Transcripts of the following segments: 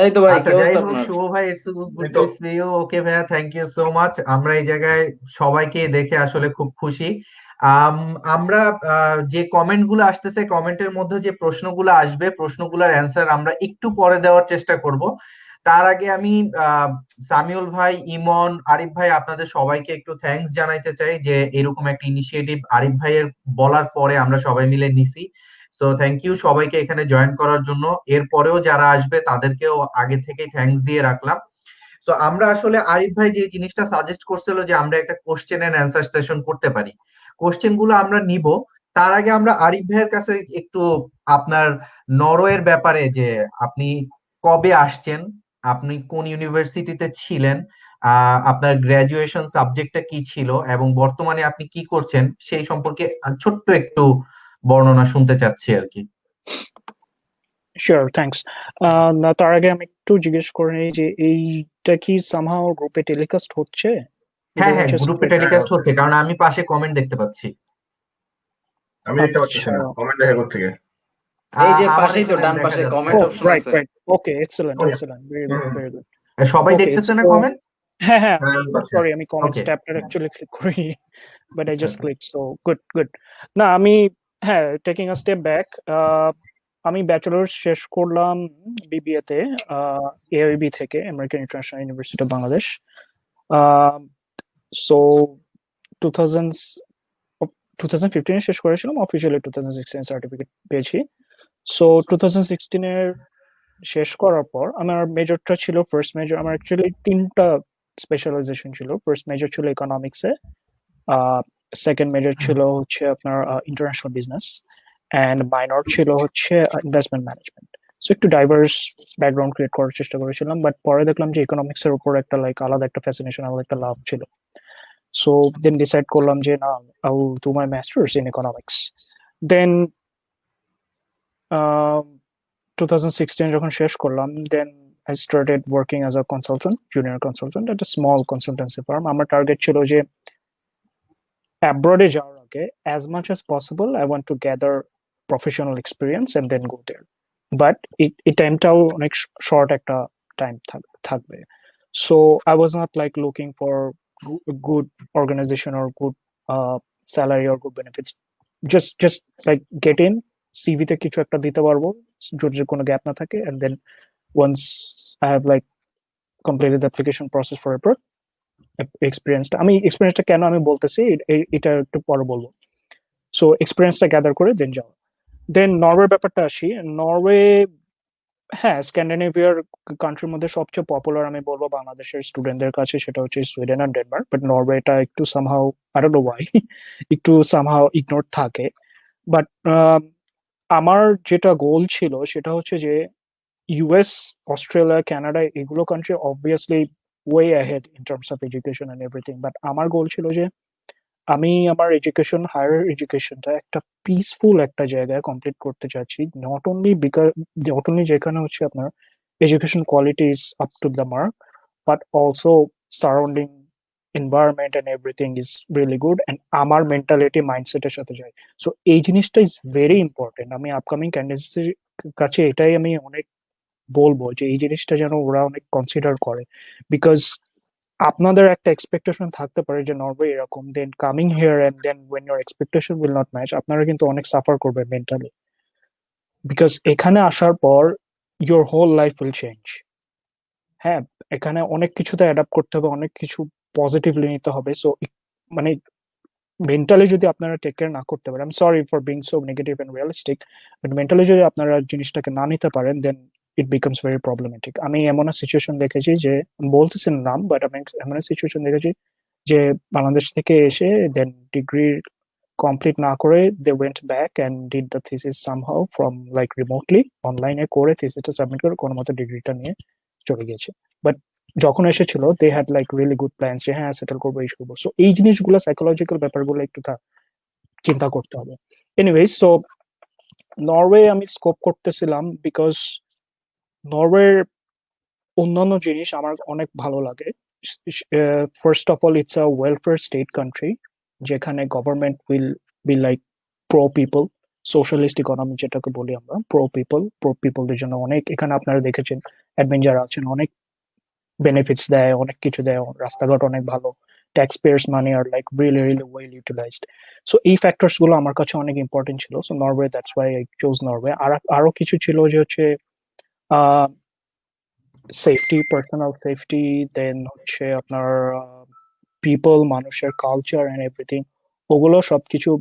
এই তো ভাই, কি আচ্ছা, যাই অবস্থা হোক, আপনার? শুভ ভাই, ইটস এই গুড তো। Two C you. ওকে ভাইয়া, থ্যাংক ইউ সো মাচ। আমরা এই জায়গায় সবাইকে দেখে আসলে খুব খুশি। আম, আমরা যে কমেন্ট গুলো আসতেছে, কমেন্টের মধ্যে যে প্রশ্নগুলো আসবে, প্রশ্নগুলোর অ্যান্সার আমরা একটু পরে দেওয়ার চেষ্টা করব। তার আগে আমি আহ, সামিউল ভাই, ইমন, আরিফ ভাই, আপনাদের সবাইকে একটু থ্যাঙ্কস জানাইতে চাই যে এরকম একটা ইনিশিয়েটিভ আরিফ ভাইয়ের বলার পরে আমরা সবাই মিলে নিছি। সো থ্যাংক ইউ সবাইকে এখানে জয়েন করার জন্য। এরপরেও যারা আসবে তাদেরকেও আগে থেকেই থ্যাঙ্কস দিয়ে রাখলাম। সো আমরা আসলে আরিফ ভাই যে জিনিসটা সাজেস্ট করছিল যে আমরা একটা কোশ্চেন এন্ড অ্যান্সার সেশন করতে পারি, কোশ্চেন গুলো আমরা নিব। তার আগে আমরা আরিফ ভাইয়ের কাছে একটু আপনার নরওয়ের ব্যাপারে, যে আপনি কবে আসছেন, আপনি কোন ইউনিভার্সিটিতে ছিলেন, আপনার গ্রাজুয়েশন সাবজেক্টটা কি ছিল, এবং বর্তমানে আপনি কি করছেন সেই সম্পর্কে ছোট্ট একটু বর্ণনা শুনতে চাচ্ছি আর কি। Sure, thanks. না, তার আগে আমি একটু জিজ্ঞেস করে নিই যে এইটা কি সামহাও গ্রুপে টেলিকাস্ট হচ্ছে? ইট হ্যাঁ ইজন্ট হ্যাঁ, জাস্ট গ্রুপে হ্যাঁ, টেলিকাস্ট হচ্ছে। হচ্ছে, কারণ আমি পাশে কমেন্ট দেখতে পাচ্ছি। আমি দেখতে পাচ্ছি আচ্ছা। না, কমেন্ট দেখা থেকে। এই যে আমার পাশেই তো এখানে ডান দেখা পাশে যাচ্ছে। কমেন্ট ও, অপশন রাইট আছে। রাইট। ওকে, এক্সেলেন্ট ওকে। এক্সেলেন্ট, ভেরি হুম গুড হুম ভেরি গুড। সবাই ওকে, দেখতেছে না সো কমেন্ট? হ্যাঁ হ্যাঁ, হ্যাঁ, আমি পাচ্ছি। সরি, আমি কমেন্টস ওকে। ট্যাবটা অ্যাকচুয়ালি ক্লিক করি, বাট আই আচ্ছা জাস্ট আচ্ছা। Click, so good good. না, আমি, হ্যাঁ, টেকিং আ স্টেপ ব্যাক, আমি ব্যাচেলার্স শেষ করলাম বিবিএ তে, এআইবি থেকে, American international university of Bangladesh. So 2000 2015 শেষ করেছিলাম, অফিসিয়ালি 2016 সার্টিফিকেট পেয়েছি। সো 2016 শেষ করার পর আমার মেজরটা ছিল, ফার্স্ট মেজর আমার অ্যাকচুয়ালি তিনটা স্পেশালাইজেশন ছিল। ফার্স্ট মেজর ছিল ইকোনমিক্সে, সেকেন্ড মেজর ছিল হচ্ছে আপনার ইন্টারন্যাশনাল বিজনেস, অ্যান্ড মাইনর ছিল হচ্ছে ইনভেস্টমেন্ট ম্যানেজমেন্ট। সো একটু ডাইভার্স ব্যাকগ্রাউন্ড ক্রিয়েট করার চেষ্টা করেছিলাম, বাট পরে দেখলাম যে ইকোনমিক্স এর উপর একটা লাইক আলাদা একটা ফ্যাসিনেশন, আলাদা একটা লাভ ছিল। সো দেন ডিসাইড করলাম যে না, I will do my masters in economics. Then 2016 যখন শেষ করলাম, then I started working as a consultant, junior consultant at a small consultancy firm. আমার টার্গেট ছিল যে অ্যাব্রডে যাওয়ার আগে as much as possible I want to gather professional experience and then go there. But এই টাইমটাও অনেক শর্ট একটা time থাকবে। So I was not like looking for good organisation or good salary or good benefits, just like get in, সিভিতে কিছু একটা দিতে পারবো যদি কোনো গ্যাপ না থাকে, and then once I have like completed the application process for approve, এক্সপিরিয়েন্সটা কেন আমি বলতেছি এটা একটু পরে বলবো। সো এক্সপিরিয়েন্সটা গ্যাদার করে দেন যাওয়া। দেন নরওয়ে ব্যাপারটা আসি। নরওয়ে, হ্যাঁ, স্ক্যান্ডিনেভিয়ার কান্ট্রির মধ্যে সবচেয়ে পপুলার আমি বলবো বাংলাদেশের স্টুডেন্টদের কাছে, সেটা হচ্ছে সুইডেন আর ডেনমার্ক, বাট নরওয়েটা একটু somehow, I don't know why, একটু সামহাও ইগনোর থাকে। বাট আমার যেটা গোল ছিল সেটা হচ্ছে যে ইউএস, অস্ট্রেলিয়া, কানাডা, এগুলো country obviously way ahead in terms of education and everything, but আমার গোল ছিল যে আমি আমার এডুকেশন, হায়ার এডুকেশনটা একটা পিসফুল একটা জায়গায় কমপ্লিট করতে চাচ্ছি। নট অনলি যেখানে হচ্ছে আপনার education quality is up to the mark, but also surrounding environment and everything is really good, and আমার মেন্টালিটি মাইন্ডসেটের সাথে যায়। সো এই জিনিসটা ইজ ভেরি ইম্পর্টেন্ট। আমি আপকামিং ক্যান্ডিডেটসদের কাছে এটাই আমি অনেক বলবো যে এই জিনিসটা যেন ওরা অনেক কনসিডার করে, বিকজ আপনাদের একটা এক্সপেকটেশন থাকতে পারে যে নরওয়ে এরকম, then coming here and then when your expectation will not match, আপনারা কিন্তু অনেক সাফার করবে মেন্টালি, বিকজ এখানে আসার পর your whole life will change. হ্যাঁ, এখানে অনেক কিছুতে অ্যাডাপ্ট করতে হবে, অনেক কিছু পজিটিভলি নিতে হবে। সো মানে মেন্টালি যদি আপনারা টেক কেয়ার না করতে পারেন, I am sorry for being so negative and realistic, but mentally যদি আপনারা জিনিসটাকে না নিতে পারেন, then it becomes very problematic. আমি এমন সিচুয়েশন দেখেছি যে, বলতেছি না নাম, বাট আমি এমন সিচুয়েশন দেখেছি যে বাংলাদেশ থেকে এসে দেন ডিগ্রি কমপ্লিট না করে they went back and did the thesis somehow from like remotely, অনলাইনে করে থিসিসটা সাবমিট করে কোনো মতো ডিগ্রিটা নিয়ে চলে গিয়েছে। বাট যখন এসেছিল they had like really good plans যে হ্যাঁ সেটেল করবো, এই করবো। সো এই জিনিসগুলো, সাইকোলজিক্যাল ব্যাপারগুলো একটু চিন্তা করতে হবে। এনিওয়েজ, সো নরওয়ে আমি স্কোপ করতেছিলাম বিকজ নরওয়ের অন্যান্য জিনিস আমার অনেক ভালো লাগে। First of all, it's a welfare state country, যেখানে government will be like pro people, socialist economy যেটাকে বলি আমরা, প্রো পিপলদের জন্য অনেক, এখানে আপনারা দেখেছেন অ্যাডমিন যারা আছেন অনেক বেনিফিটস দেয়, অনেক কিছু দেয়, রাস্তাঘাট অনেক ভালো, ট্যাক্স পেয়ার্স মানি আর like really really well utilised. So এই ফ্যাক্টরস গুলো আমার কাছে অনেক ইম্পর্টেন্ট ছিল। So Norway, that's why I choose Norway. আর আরো কিছু ছিল যে হচ্ছে সেফটি, পার্সোনাল সেফটি, দেন হচ্ছে আপনার পিপল, মানুষের কালচার এন্ড এভরিথিং, ওগুলো সবকিছু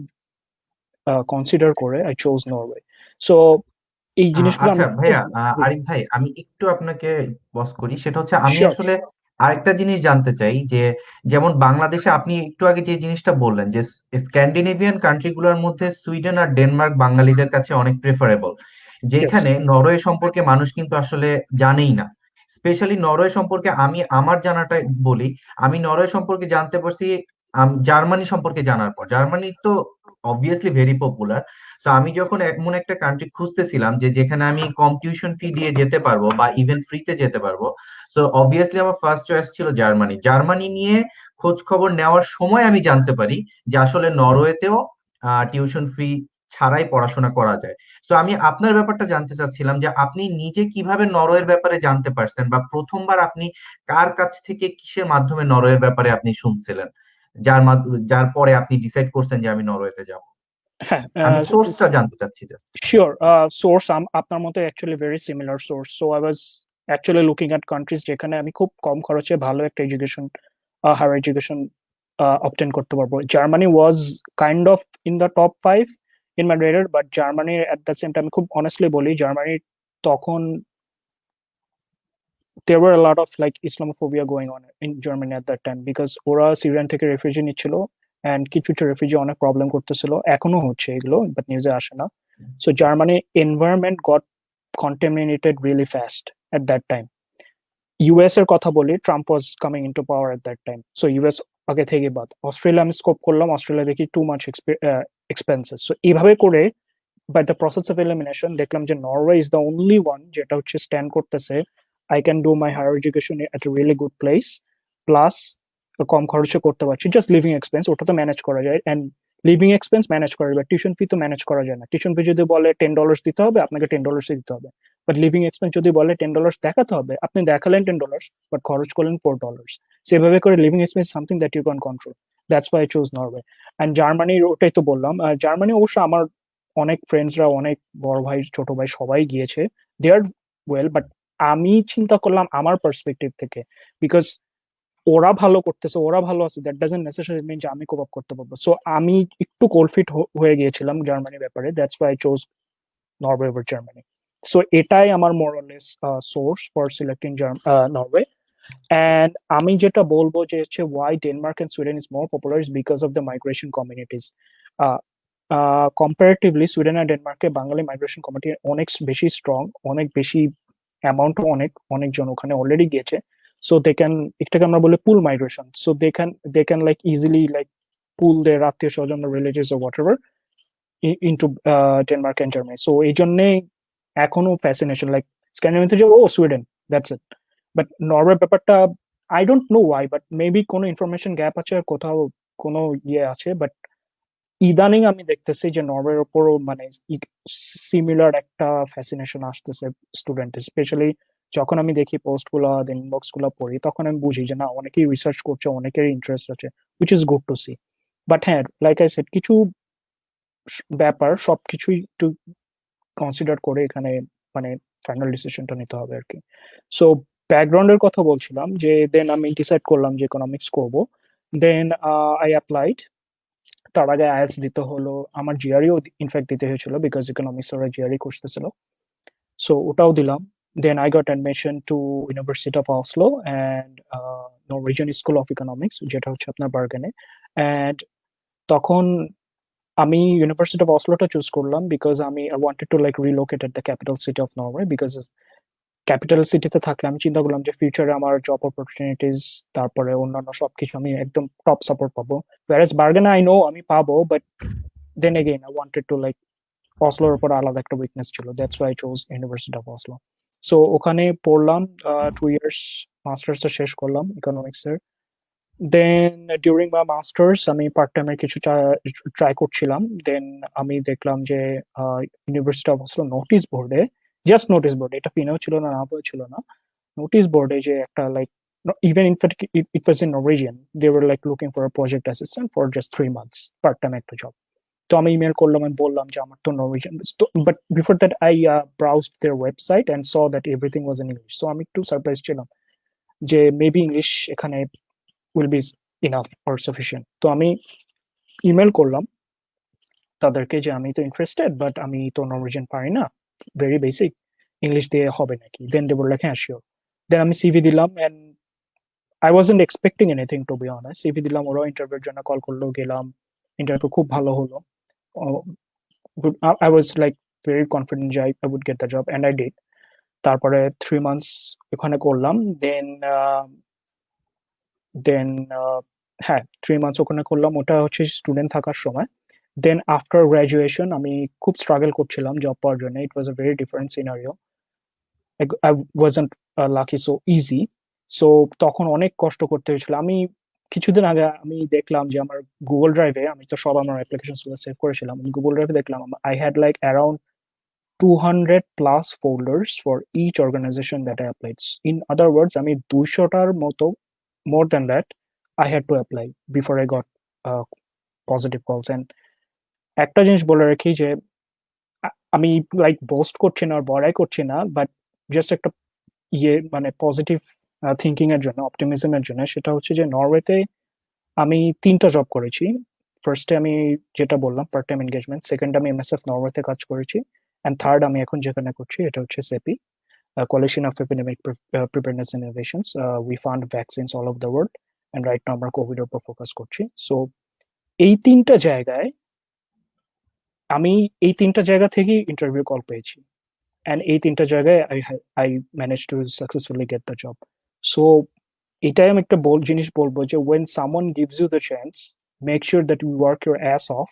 কনসিডার করে আই চোজ নরওয়ে। সো এই জিনিসগুলো আচ্ছা আমি ভাইয়া, আরিফ ভাই, আমি একটু আপনাকে বস করি। সেটা হচ্ছে আমি শিওর। আসলে আরেকটা জিনিস জানতে চাই যে, যেমন বাংলাদেশে আপনি একটু আগে যে জিনিসটা বললেন যে স্ক্যান্ডিনেভিয়ান কান্ট্রিগুলোর মধ্যে সুইডেন আর ডেনমার্ক বাঙালিদের কাছে অনেক প্রেফারেবল, ইয়েস। যেখানে নরওয়ে সম্পর্কে মানুষ কিন্তু আসলে জানেই না। স্পেশালি নরওয়ে সম্পর্কে আমি আমার জানাটা বলি। আমি নরওয়ে সম্পর্কে জানতে পারছি জার্মানি সম্পর্কে জানার পর। জার্মানি তো অবভিয়াসলি ভেরি পপুলার। তো আমি যখন এমন একটা কান্ট্রি খুঁজতেছিলাম যে যেখানে আমি কম টিউশন ফি দিয়ে যেতে পারবো বা ইভেন ফ্রিতে যেতে পারবো, সো অবভিয়াসলি আমার ফার্স্ট চয়েস ছিল জার্মানি। জার্মানি নিয়ে খোঁজ খবর নেওয়ার সময় আমি জানতে পারি যে আসলে নরওয়েতেও টিউশন ফি ছাড়াই পড়াশোনা করা যায়। তো আমি আপনার ব্যাপারটা জানতে চাচ্ছিলাম যে আপনি নিজে কিভাবে নরওয়ের ব্যাপারে জানতে পারছেন, বা প্রথমবার আপনি কার কাছ থেকে কিসের মাধ্যমে নরওয়ের ব্যাপারে আপনি শুনছিলেন, যার পরে আপনি ডিসাইড করছেন যে আমি নরওয়েতে যাব। হ্যাঁ, আমি সোর্সটা জানতে চাচ্ছি জাস্ট। শিওর। সোর্স আপনার মতো actually very similar source. So I was actually looking at countries যেখানে আমি খুব কম খরচে ভালো একটা এডুকেশন, হায়ার এডুকেশন অবটেন করতে পারবো। Germany was kind of in the top 5 in my radar, but Germany at the same time, খুব honestly বলি, জার্মানি তখন there were a lot of like Islamophobia going on in Germany at that time because ওরা Syrian থেকে refugee নিচ্ছিল and কিছু কিছু refugee অনেক problem করতেছিল, এখনো হচ্ছে এগুলো, বাট নিউজে আসে না। So Germany environment goat contaminated really fast at that time. US এর কথা বলি, Trump was coming into power at that time. So US আগে থেকে বাদ, অস্ট্রেলিয়া আমি স্কোপ করলাম, অস্ট্রেলিয়া দেখি টু মাচ এক্সপেন্সেস। সো এইভাবে করে by the process of elimination দেখলাম যে Norway is the only one যেটা হচ্ছে স্ট্যান্ড করতেছে I can do my higher education at a really good place, plus কম খরচে করতে পারছি, জাস্ট লিভিং এক্সপেন্স ওটা তো ম্যানেজ করা যায়, অ্যান্ড লিভিং এক্সপেন্স ম্যানেজ করা যায়, টিউশন ফি তো ম্যানেজ করা যায় না। টিউশন ফি যদি বলে $10 দিতে হবে, আপনাকে $10 দিতে হবে, বাট লিভিং এক্সপেন্স যদি বলে $10 দেখাতে হবে, আপনি দেখালেন $10 বাট খরচ করলেন $4। সেভাবে করে living expense something that you can control, that's why I choose Norway. And জার্মানির ওটাই তো বললাম, জার্মানি অবশ্য আমার অনেক ফ্রেন্ডসরা, অনেক বড় ভাই ছোট ভাই সবাই গিয়েছে, দে আর ওয়েল, বাট আমি চিন্তা করলাম আমার পার্সপেক্টিভ থেকে, বিকজ ওরা ভালো করতেছে, ওরা ভালো আছে, দ্যাট ডাজন্ট নেসেসারি মিন যে আমি কোপ আপ করতে পারবো। সো আমি একটু কোল্ড ফিট হয়ে গিয়েছিলাম জার্মানির ব্যাপারে, that's why I chose Norway over Germany. So এটাই আমার more less source for selecting Norway. And আমি যেটা বলবো যে হচ্ছে why Denmark and Sweden is more popular is because of the migration communities. Comparatively Sweden আর ডেনমার্কে বাঙালি মাইগ্রেশন কমিউনিটি অনেক বেশি স্ট্রং, অনেক বেশি অ্যামাউন্ট, অনেকজন ওখানে অলরেডি গিয়েছে। সো দে ক্যান, এটাকে আমরা বলি pull migration, so they can like easily like pull দের আত্মীয় স্বজন, relatives or whatever into Denmark and Germany. So এই জন্যে এখনো ফ্যাসিনেশন, লাইক স্ক্যান্ডিনেভিয়াতে যে ও Sweden, that's it. But Norway ব্যাপারটা I don't know why, but maybe কোনো ইনফরমেশন গ্যাপ আছে, আর কোথাও কোনো ইয়ে আছে, বাট ইদানিং আমি দেখতেছি যে নরওয়ের ওপরও মানে সিমিলার একটা ফ্যাসিনেশন আসতেছে স্টুডেন্ট, স্পেশালি যখন আমি দেখি পোস্ট গুলা, দেন ইনবক্স গুলা পড়ি, তখন আমি বুঝি যে না, অনেকেই রিসার্চ করছে, অনেকের ইন্টারেস্ট আছে, which is good to see. But হ্যাঁ, লাইক আই সেড, কিছু ব্যাপার সবকিছুই একটু কনসিডার করে এখানে মানে ফাইনাল ডিসিশনটা নিতে হবে আর কি। সো ব্যাকগ্রাউন্ডের কথা বলছিলাম যে দেন আমি ডিসাইড করলাম যে ইকোনমিক্স করব, দেন আই অ্যাপ্লাইড। তার আগে আইএলটিএস দিতে হলো, আমার জিআরইও ইনফ্যাক্ট দিতে হয়েছিল বিকজ ইকোনমিক্স ওরা জিআরই করতেছিল, সো ওটাও দিলাম। Then I got admission to university of Oslo and Norwegian school of economics, যেটা হচ্ছে আপনার বার্গেনে। অ্যান্ড তখন আমি ইউনিভার্সিটি অফ অসলোটা চুজ করলাম বিকজ আমি wanted to like relocate at the capital city of Norway, because capital সিটিতে থাকলে আমি চিন্তা করলাম যে ফিউচারে আমার জব অপরচুনিটিস, তারপরে অন্যান্য সবকিছু আমি একদম টপ সাপোর্ট পাবো, whereas বার্গেনে আই নো আমি পাবো, but then again I wanted to like অসলোর উপর আলাদা একটা উইকনেস ছিল, that's why I chose university of Oslo. So ওখানে পড়লাম 2 ইয়ার্স, মাস্টার্সটা শেষ করলাম ইকোনমিক্স এর। দেন ডিউরিং মাই মাস্টার্স আমি পার্ট টাইমের কিছু ট্রাই করছিলাম। দেন আমি দেখলাম যে ইউনিভার্সিটি অফ অসলো নোটিশ বোর্ডে, জাস্ট নোটিশ বোর্ডে, এটা পিনেও ছিল না, নাও ছিল না, নোটিশ বোর্ডে যে একটা like, even in fact it was in Norwegian, they were like looking for a project assistant for just 3 months part time একটা job. তো আমি ইমেল করলাম, আমি বললাম যে আমার তো Norwegian, but before that I browsed their website and saw that everything was in English. So আমি একটু সারপ্রাইজ ছিলাম যে মেবি ইংলিশ এখানে will be enough or sufficient. তো আমি ইমেল করলাম তাদেরকে যে আমি তো ইন্টারেস্টেড, বাট আমি তো নরওয়েজিয়ান পারি না, ভেরি বেসিক, ইংলিশ দিয়ে হবে নাকি? দেন দে বলল হ্যাঁ শিওর। দেন আমি সিভি দিলাম and I wasn't expecting anything to be honest. CV দিলাম, ওরাও ইন্টারভিউর জন্য কল করলো, গেলাম, ইন্টারভিউ খুব ভালো হলো। I was like very confident যে I would get the job and I did. তারপরে 3 months ওখানে করলাম। দেন হ্যাঁ 3 months ওখানে করলাম, ওটা হচ্ছে স্টুডেন্ট থাকার সময়। দেন আফটার গ্রাজুয়েশন আমি খুব স্ট্রাগল করছিলাম জব পাওয়ার জন্য। It was a very different scenario. I wasn't lucky so easy. So তখন অনেক কষ্ট করতে হয়েছিল। আমি কিছুদিন আগে আমি দেখলাম যে আমার গুগল ড্রাইভে, আমি তো সব আমার অ্যাপ্লিকেশন গুলো সেভ করেছিলাম, আমি গুগল ড্রাইভে দেখলাম I had like around 200 plus folders for each organization that I applied. In other words, আমি 200টার মতো, more than that, I had to apply before I got positive calls. And একটা জিনিস বলে রাখি যে আমি লাইক বোস্ট করছি না আর বড়াই করছি না, বাট জাস্ট একটা মানে পজিটিভ থিঙ্কিং এর জন্য, অপটিমিজমের জন্য, সেটা হচ্ছে যে নরওয়েতে আমি 3টা জব করেছি। ফার্স্টে আমি যেটা বললাম পার্ট টাইম এনগেজমেন্ট, সেকেন্ড আমি এমএসএফ নরওয়েতে কাজ করেছি, এন্ড থার্ড আমি এখন যেখানে করছি এটা হচ্ছে CEPI, coalition of epidemic preparedness innovations. We fund vaccines all over the world, and right now আমরা কোভিড এর উপর ফোকাস করছি। সো এই 3টা জায়গায় আমি এই 3টা জায়গা থেকেই ইন্টারভিউ কল পেয়েছি, and এই 3টা জায়গায় I managed to successfully get the job. So এটাই আমি একটা জিনিস বলবো যে when someone gives you the chance, make sure that you work your ass off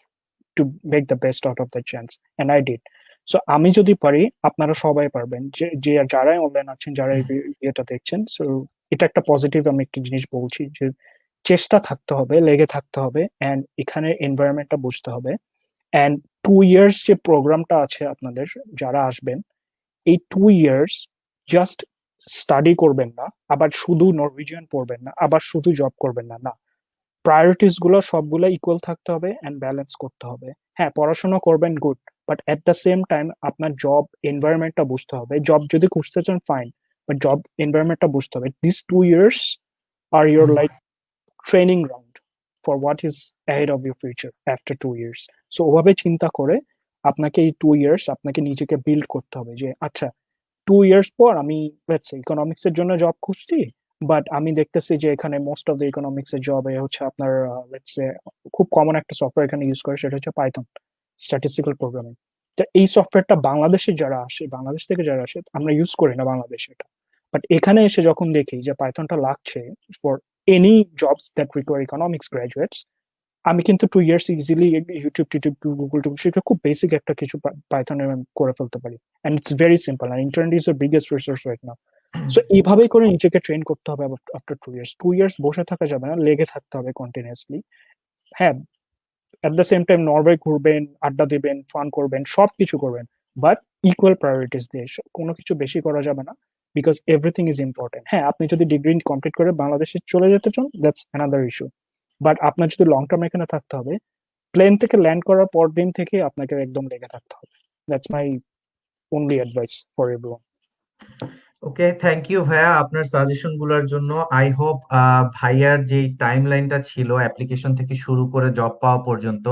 to make the best out of the chance, and I did. So আমি যদি পারি আপনারা সবাই পারবেন, যে যারাই অনলাইন আছেন, যারা এই এটা দেখছেন। সো এটা একটা পজিটিভ আমি একটা জিনিস বলছি যে চেষ্টা থাকতে হবে, লেগে থাকতে হবে, এন্ড এখানে এনভায়রনমেন্টটা বুঝতে হবে। এন্ড 2 years যে প্রোগ্রামটা আছে আপনাদের যারা আসবেন, এই 2 years জাস্ট স্টাডি করবেন না, আবার শুধু নরওয়েজিয়ান পড়বেন না, আবার শুধু জব করবেন না, না, প্রায়োরিটিস গুলো সবগুলো ইকুয়াল থাকতে হবে এন্ড ব্যালেন্স করতে হবে। হ্যাঁ পড়াশোনা করবেন, good, but at the same time আপনার জব এনভায়রনমেন্টটা বুঝতে হবে। জব যদি খুঁজতে চান ফাইন, বাট জব এনভায়রনমেন্টটা বুঝতে হবে। This 2 years are your like training ground for what is ahead of your future after 2 years। So ওভাবে চিন্তা করে আপনাকে এই 2 years আপনাকে নিজেকে বিল্ড করতে হবে যে আচ্ছা 2 years পর আমি ইকোনমিক্স এর জন্য জব খুঁজছি, বাট আমি দেখতেছি যে এখানে মোস্ট অফ দ্য ইকোনমিক্স এর জবে হচ্ছে আপনার খুব কমন একটা সফটওয়্যার এখানে ইউজ করে, সেটা হচ্ছে পাইথন, স্ট্যাটিস্টিক্যাল প্রোগ্রামিং। তো এই সফটওয়্যারটা বাংলাদেশে যারা আসে, বাংলাদেশ থেকে যারা আসে, আমরা ইউজ করি না বাংলাদেশে এটা, বাট এখানে এসে যখন দেখি যে পাইথনটা লাগছে for any jobs that require economics graduates, আমি কিন্তু 2 years ইজিলি ইউটিউব টিউটিউব গুগল টুগল সেটা খুব বেসিক একটা কিছু পাইথনে করে ফেলতে পারি, এন্ড ইটস ভেরি সিম্পল, আর internet is the biggest resource right now. So এইভাবেই করে নিজেকে ট্রেন করতে হবে। আফটার 2 years বসে থাকা যাবে না, লেগে থাকতে হবে কন্টিনিউয়াসলি। হ্যাঁ এট দ্য সেম টাইম নরওয়ে ঘুরবেন, আড্ডা দিবেন, ফান করবেন, সবকিছু করবেন, বাট ইকুয়াল প্রায়োরিটিস দিয়ে, কোনো কিছু বেশি করা যাবে না, বিকজ এভরিথিং ইজ ইম্পর্টেন্ট। হ্যাঁ আপনি যদি ডিগ্রি কমপ্লিট করে বাংলাদেশে চলে যেতে চান, দ্যাটস অ্যানাদার ইস্যু, বাট আপনার যদি লং টার্ম এখানে থাকতে হবে, প্লেন থেকে ল্যান্ড করার পর দিন থেকে আপনাকে একদম লেগে থাকতে হবে। That's my only advice for everyone. Okay, thank you ভাইয়া আপনার সাজেশন গুলোর জন্য। আই হোপ ভাইয়ার যে টাইম লাইনটা ছিল অ্যাপ্লিকেশন থেকে শুরু করে জব পাওয়া পর্যন্ত,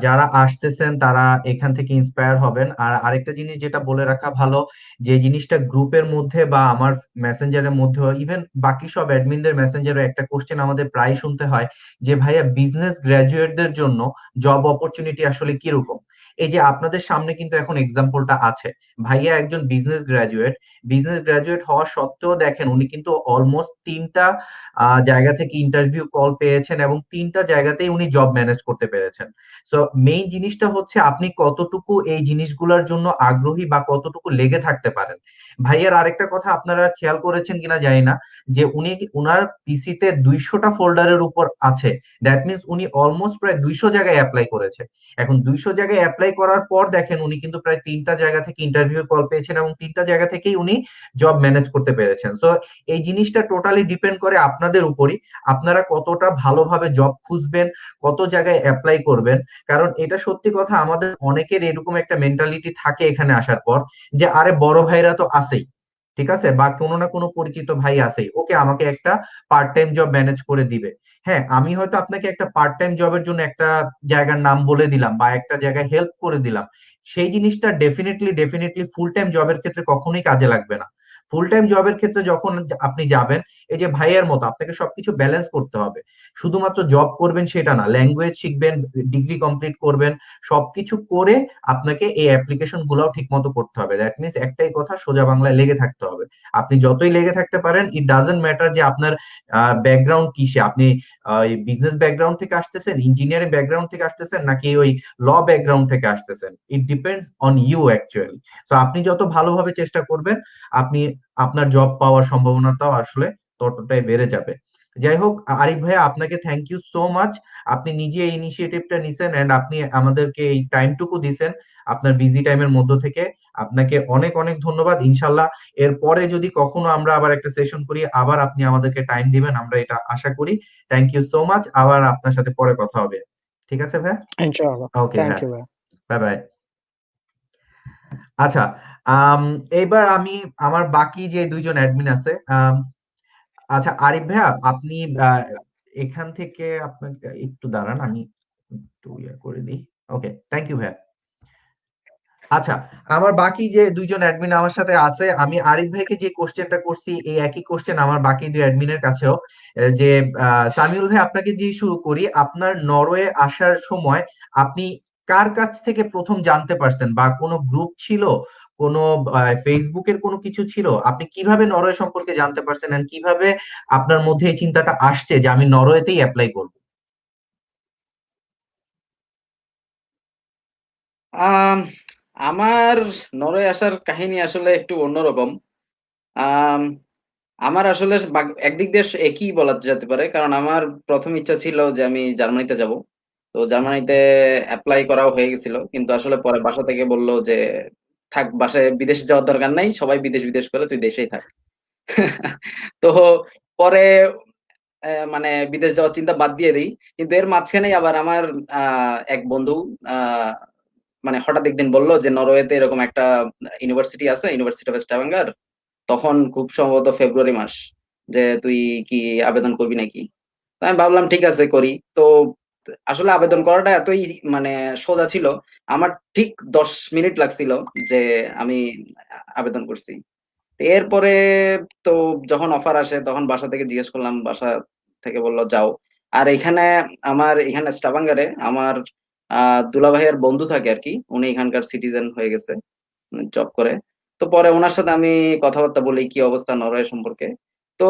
যারা আসতেছেন তারা এখান থেকে ইন্সপায়ার হবেন। আর আরেকটা জিনিস যেটা বলে রাখা ভালো, যে জিনিসটা গ্রুপের মধ্যে বা আমার মেসেঞ্জারের মধ্যে, ইভেন বাকি সব অ্যাডমিনদের মেসেঞ্জারে একটা কোশ্চেন আমাদের প্রায় শুনতে হয় যে ভাইয়া বিজনেস গ্রাজুয়েটদের জন্য জব অপরচুনিটি আসলে কিরকম। এই যে আপনাদের সামনে কিন্তু এখন এক্সাম্পলটা আছে, ভাইয়া একজন বিজনেস গ্রাজুয়েট হওয়া সত্ত্বেও দেখেন উনি কিন্তু অলমোস্ট 3টা জায়গা থেকে ইন্টারভিউ কল পেয়েছেন এবং 3টা জায়গাতেই উনি জব ম্যানেজ করতে পেরেছেন। সো মেইন জিনিসটা হচ্ছে আপনি কতটুকু এই জিনিসগুলোর জন্য আগ্রহী বা কতটুকু লেগে থাকতে পারেন। ভাইয়ার আরেকটা কথা আপনারা খেয়াল করেছেন কিনা জানি না, যে উনি উনার পিসিতে 200টা ফোল্ডারের উপর আছে। দ্যাট মিনস উনি অলমোস্ট প্রায় 200 জায়গায় অ্যাপ্লাই করেছে। এখন 200 জায়গায় অ্যাপ্লাই করার পর দেখেন উনি কিন্তু প্রায় 3টা জায়গা থেকে ইন্টারভিউ কল পেয়েছেন এবং 3টা জায়গা থেকেই উনি জব ম্যানেজ করতে পেরেছেন। সো এই জিনিসটা টোটালি ডিপেন্ড করে আপনাদের উপরই, আপনারা কতটা ভালোভাবে জব খুঁজবেন, কত জায়গায় অ্যাপ্লাই করবেন। কারণ এটা সত্যি কথা, আমাদের অনেকের এরকম একটা মেন্টালিটি থাকে এখানে আসার পর, যে আরে বড় ভাইরা তো আছেই, ঠিক আছে, বা কোনো না কোনো পরিচিত ভাই আছেই, ওকে আমাকে একটা পার্ট টাইম জব ম্যানেজ করে দিবে। হ্যাঁ, আমি হয়তো আপনাকে একটা পার্ট টাইম জবের জন্য একটা জায়গার নাম বলে দিলাম বা একটা জায়গায় হেল্প করে দিলাম, সেই জিনিসটা ডেফিনেটলি ফুল টাইম জবের ক্ষেত্রে কখনোই কাজে লাগবে না। ফুল টাইম জবের ক্ষেত্রে যখন আপনি যাবেন, এই যে ভাইয়ের মতো আপনাকে সবকিছু ব্যালেন্স করতে হবে। শুধুমাত্র জব করবেন সেটা না, ল্যাঙ্গুয়েজ শিখবেন, ডিগ্রি কমপ্লিট করবেন, সবকিছু করে আপনাকে এই অ্যাপ্লিকেশন গুলাও ঠিক মতো করতে হবে। দ্যাট মিনস একটাই কথা, সোজা বাংলায় লেগে থাকতে হবে। আপনি যতই লেগে থাকতে পারেন, ইট ডাজন্ট ম্যাটার যে আপনার ব্যাকগ্রাউন্ড কিসে, আপনি বিজনেস ব্যাকগ্রাউন্ড থেকে আসতেছেন, ইঞ্জিনিয়ারিং ব্যাকগ্রাউন্ড থেকে আসতেছেন, নাকি ওই ল ব্যাকগ্রাউন্ড থেকে আসতেছেন, it depends on you actually. তো আপনি যত ভালোভাবে চেষ্টা করবেন, আপনি আপনার জব পাওয়ার সম্ভাবনাটাও আসলে ততটাই বেড়ে যাবে। যাই হোক, আরিফ ভাইয়া আপনাকে থ্যাংক ইউ সো মাচ। আপনি নিজে এই ইনিশিয়েটিভটা নিছেন এন্ড আপনি আমাদেরকে এই টাইমটুকু দিছেন আপনার বিজি টাইমের মধ্য থেকে। আপনাকে অনেক অনেক ধন্যবাদ। ইনশাল্লাহ এরপরে যদি কখনো আমরা আবার একটা সেশন করি, আবার আপনি আমাদেরকে টাইম দিবেন, আমরা এটা আশা করি। Thank you so much. আবার আপনার সাথে পরে কথা হবে। ঠিক আছে ভাই? ইনশাআল্লাহ। ওকে থ্যাংক ভাই, ইউ ভাই। Bye bye. আচ্ছা, এইবার আমি আমার বাকি যে দুইজন অ্যাডমিন আছে, আচ্ছা আরিফ ভাইয়া, আপনি আহ, এখান থেকে আপনাকে একটু দাঁড়ান, আমি একটু ইয়ে করে দিই। ওকে, থ্যাংক ইউ ভাইয়া। আচ্ছা, আমার বাকি যে দুইজন অ্যাডমিন আমার সাথে আছে, আমি আরিফ ভাইকে যে কোশ্চেনটা করছি এই একই কোশ্চেন আমার বাকি দুই অ্যাডমিনের কাছেও। যে সামিউল ভাই, আপনাকে দিয়ে শুরু করি। আপনার নরওয়ে আসার সময় আপনি কার কাছ থেকে প্রথম জানতে পারছেন, বা কোনো গ্রুপ ছিল, কোনো ফেসবুকের কোনো কিছু ছিল? আপনি কিভাবে নরওয়ে সম্পর্কে জানতে পারছেন and কিভাবে আপনার মধ্যে এই চিন্তাটা আসছে যে আমি নরওয়েতেই অ্যাপ্লাই করব? আম, আমার নরওয়ে আসার কাহিনী আসলে একটু অন্যরকম। আম, আমার আসলে একদিক দিয়ে একই বলা যেতে পারে, কারণ আমার প্রথম ইচ্ছা ছিল যে আমি জার্মানিতে যাব। তো জার্মানিতে অ্যাপ্লাই করাও হয়ে গেছিল, কিন্তু আসলে পরে বাসা থেকে বললো যে থাক, বাসায় বিদেশ যাওয়ার দরকার নাই, সবাই বিদেশ বিদেশ করে, তুই দেশেই থাক। তো পরে মানে বিদেশ যাওয়ার চিন্তা বাদ দিয়ে দিই। কিন্তু এর মাঝখানেই আবার আমার এক বন্ধু আহ মানে হঠাৎ একদিন বলল যে নরওয়েতে এরকম একটা ইউনিভার্সিটি আছে, ইউনিভার্সিটি অফ স্টাভাঙ্গার। তখন খুব সম্ভবত ফেব্রুয়ারি মাস, যে তুই কি আবেদন করবি নাকি। তো আমি ভাবলাম ঠিক আছে করি। তো আসলে আবেদন করাটা এতই মানে সোজা ছিল, আমার ঠিক 10 মিনিট লাগছিল যে আমি আবেদন করছি। তো এরপরে তো যখন অফার আসে তখন বাসা থেকে জিজ্ঞেস করলাম, বাসা থেকে বললো যাও। আর এখানে আমার এখানে স্টাভাঙ্গারে আমার দুলাভাইয়ের বন্ধু থাকে আর কি, উনি এখানকার সিটিজেন হয়ে গেছে, জব করে। তো পরে ওনার সাথে আমি কথাবার্তা বলি কি অবস্থা নরওয়ে সম্পর্কে। তো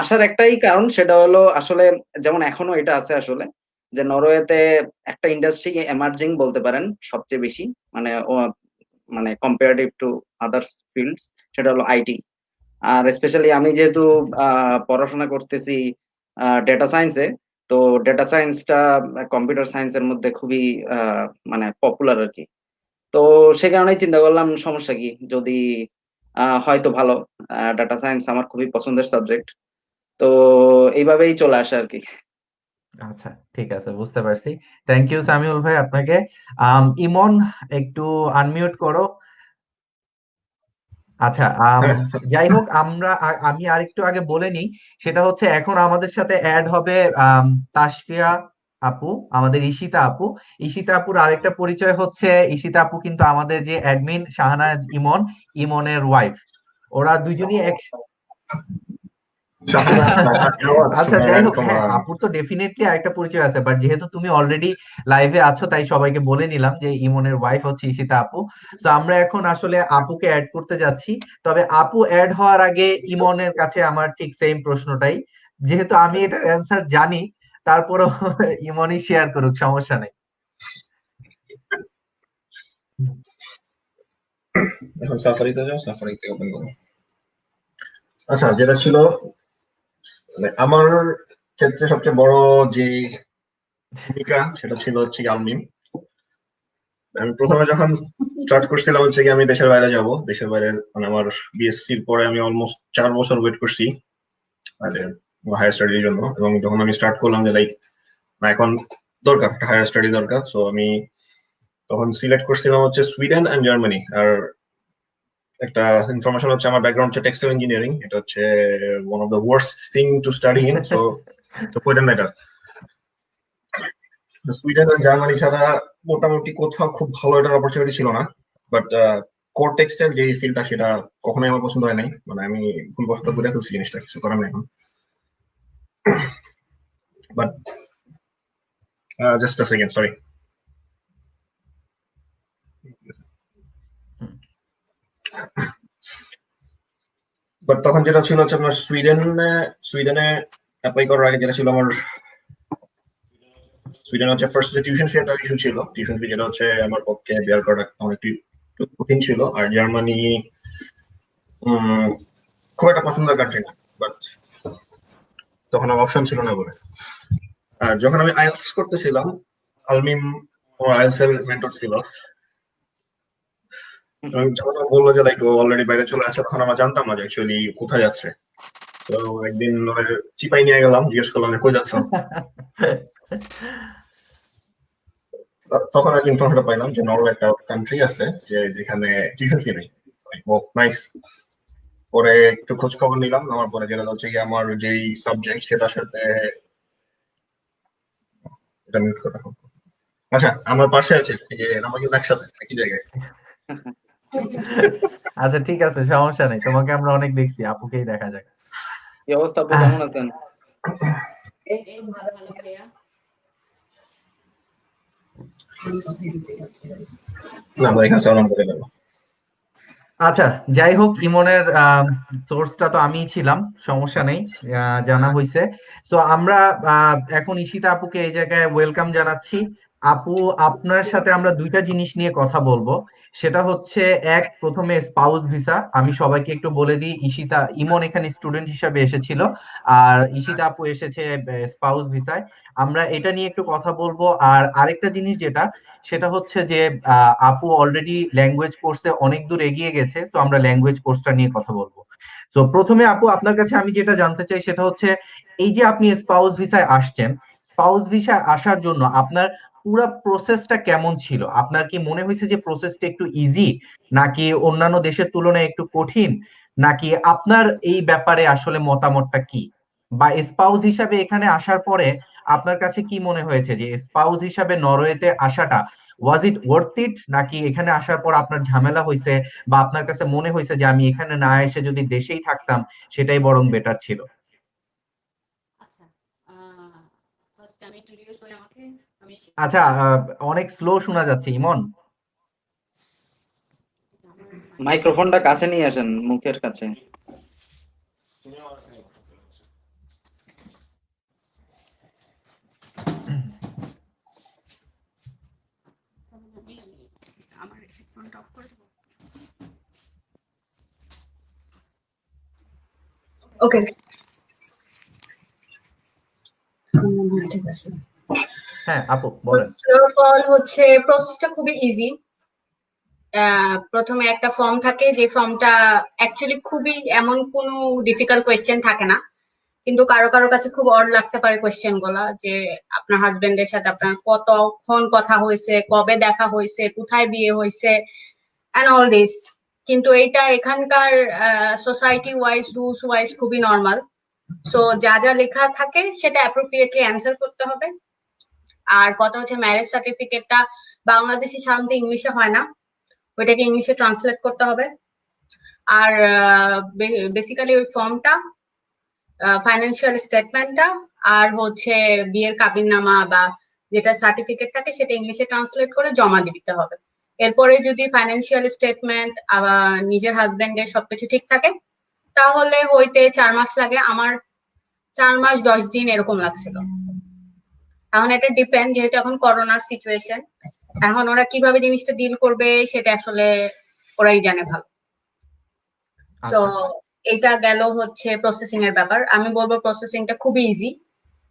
আসার একটাই কারণ, সেটা হলো আসলে যেমন এখনো এটা আছে আসলে, যে নরওয়েতে একটা ইন্ডাস্ট্রি এমার্জিং বলতে পারেন সবচেয়ে বেশি, মানে মানে কম্পারেটিভ টু আদার্স ফিল্ডস, সেটা হলো আইটি। আর স্পেশালি আমি যেহেতু পড়াশোনা করতেছি ডেটা সায়েন্সে, তো ডেটা সায়েন্সটা কম্পিউটার সায়েন্সের মধ্যে খুবই মানে পপুলার আর কি। তো সে কারণেই চিন্তা করলাম সমস্যা কি যদি হয়তো ভালো। ডাটা সায়েন্স আমার খুবই পছন্দের সাবজেক্ট। তো এইভাবেই চলে আসে আর কি। আচ্ছা, ঠিক আছে, বুঝতে পারছি। থ্যাংক ইউ সামিউল ভাই আপনাকে। ইমন, একটু আনমিউট করো। আচ্ছা, হ্যাঁ, যাই হোক, আমি আরেকটু আগে বলে নিই। সেটা হচ্ছে এখন আমাদের সাথে অ্যাড হবে আম, তাসফিয়া আপু, আমাদের ঈশিতা আপু। ঈশিতা আপুর আরেকটা পরিচয় হচ্ছে, ঈশিতা আপু কিন্তু আমাদের যে অ্যাডমিন শাহনাজ ইমনের ওয়াইফ। ওরা দুজনই আচ্ছা, যাই হোক, হ্যাঁ, আপুর তো ডেফিনেটলি আরেকটা পরিচয় আছে, বাট যেহেতু তুমি অলরেডি লাইভে আছো তাই সবাইকে বলে নিলাম যে ইমনের ওয়াইফ হচ্ছে ঈশিতা আপু। তো আমরা এখন আসলে আপুকে অ্যাড করতে যাচ্ছি। তবে আপু অ্যাড হওয়ার আগে ইমনের কাছে আমার ঠিক সেম প্রশ্নটাই, যেহেতু আমি এটার অ্যান্সার জানি, তারপরেও ইমনই শেয়ার করুক, সমস্যা নেই। এখন সাফারিতে যাও, সাফারিতে ওপেন করো। আচ্ছা, যেটা ছিল মানে আমার ক্ষেত্রে সবচেয়ে বড় যে ভূমিকা সেটা ছিল হচ্ছে আলমিম। আমি প্রথমে যখন স্টার্ট করছিলাম হচ্ছে কি আমি দেশের বাইরে যাব, দেশের বাইরে মানে আমার বিএসসির পরে আমি অলমোস্ট 4 বছর ওয়েট করছি মানে হায়ার স্টাডির জন্য। এবং যখন আমি স্টার্ট করলাম যে লাইক না এখন দরকার একটা হায়ার স্টাডি দরকার, সো আমি তখন সিলেক্ট করছিলাম হচ্ছে সুইডেন এন্ড জার্মানি। আর একটা ইনফরমেশন হচ্ছে আমার ব্যাকগ্রাউন্ড হচ্ছে টেক্সটাইল ইঞ্জিনিয়ারিং, এটা হচ্ছে one of the worst thing to study in, so quite matter. Sweden আর জার্মানি ছাড়া মোটামুটি কোথাও খুব ভালো এটার অপরচুনিটি ছিল না। বাট কোর টেক্সটাইল যে ফিল্ডটা সেটা কখনোই আমার পছন্দ হয় নাই, মানে আমি ভুলবশত করে ফেলছি জিনিসটা, কিছু করার নেই এখন। But just a second, sorry. But তখন যেটা ছিল হচ্ছে আপনার সুইডেনে অ্যাপ্লাই করার আগে যেটা ছিল আমার, সুইডেন হচ্ছে ফার্স্ট যে টিউশন ফি একটা ইস্যু ছিল, টিউশন ফি যেটা হচ্ছে আমার পক্ষে বেয়ার করাটা অনেক একটু কঠিন ছিল। আর জার্মানি খুব একটা পছন্দের কান্ট্রি না, বাট তখন আমার অপশন ছিল না বলে। আর যখন আমি আইএলটিএস করতেছিলাম, আলমিম আমার আইএলটিএস এর মেন্টর ছিল। যখন ও বললো যে লাইক ও অলরেডি বাইরে চলে আসছে, তখন আমরা জানতাম না যে অ্যাকচুয়ালি কোথায় যাচ্ছে। তো একদিন চিপাই নিয়ে গেলাম, জিজ্ঞেস করলাম যে কই যাচ্ছ। তখন আর কি ইনফরমেশনটা পাইলাম যে নরওয়ে একটা কান্ট্রি আছে যে যেখানে টিউশন ফি নেই। ও নাইস। পরে একটু খোঁজ খবর নিলাম, আমার পরে যেটা হচ্ছে কি আমার যেই সাবজেক্ট সেটার সাথে এটা মিউট করা হোক। আচ্ছা, আমার পাশে আছে এই যে আমরা কিন্তু একসাথে একই জায়গায়। আচ্ছা, ঠিক আছে, সমস্যা নেই, তোমাকে আমরা অনেক দেখছি, আপুকেই দেখা যাক। কি অবস্থা আপু, কেমন আছেন? না, আমরা এখানে সালাম করে দেবো। আচ্ছা, যাই হোক, ইমনের সোর্সটা তো আমিই ছিলাম, সমস্যা নেই, জানা হয়েছে। সো আমরা এখন ঈশিতা আপুকে এই জায়গায় ওয়েলকাম জানাচ্ছি। আপু, আপনার সাথে আমরা দুইটা জিনিস নিয়ে কথা বলবো। সেটা হচ্ছে, এক, প্রথমে স্পাউস ভিসা। আমি সবাইকে একটু বলে দিই, ইমন এখানে স্টুডেন্ট হিসাবে এসেছিল, আর ঈশিতা আপু এসেছে স্পাউস ভিসায়। আমরা এটা নিয়ে একটু কথা বলবো। আর আরেকটা জিনিস যেটা, সেটা হচ্ছে যে আপু অলরেডি ল্যাঙ্গুয়েজ কোর্সে অনেক দূর এগিয়ে গেছে, তো আমরা ল্যাঙ্গুয়েজ কোর্সটা নিয়ে কথা বলবো। তো প্রথমে আপু, আপনার কাছে আমি যেটা জানতে চাই সেটা হচ্ছে, এই যে আপনি স্পাউস ভিসায় আসছেন, স্পাউস ভিসায় আসার জন্য আপনার পুরো প্রসেসটা কেমন ছিল? আপনার কি মনে হয়েছে যে প্রসেসটা একটু ইজি, নাকি অন্যান্য দেশের তুলনায় একটু কঠিন, নাকি আপনার এই ব্যাপারে আসলে মতামতটা কি? বা স্পাউস হিসাবে এখানে আসার পরে আপনার কাছে কি মনে হয়েছে যে স্পাউস হিসাবে নরওয়েতে আসাটা ওয়াজ ইট ওয়ার্থ ইট, নাকি এখানে আসার পর আপনার ঝামেলা হয়েছে, বা আপনার কাছে মনে হয়েছে যে আমি এখানে না এসে যদি দেশেই থাকতাম সেটাই বরং বেটার ছিল? আচ্ছা, অনেক স্লো শোনা যাচ্ছে ইমন। মাইক্রোফোনটা কাছে নিয়ে আসেন, মুখের কাছে। ওকে, ঠিক আছে। হ্যাঁ আপু, বলেন। ফল হচ্ছে প্রসেসটা খুবই ইজি। প্রথমে একটা ফর্ম থাকে, যে ফর্মটা অ্যাকচুয়ালি খুবই এমন কোনো ডিফিকাল্ট কোয়েশ্চেন থাকে না, কিন্তু কারো কারো কাছে খুব অড লাগতে পারে কোয়েশ্চেন গুলা, যে আপনার হাজবেন্ডের সাথে আপনার কতক্ষণ কথা হয়েছে, কবে দেখা হয়েছে, কোথায় বিয়ে হয়েছে, এন্ড অল দিস। কিন্তু এটা এখানকার সোসাইটি ওয়াইজ, রুলস ওয়াইজ খুবই নর্মাল। সো যা যা লেখা থাকে সেটা অ্যাপ্রোপ্রিয়েটলি অ্যান্সার করতে হবে। আর কথা হচ্ছে, ম্যারেজ সার্টিফিকেটটা বাংলাদেশি সাধারণত ইংলিশে হয় না, ওইটাকে ইংলিশে ট্রান্সলেট করতে হবে। আর বেসিক্যালি ওই ফর্মটা ফাইন্যান্সিয়াল স্টেটমেন্টটা আর হচ্ছে বিয়ের কাবিননামা বা যেটা সার্টিফিকেট থাকে সেটা ইংলিশে ট্রান্সলেট করে জমা দিতে হবে। এরপরে যদি ফাইন্যান্সিয়াল স্টেটমেন্ট আবার নিজের হাজবেন্ডের সবকিছু ঠিক থাকে তাহলে হইতে 4 মাস লাগে। আমার 4 মাস 10 দিন এরকম লাগছিল। এখন এটা ডিপেন্ড, যেহেতু এখন করোনার সিচুয়েশন, এখন ওরা কিভাবে জিনিসটা ডিল করবে সেটা আসলে ওরাই জানে ভালো। সো এটা গেল হচ্ছে প্রসেসিং এর ব্যাপার। আমি বলবো প্রসেসিংটা খুবই ইজি,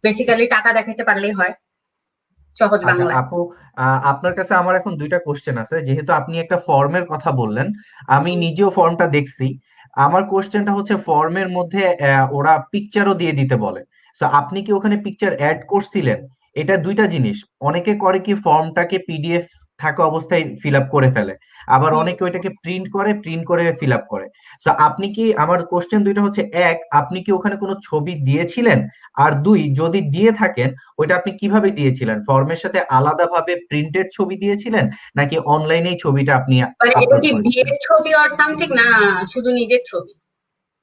বেসিক্যালি টাকা দেখাতে পারলেই হয়, সহজ আচ্ছা বাংলায়। আপু, আপনার কাছে আমার এখন দুইটা কোশ্চেন আছে। যেহেতু আপনি একটা ফর্মের কথা বললেন, আমি নিজেও ফর্মটা দেখছি। আমার কোশ্চেনটা হচ্ছে ফর্মের মধ্যে ওরা পিকচারও দিয়ে দিতে বলে। তো আপনি কি ওখানে পিকচার অ্যাড করছিলেন? এটা দুইটা জিনিস। অনেকে করে কি ফর্মটাকে পিডিএফ থাকা অবস্থায় ফিল আপ করে ফেলে, আবার অনেকে ওইটাকে প্রিন্ট করে ফিল আপ করে। তো আপনি কি, আমার কোশ্চেন দুইটা হচ্ছে, এক, আপনি কি ওখানে কোনো ছবি দিয়েছিলেন? আর দুই, যদি দিয়ে থাকেন ওইটা আপনি কিভাবে দিয়েছিলেন? ফর্মের সাথে আলাদাভাবে প্রিন্টেড ছবি দিয়েছিলেন নাকি অনলাইনেই ছবিটা আপনি মানে এটা আপলোড কি করেছিলেন? বিয়ের ছবি অর সামথিং, না শুধু নিজের ছবি?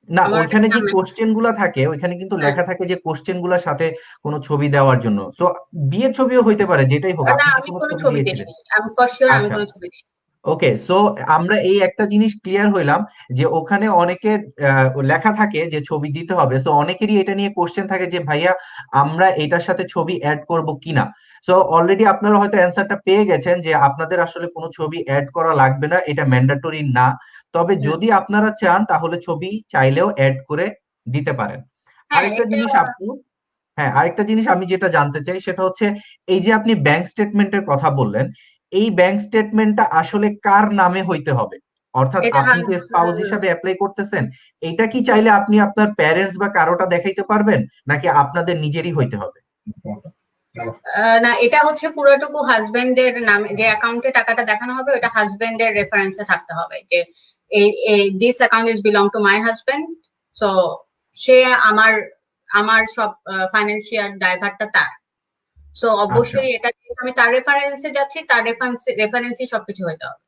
না, আমার ওটা ওইখানে যে খেয়াল নেই। কোশ্চেন গুলা থাকে ওইখানে কিন্তু হ্যাঁ। লেখা থাকে যে কোশ্চেন গুলার সাথে কোনো ছবি দেওয়ার জন্য। তো বিয়ের ছবিও হইতে পারে, যেটাই হোক, না, আপনি কি আমি কোনো কোনো ছবি ছবি দিয়েছিলেন? দেইনি, আমি ফর শিওর আমি আচ্ছা, কোনো ছবি দিইনি। ওকে। সো আমরা এই একটা জিনিস ক্লিয়ার হইলাম যে ওখানে অনেকে লেখা থাকে যে ছবি দিতে হবে। সো অনেকেরই এটা নিয়ে কোশ্চেন থাকে যে ভাইয়া আমরা এটার সাথে ছবি অ্যাড করব কিনা। সো অলরেডি আপনারা হয়তো অ্যান্সারটা পেয়ে গেছেন যে আপনাদের আসলে কোনো ছবি অ্যাড করা লাগবে না, এটা ম্যান্ডেটরি না। তবে যদি আপনারা চান তাহলে ছবি চাইলেও অ্যাড করে দিতে পারেন। হ্যাঁ, আরেকটা এটা জিনিস আপু, হ্যাঁ, আরেকটা জিনিস আমি যেটা জানতে চাই সেটা হচ্ছে, এই যে আপনি ব্যাংক স্টেটমেন্টের কথা বললেন, এই ব্যাংক স্টেটমেন্টটা আসলে কার নামে হইতে হবে? অর্থাৎ এটা আপনি তো স্পাউস হিসাবে অ্যাপ্লাই করতেছেন, এইটা কি চাইলে আপনি আপনার প্যারেন্টস বা কারোটা দেখাইতে পারবেন নাকি আপনাদের নিজেরই হইতে হবে? না, এটা হচ্ছে পুরোটুকু হাজবেন্ডের নামে, যে অ্যাকাউন্টে টাকাটা দেখানো হবে ওটা হাজবেন্ডের রেফারেন্সে থাকতে হবে, যে এই this account is belong to my husband. So সে আমার আমার সব ফাইন্যান্সিয়াল দায়ভারটা তার। সো আচ্ছা, অবশ্যই এটা যেহেতু আমি তার রেফারেন্সে যাচ্ছি, তার রেফারেন্সই সবকিছু হতে হবে।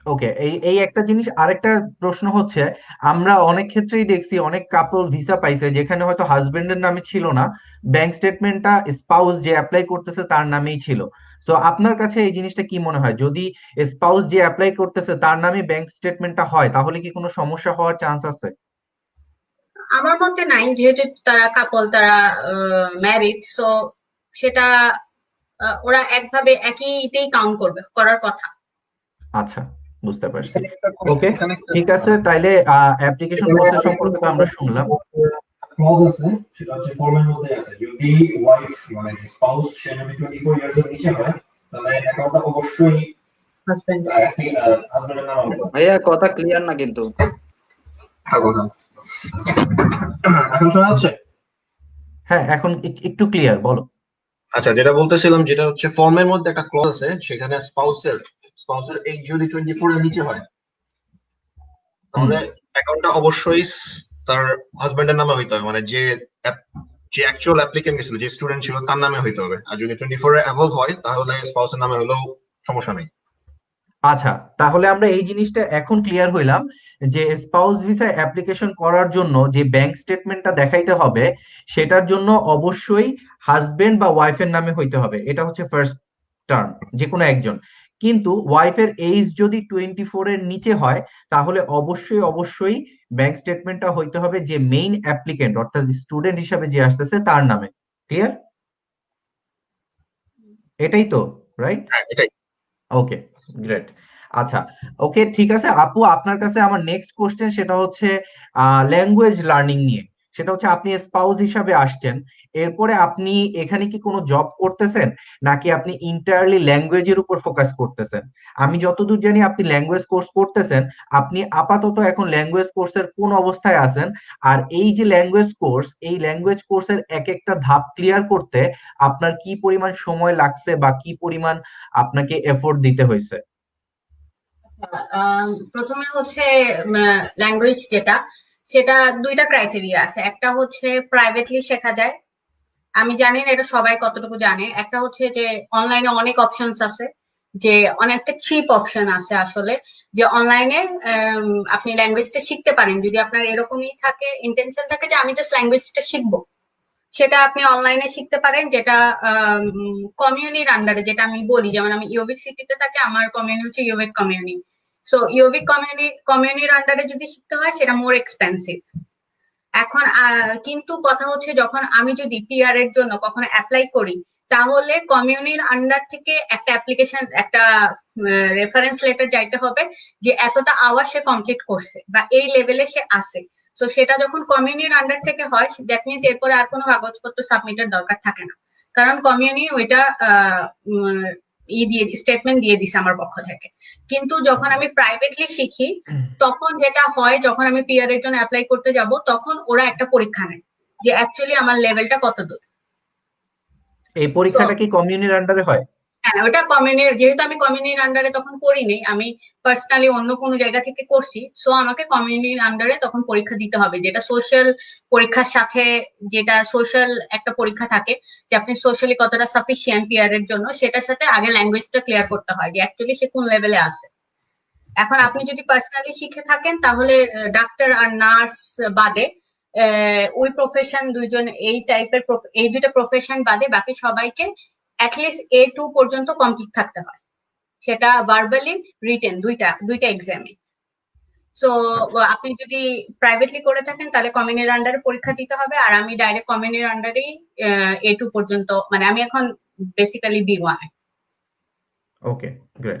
ওকে। এই এই একটা জিনিস। আরেকটা প্রশ্ন হচ্ছে, আমরা অনেক ক্ষেত্রেই দেখছি অনেক কাপল ভিসা পাইছে যেখানে হয়তো হাজবেন্ডের নামে ছিল না, ব্যাংক স্টেটমেন্টটা স্পাউস যে অ্যাপ্লাই করতেছে তার নামেই ছিল। সো আপনার কাছে এই জিনিসটা কি মনে হয়, যদি স্পাউস যে অ্যাপ্লাই করতেছে তার নামে ব্যাংক স্টেটমেন্টটা হয় তাহলে কি কোনো সমস্যা হওয়ার চান্স আছে? আমার মতে নাই, যেহেতু তারা কাপল, তারা ম্যারিড, সো সেটা ওরা একভাবে একইতেই কাউন্ট করবে, করার কথা। আচ্ছা, বুঝতে পারছি। এখানে একটা ওকে, এখানে একটা ঠিক আছে। তাইলে অ্যাপ্লিকেশন এখানে প্রসেস আরেকটা সম্পর্কে তো clause আমরা আছে, শুনলাম। সেটা হচ্ছে clause আছে, সেটা হচ্ছে ফর্মের মধ্যে আছে, যদি ওয়াইফ মানে স্পাউস সে নামে 24 ইয়ার্স এর নিচে হয় তাহলে অ্যাকাউন্টটা অবশ্যই হাজবেন্ড। হাজবেন্ডের নামে হবে। ভাইয়া কথা ক্লিয়ার না কিন্তু। থাকো না। এখন শোনা যাচ্ছে? হ্যাঁ, এখন একটু ক্লিয়ার বলো। আচ্ছা, যেটা বলতেছিলাম, যেটা হচ্ছে ফর্মের মধ্যে একটা ক্লজ আছে, সেখানে স্পাউসের এজ যদি 24 এর নিচে হয় হুম। তাহলে অ্যাকাউন্টটা অবশ্যই তার হাজবেন্ডের নামে হইতে হবে, মানে যে অ্যাকচুয়াল অ্যাপ্লিকেন্ট ছিল, যে স্টুডেন্ট ছিল তার নামে হইতে হবে। আর যদি 24 এর অ্যাবভ হয় তাহলে স্পাউসের নামে হলেও সমস্যা নেই। আচ্ছা, তাহলে আমরা এই জিনিসটা এখন ক্লিয়ার হইলাম যে স্পাউস ভিসা অ্যাপ্লিকেশন করার জন্য যে ব্যাংক স্টেটমেন্টটা দেখাইতে হবে সেটার জন্য অবশ্যই হাজবেন্ড বা ওয়াইফের নামে হইতে হবে। এটা হচ্ছে ফার্স্ট টার্ম, যে কোনো একজন। কিন্তু ওয়াইফের এজ যদি 24 এর নিচে হয় তাহলে অবশ্যই ব্যাংক স্টেটমেন্টটা হইতে হবে যে মেইন অ্যাপ্লিকেন্ট অর্থাৎ স্টুডেন্ট হিসাবে যে আসতেছে তার নামে। ক্লিয়ার? এটাই তো, রাইট? হ্যাঁ, এটাই। ওকে, গ্রেট। আচ্ছা, ওকে, ঠিক আছে আপু, আপনার কাছে আমার নেক্সট কোশ্চেন সেটা হচ্ছে ল্যাঙ্গুয়েজ লার্নিং নিয়ে। সেটা হচ্ছে আপনি স্পাউস হিসাবে আসছেন, এরপরে আপনি এখানে কি কোনো জব করতেছেন নাকি আপনি ইন্টায়ারলি ল্যাঙ্গুয়েজের উপর ফোকাস করতেছেন? আমি যতদূর জানি আপনি ল্যাঙ্গুয়েজ কোর্স করতেছেন। আপনি আপাতত এখন ল্যাঙ্গুয়েজ কোর্সের কোন অবস্থায় আছেন? আর এই যে ল্যাঙ্গুয়েজ কোর্স, এই ল্যাঙ্গুয়েজ কোর্সের এক একটা ধাপ ক্লিয়ার করতে আপনার কি পরিমাণ সময় লাগছে বা কি পরিমাণ আপনাকে এফোর্ট দিতে হয়েছে? প্রথমে হচ্ছে ল্যাঙ্গুয়েজ যেটা, সেটা দুইটা ক্রাইটেরিয়া আছে। একটা হচ্ছে প্রাইভেটলি শেখা যায়, আমি জানি না এটা সবাই কতটুকু জানে। একটা হচ্ছে যে অনলাইনে অনেক অপশনস আছে যে অনেকটা চিপ অপশন আছে আসলে, যে অনলাইনে আপনি ল্যাঙ্গুয়েজটা শিখতে পারেন যদি আপনার এরকমই থাকে, ইন্টেনশন থাকে যে আমি জাস্ট ল্যাঙ্গুয়েজটা শিখবো, সেটা আপনি অনলাইনে শিখতে পারেন, যেটা কমিউনির আন্ডারে, যেটা আমি বলি, যেমন আমি ইউবিক সিটিতে থাকি, আমার কমিউনি হচ্ছে ইউবিক কমিউনি। সো ইউবিক কমিউনির আন্ডারে যদি শিখতে হয় সেটা মোর এক্সপেন্সিভ। এখন কিন্তু কথা হচ্ছে যখন আমি যদি পিআর এর জন্য কখনো অ্যাপ্লাই করি, তাহলে কমিউনির আন্ডার থেকে একটা অ্যাপ্লিকেশন, একটা রেফারেন্স লেটার যাইতে হবে যে এতটা আওয়ার সে কমপ্লিট করছে বা এই লেভেলে সে আছে। তো সেটা যখন কমিউনির আন্ডার থেকে হয়, দ্যাট মিনস এরপরে আর কোনো কাগজপত্র সাবমিটের দরকার থাকে না, কারণ কমিউনি ওইটা স্টেটমেন্ট দিয়ে দিছে আমার পক্ষ থেকে। কিন্তু যখন আমি প্রাইভেটলি শিখি, তখন যেটা হয়, যখন আমি পিআর এর জন্য অ্যাপ্লাই করতে যাব, তখন ওরা একটা পরীক্ষা নেয় যে অ্যাকচুয়ালি আমার লেভেলটা কত দূর। এই পরীক্ষাটা কি কমিউনির আন্ডারে হয়? হ্যাঁ, ওটা কমিউনির, যেহেতু আমি কমিউনির আন্ডারে তখন করিনি, আমি পার্সোনালি অন্য কোনো জায়গা থেকে করছি, সো আমাকে কমিউনির আন্ডারে তখন পরীক্ষা দিতে হবে, যেটা সোশ্যাল পরীক্ষার সাথে, যেটা সোশ্যাল একটা পরীক্ষা থাকে যে আপনি সোশ্যালি কতটা সাফিসিয়েন্ট পিআর এর জন্য, সেটার সাথে আগে ল্যাঙ্গুয়েজটা ক্লিয়ার করতে হয় যে অ্যাকচুয়ালি সে কোন লেভেলে আছে। এখন আপনি যদি পার্সোনালি শিখে থাকেন, তাহলে ডাক্তার আর নার্স বাদে ওই প্রফেশন দুইজন, এই টাইপের এই দুইটা প্রফেশন বাদে বাকি সবাইকে অ্যাটলিস্ট A2 পর্যন্ত কমপ্লিট থাকতে হয়, সেটা ভার্বালি, রিটেন, দুইটা এক্সামে। সো আপনি যদি প্রাইভেটলি করে থাকেন তাহলে কমিউনির আন্ডারে পরীক্ষা দিতে হবে, আর আমি ডাইরেক্ট কমিউনির আন্ডারেই A2 পর্যন্ত, মানে আমি এখন বেসিক্যালি B1। ওকে, গ্রেট।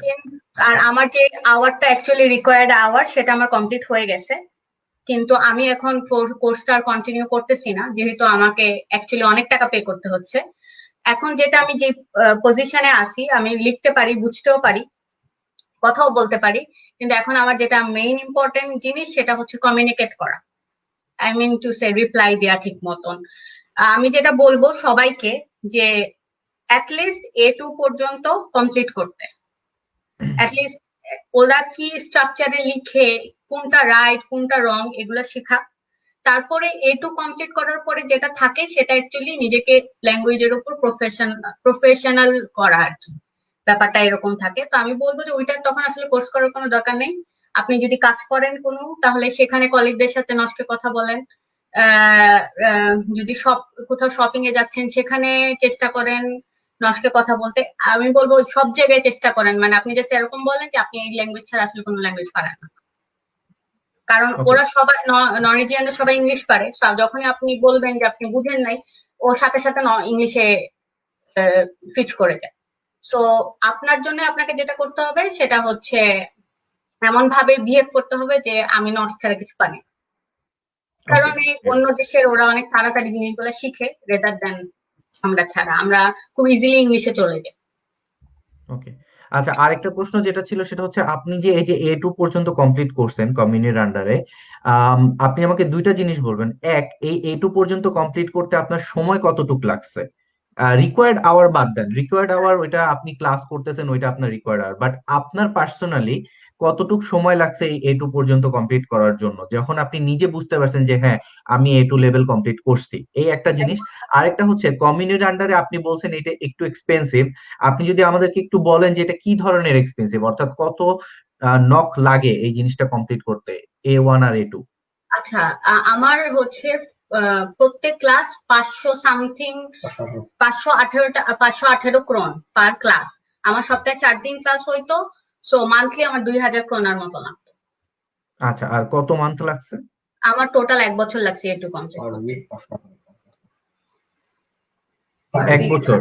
আর আমার যে আওয়ারটা অ্যাকচুয়ালি রিকোয়ার্ড আওয়ার, সেটা আমার কমপ্লিট হয়ে গেছে, কিন্তু আমি এখন কোর্সটা আর কন্টিনিউ করতেছি না, যেহেতু আমাকে অ্যাকচুয়ালি অনেক টাকা পে করতে হচ্ছে। এখন যেটা আমি যে পজিশনে আছি, আমি লিখতে পারি, বুঝতেও পারি, কথাও বলতে পারি, কিন্তু এখন আমার যেটা মেইন ইম্পর্টেন্ট জিনিস সেটা হচ্ছে কমিউনিকেট করা, I mean to say reply দেওয়া ঠিক মতন। আমি যেটা বলবো সবাইকে যে অ্যাটলিস্ট A2 পর্যন্ত কমপ্লিট করতে, অ্যাটলিস্ট ওরা কি স্ট্রাকচারে লিখে, কোনটা রাইট কোনটা রং, এগুলো শেখা। তারপরে A2 কমপ্লিট করার পরে যেটা থাকে সেটা অ্যাকচুয়ালি নিজেকে ল্যাঙ্গুয়েজের উপর প্রফেশনাল করা আর কি, ব্যাপারটা এরকম থাকে। তো আমি বলবো যে ওইটার তখন আসলে কোর্স করার কোনো দরকার নেই। আপনি যদি কাজ করেন কোনো, তাহলে সেখানে কলিগদের সাথে নষ্ট কথা বলেন, যদি কোথাও শপিং এ যাচ্ছেন সেখানে চেষ্টা করেন নস্কে কথা বলতে। আমি বলবো সব জায়গায় চেষ্টা করেন, মানে আপনি জাস্ট এরকম বলেন যে আপনি এই ল্যাঙ্গুয়েজ ছাড়া আসলে কোনো ল্যাঙ্গুয়েজ পারেন না, কারণ ওকে, ওরা সবাই, নন রিজিয়ানরা সবাই ইংলিশ পারে। যখনই আপনি বলবেন যে আপনি বুঝেন নাই, ও সাথে সাথে ইংলিশে সুইচ করে যায়। সো আপনার জন্য আপনাকে যেটা করতে হবে সেটা হচ্ছে এমন ভাবে বিহেভ করতে হবে যে আমি নর্থ ছাড়া কিছু পারি, কারণ এই অন্য দেশের ওরা অনেক তাড়াতাড়ি জিনিসগুলো শিখে, রেদার দেন আমরা ছাড়া, আমরা খুব ইজিলি ইংলিশে চলে যাই। ওকে। আচ্ছা, আরেকটা প্রশ্ন যেটা ছিল সেটা হচ্ছে, আপনি যে এই যে A2 পর্যন্ত কমপ্লিট করছেন কমিউনির আন্ডারে, আপনি আমাকে দুইটা জিনিস বলবেন। এক, এই A2 পর্যন্ত কমপ্লিট করতে আপনার সময় কতটুকু লাগছে? রিকোয়ার্ড আওয়ার বাদ দেন, রিকোয়ার্ড আওয়ার ওইটা আপনি ক্লাস করতেছেন, ওইটা আপনার রিকোয়ার্ড আওয়ার, বাট আপনার পার্সোনালি কতটুকু সময় লাগছে এই A2 পর্যন্ত কমপ্লিট করার জন্য, যখন আপনি নিজে বুঝতে পারছেন যে হ্যাঁ আমি A2 লেভেল কমপ্লিট করছি? এই একটা জিনিস। আরেকটা হচ্ছে, কমিউনিটি আন্ডারে আপনি বলছেন এটা একটু এক্সপেন্সিভ, আপনি যদি আমাদেরকে একটু বলেন যে এটা কি ধরনের এক্সপেন্সিভ, অর্থাৎ কত নক লাগে এই জিনিসটা কমপ্লিট করতে, A1 আর A2? আচ্ছা, আমার হচ্ছে প্রত্যেক ক্লাস 500 সামথিং, 518 ক্রোন পার ক্লাস। আমার সপ্তাহে 4 দিন ক্লাস হইতো, সো মান্থলি আমার 2000 ক্রোনার মতো লাগতো। আচ্ছা, আর কত মান্থ লাগছে? আমার টোটাল 1 বছর লাগছে A2 কমপ্লিট। 1 বছর?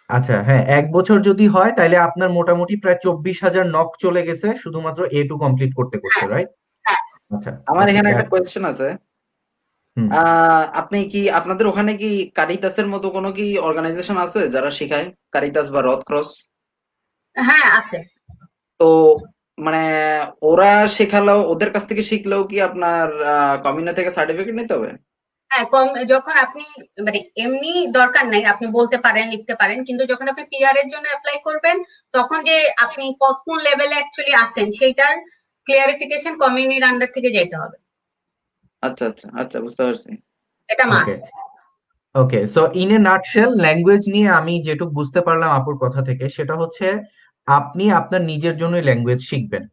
আচ্ছা, হ্যাঁ, 1 বছর যদি হয় তাহলে আপনার মোটামুটি প্রায় 24,000 নক চলে গেছে শুধুমাত্র A2 কমপ্লিট করতে করতে, হ্যাঁ, রাইট? হ্যাঁ। আচ্ছা, আমার ওকে। এখানে একটা কোয়েশ্চেন আছে। হুম। আপনি কি, আপনাদের ওখানে কি কারিতাসের মতো কোনো কি অর্গানাইজেশন আছে যারা শেখায়, কারিতাস বা রথ ক্রস? হ্যাঁ, আছে। তো মানে ওরা শেখালেও, ওদের কাছ থেকে শিখলেও কি আপনার কমিউনি থেকে সার্টিফিকেট নিতে হবে? হ্যাঁ, যখন আপনি, মানে এমনি দরকার নাই, আপনি বলতে পারেন, লিখতে পারেন, কিন্তু যখন আপনি পিআর এর জন্য অ্যাপ্লাই করবেন, তখন যে আপনি কোন লেভেলে অ্যাকচুয়ালি আসেন সেইটার ক্লিয়ারিফিকেশন কমিউনিটির আন্ডার থেকে যেতে হবে। আচ্ছা আচ্ছা আচ্ছা, বুঝতে পারছি। এটা okay, must. Okay. So in a nutshell, language নিয়ে আমি যেটুকু বুঝতে পারলাম আপুর কথা থেকে সেটা হচ্ছে, আপনি আপনার নিজের জন্যই ল্যাঙ্গুয়েজ শিখবেন।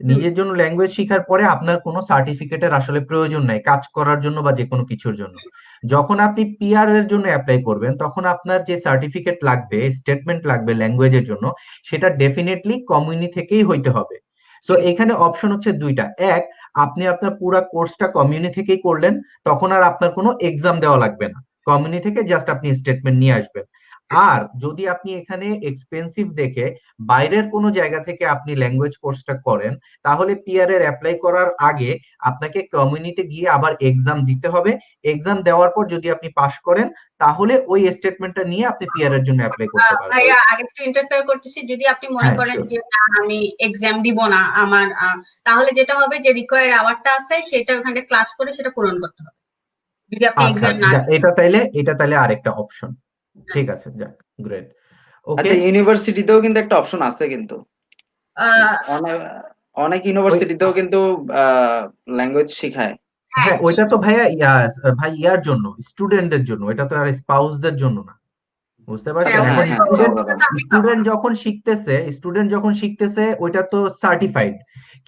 নিজের জন্য ল্যাঙ্গুয়েজ শিখার পরে আপনার কোনো সার্টিফিকেটের আসলে প্রয়োজন নাই কাজ করার জন্য বা যে কোনো কিছুর জন্য। যখন আপনি পিআর এর জন্য অ্যাপ্লাই করবেন তখন আপনার যে সার্টিফিকেট লাগবে, স্টেটমেন্ট লাগবে ল্যাঙ্গুয়েজের জন্য, সেটা ডেফিনেটলি কমিউনি থেকেই হইতে হবে। তো এখানে অপশন হচ্ছে দুইটা। এক, আপনি আপনার পুরো কোর্সটা কমিউনি থেকেই করলেন, তখন আর আপনার কোনো এক্সাম দেওয়া লাগবে না, কমিউনি থেকে জাস্ট আপনি স্টেটমেন্ট নিয়ে আসবেন। আর যদি আপনি এখানে এক্সপেন্সিভ দেখে বাইরের কোনো জায়গা থেকে আপনি ল্যাঙ্গুয়েজ কোর্সটা করেন, তাহলে পিআর এর অ্যাপ্লাই করার আগে আপনাকে কমিউনিতে গিয়ে আবার এক্সাম দিতে হবে। এক্সাম দেওয়ার পর যদি আপনি পাশ করেন তাহলে ওই স্টেটমেন্টটা নিয়ে আপনি পিআর এর জন্য অ্যাপ্লাই করতে পারবেন। ভাইয়া আগে একটু ইন্টারফেয়ার করতেছি, যদি আপনি মনে হ্যাঁ, করেন sure. যে না আমি এক্সাম দিব না আমার তাহলে যেটা হবে যে রিকোয়ার্ড আওয়ারটা আছে সেটা ওখানে ক্লাস করে সেটা পূরণ করতে হবে যদি আপনি আচ্ছা, এক্সাম না এটা তাইলে আরেকটা অপশন। ঠিক আছে, যাক, গ্রেট। ওকে, আচ্ছা, ইউনিভার্সিটিতেও কিন্তু একটা অপশন আছে কিন্তু, আহ, অনেক অনেক ওই ইউনিভার্সিটিতেও কিন্তু ল্যাঙ্গুয়েজ শিখায়। হ্যাঁ হ্যাঁ, ওইটা তো ভাইয়া ভাই ইয়ার জন্য, স্টুডেন্টদের জন্য, এটা তো আর স্পাউসদের জন্য না। বুঝতে হ্যাঁ পারছেন? হ্যাঁ এখন হ্যাঁ, ওটাও স্টুডেন্ট কথা। আমি খাবো স্টুডেন্ট যখন শিখতেছে ওইটা তো সার্টিফাইড,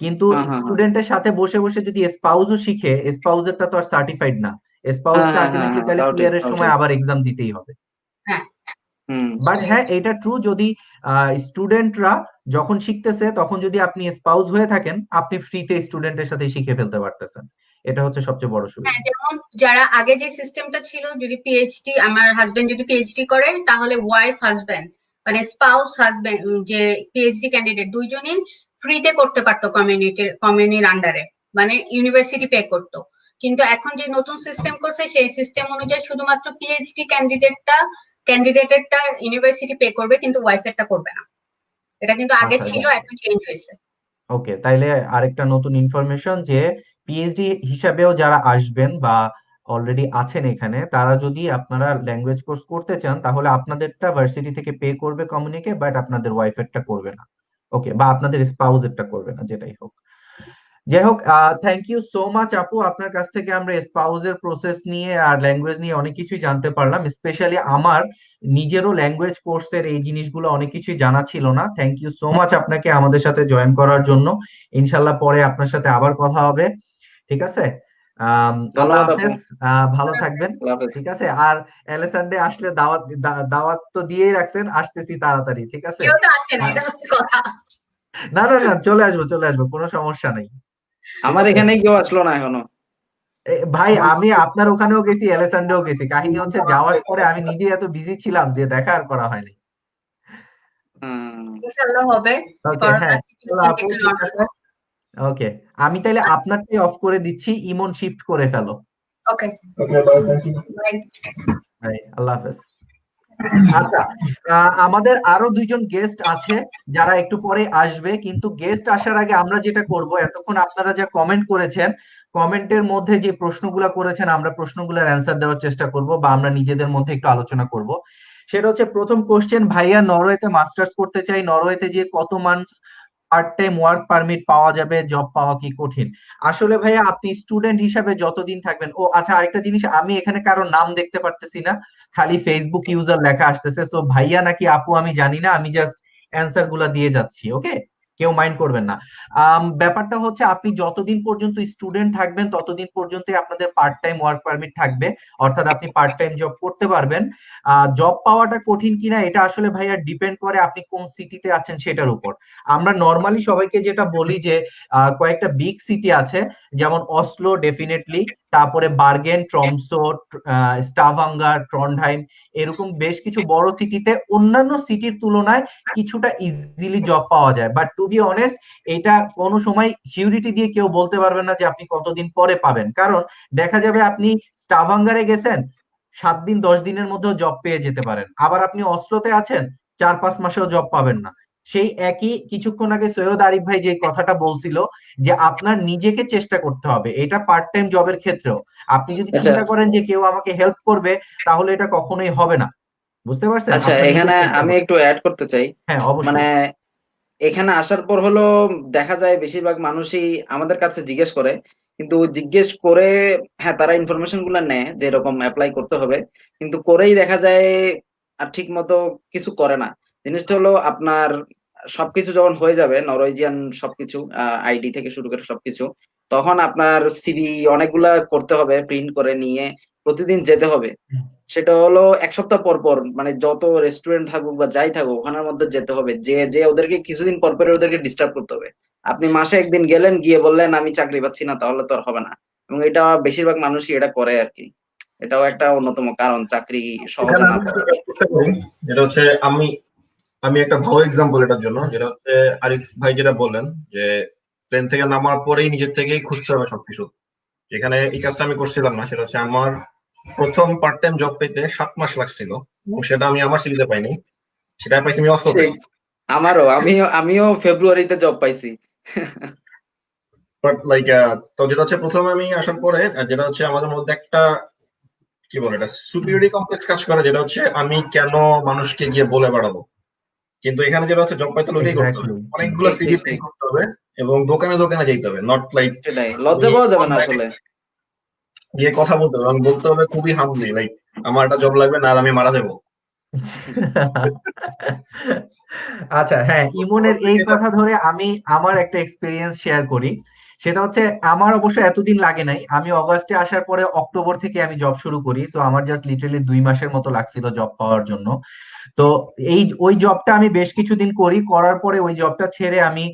কিন্তু হ্যাঁ হ্যাঁ হ্যাঁ স্টুডেন্টের সাথে বসে বসে যদি স্পাউসও শিখে, স্পাউসেরটা তো আর সার্টিফাইড না। হ্যাঁ স্পাউসকে হ্যাঁ হ্যাঁ আলটিমেটলি হ্যাঁ, তাহলে ওটাও ঠিক, পিআর এর ওটাও সময় ঠিক। আবার এক্সাম দিতেই হবে। হ্যাঁ হুম। বাট হ্যাঁ, এটা ট্রু, যদি স্টুডেন্টরা যখন শিখতেছে তখন যদি আপনি স্পাউস হয়ে থাকেন, আপনি ফ্রিতে স্টুডেন্টের সাথে শিখে ফেলতে পারতেছেন। এটা হচ্ছে সবচেয়ে বড় সুবিধা। হ্যাঁ, যেমন যারা আগে যে সিস্টেমটা ছিল, যদি পিএইচডি আমার হাজবেন্ড যদি পিএইচডি করে তাহলে ওয়াইফ হাজবেন্ড মানে স্পাউস হাজবেন্ড যে পিএইচডি ক্যান্ডিডেট দুইজনই ফ্রিতে করতে পারতো কমিউনিটির আন্ডারে, মানে ইউনিভার্সিটি পে করতো। কিন্তু এখন যে নতুন সিস্টেম করছে সেই সিস্টেম অনুযায়ী শুধুমাত্র পিএইচডি ক্যান্ডিডেটেরটা ইউনিভার্সিটি পে করবে কিন্তু ওয়াইফেরটা করবে না। এটা কিন্তু আগে আচ্ছা, ছিল, যাক, এখন চেঞ্জ হয়েছে। ওকে, তাইলে আরেকটা নতুন ইনফরমেশন যে পিএইচডি হিসাবেও যারা আসবেন বা অলরেডি আছেন এখানে, তারা যদি আপনারা ল্যাঙ্গুয়েজ কোর্স করতে চান তাহলে আপনাদেরটা ভার্সিটি থেকে পে করবে কমিউনিকে, বাট আপনাদের ওয়াইফেরটা করবে না। ওকে, বা আপনাদের স্পাউসেরটা করবে না, যেটাই হোক। যাই হোক, থ্যাংক ইউ সো মাচ আপু, আপনার কাছ থেকে আমরা স্পাউসের প্রসেস নিয়ে আর ল্যাঙ্গুয়েজ নিয়ে অনেক কিছুই জানতে পারলাম। স্পেশালি আমার নিজেরও ল্যাঙ্গুয়েজ কোর্সের এই জিনিসগুলো অনেক কিছুই জানা ছিল না। থ্যাংক ইউ সো মাচ আপনাকে আমাদের সাথে জয়েন করার জন্য। ইনশাল্লাহ পরে আপনার সাথে আবার কথা হবে। ঠিক আছে, আল্লাহ ধন্যবাদ আপু। হাফেজ, ভালো থাকবেন। আল্লাহ হাফেজ। ঠিক আছে, আর এলএসআনডে আসলে দাওয়াত তো দিয়েই রাখছেন, আসতেছি তাড়াতাড়ি। ঠিক আছে, কেউ তো আসে না, আর এটা হচ্ছে কথা। না না না, চলে আসবো, কোনো সমস্যা নেই। ঠিক আমার আছে এখানে কেউ আসলো না এখনো। ভাই, আমি আপনার ওখানেও গেছি, এলেসান্ডেও গেছি। কাহিনী হচ্ছে যাওয়ার পরে আমি নিজে এত বিজি ছিলাম যে দেখা আর করা হয়নি। হুম। ইনশাল্লাহ হবে। ওকে, করোনা হ্যাঁ, চলো সিচুয়েশন আপু, একটু ঠিক নরমাল আছে। ওকে, আমি তাইলে আপনারটাই অফ করে দিচ্ছি, ইমন শিফট করে ফেলো। ওকে ওকে, বাই, থ্যাংক ইউ। বাই। ভাই, আল্লাহ হাফেজ। আচ্ছা, আমাদের আরো দুইজন গেস্ট আছে যারা একটু পরে আসবে, কিন্তু গেস্ট আসার আগে আমরা যেটা করব, এতক্ষণ আপনারা যা কমেন্ট করেছেন, কমেন্টের মধ্যে যে প্রশ্নগুলা করেছেন আমরা প্রশ্নগুলোর অ্যান্সার দেওয়ার চেষ্টা করব বা আমরা নিজেদের মধ্যে একটু আলোচনা করব। সেটা হচ্ছে প্রথম কোশ্চেন, ভাইয়া নরওয়েতে মাস্টার্স করতে চাই, নরওয়েতে যে কত months part time work permit পাওয়া যাবে, জব পাওয়া কি কঠিন? আসলে ভাইয়া আপনি স্টুডেন্ট হিসাবে যতদিন থাকবেন, ও আচ্ছা, আরেকটা জিনিস, আমি এখানে কারো নাম দেখতে পারতেছি না, খালি ফেসবুক ইউজার লেখা আসতেছে, সো ভাইয়া নাকি আপু আমি জানি না, আমি জাস্ট অ্যান্সার গুলা দিয়ে যাচ্ছি। ওকে, কেউ মাইন্ড করবেন না। ব্যাপারটা হচ্ছে আপনি যতদিন পর্যন্ত স্টুডেন্ট থাকবেন ততদিন পর্যন্তই আপনাদের পার্ট টাইম ওয়ার্ক পারমিট থাকবে, অর্থাৎ আপনি পার্ট টাইম জব করতে পারবেন। জব পাওয়াটা কঠিন কিনা এটা আসলে ভাইয়া ডিপেন্ড করে আপনি কোন সিটিতে আছেন সেটার উপর। আমরা নর্মালি সবাইকে যেটা বলি যে কয়েকটা বিগ সিটি আছে, যেমন অসলো ডেফিনেটলি, তারপরে বার্গেন, ট্রমসো, স্টাভাঙ্গার, ট্রন্ডহাইম, এরকম বেশ কিছু বড় সিটিতে অন্যান্য সিটির তুলনায় কিছুটা ইজিলি জব পাওয়া যায়। বাট টু বি অনেস্ট, এটা কোনো সময় সিউরিটি দিয়ে কেউ বলতে পারবে না যে আপনি কতদিন পরে পাবেন, কারণ দেখা যাবে আপনি স্টাভাঙ্গারে গেছেন, 7 দিন 10 দিনের মধ্যেও জব পেয়ে যেতে পারেন, আবার আপনি অসলোতে আছেন, 4-5 মাসেও জব পাবেন না। সেই একই কিছুক্ষণ আগে সৈয়দ আরিফ ভাই যে কথাটা বলছিল যে আপনার নিজেকে চেষ্টা করতে হবে, এটা পার্ট টাইম জবের ক্ষেত্রেও। আপনি যদি আচ্ছা চিন্তা করেন যে কেউ আমাকে হেল্প করবে, তাহলে এটা কখনোই হবে না। বুঝতে পারছেন? আচ্ছা, আপনার নিজের এখানে চেষ্টা আমি করতে একটু অ্যাড করতে চাই। হ্যাঁ, মানে অবশ্যই। এখানে আসার পর হলো দেখা যায় বেশিরভাগ মানুষই আমাদের কাছে জিজ্ঞেস করে, কিন্তু জিজ্ঞেস করে হ্যাঁ তারা ইনফরমেশন গুলা নেয় যে এরকম অ্যাপ্লাই করতে হবে, কিন্তু করেই দেখা যায় আর ঠিক মতো কিছু করে না। জিনিসটা হলো আপনার সবকিছু যখন হয়ে যাবে, নরওয়েজিয়ান সবকিছু আইডি থেকে শুরু করে সবকিছু, তখন আপনার সিভি অনেকগুলা করতে হবে, প্রিন্ট করে নিয়ে প্রতিদিন যেতে হবে। সেটা হলো ১ সপ্তাহ পর, পর মানে যত রেস্টুরেন্ট থাকুক বা যাই থাকুক ওখানের মধ্যে যেতে হবে। যে ওদেরকে কিছুদিন পর, পর ওদেরকে ডিস্টার্ব করতে হবে। আপনি মাসে ১ দিন গেলেন, গিয়ে বললেন আমি চাকরি পাচ্ছি না, তাহলে তো আর হবে না। এবং এটা বেশিরভাগ মানুষই এটা করে আরকি। এটাও একটা অন্যতম কারণ চাকরি সহজে এখানে না আমি একটা পাওয়ার। কাজ করতে পারি, যেটা হচ্ছে আমি আমি একটা ভালো এক্সাম্পল এটার জন্য, যেটা হচ্ছে আরিফ ভাই যেটা বললেন যে প্লেন থেকে নামার পরেই নিজের থেকেই খুঁজতে হবে সবকিছু। এখানে এই কাজটা আমি করছিলাম না, সেটা হচ্ছে আমার প্রথম পার্ট টাইম জব পেতে ৭ মাস লাগছিল, এবং সেটা আমি আমার সিভিতে পাইনি, সেটা পাইছি আমি অস্ত্রতে। সেই আমারও আমিও ফেব্রুয়ারিতে জব পাইছি। বাট লাইক তো যেটা হচ্ছে প্রথমে আমি আসার পরে যেটা হচ্ছে আমাদের মধ্যে একটা কি বলে এটা সুপিরিয়রিটি কমপ্লেক্স কাজ করে, যেটা হচ্ছে আমি কেন মানুষকে গিয়ে বলে বেড়াবো। কিন্তু এখানে যেটা হচ্ছে জব পাইতে লোকেই করতে হবে, এক্স্যাক্টলি। অনেকগুলো ঠিক, সিভি ঠিক, প্রিন্ট ঠিক। করতে হবে এবং দোকানে দোকানে যেতে হবে, নট লাইক সেটাই। আমি লজ্জা পাওয়া যাবে না অনলাইনে আসলে। গিয়ে কথা বলতে হবে এবং বলতে হবে খুবই হামলি, লাইক আমার একটা জব লাগবে না আমি মারা যাবো। আচ্ছা, হ্যাঁ, আমার ইমনের এই থেকে এটা কথা ধরে আমি আমার একটা এক্সপিরিয়েন্স শেয়ার করি। সেটা হচ্ছে আমার অবশ্য এতদিন লাগে নাই, আমি অগস্টে আসার পরে অক্টোবর থেকে আমি জব শুরু করি, তো আমার জাস্ট লিটারালি 2 মাসের মতো লাগছিল জব পাওয়ার জন্য। তো ওই জবটা আমি বেশ কিছুদিন করি, করার পরে ওই জবটা ছেড়ে আমি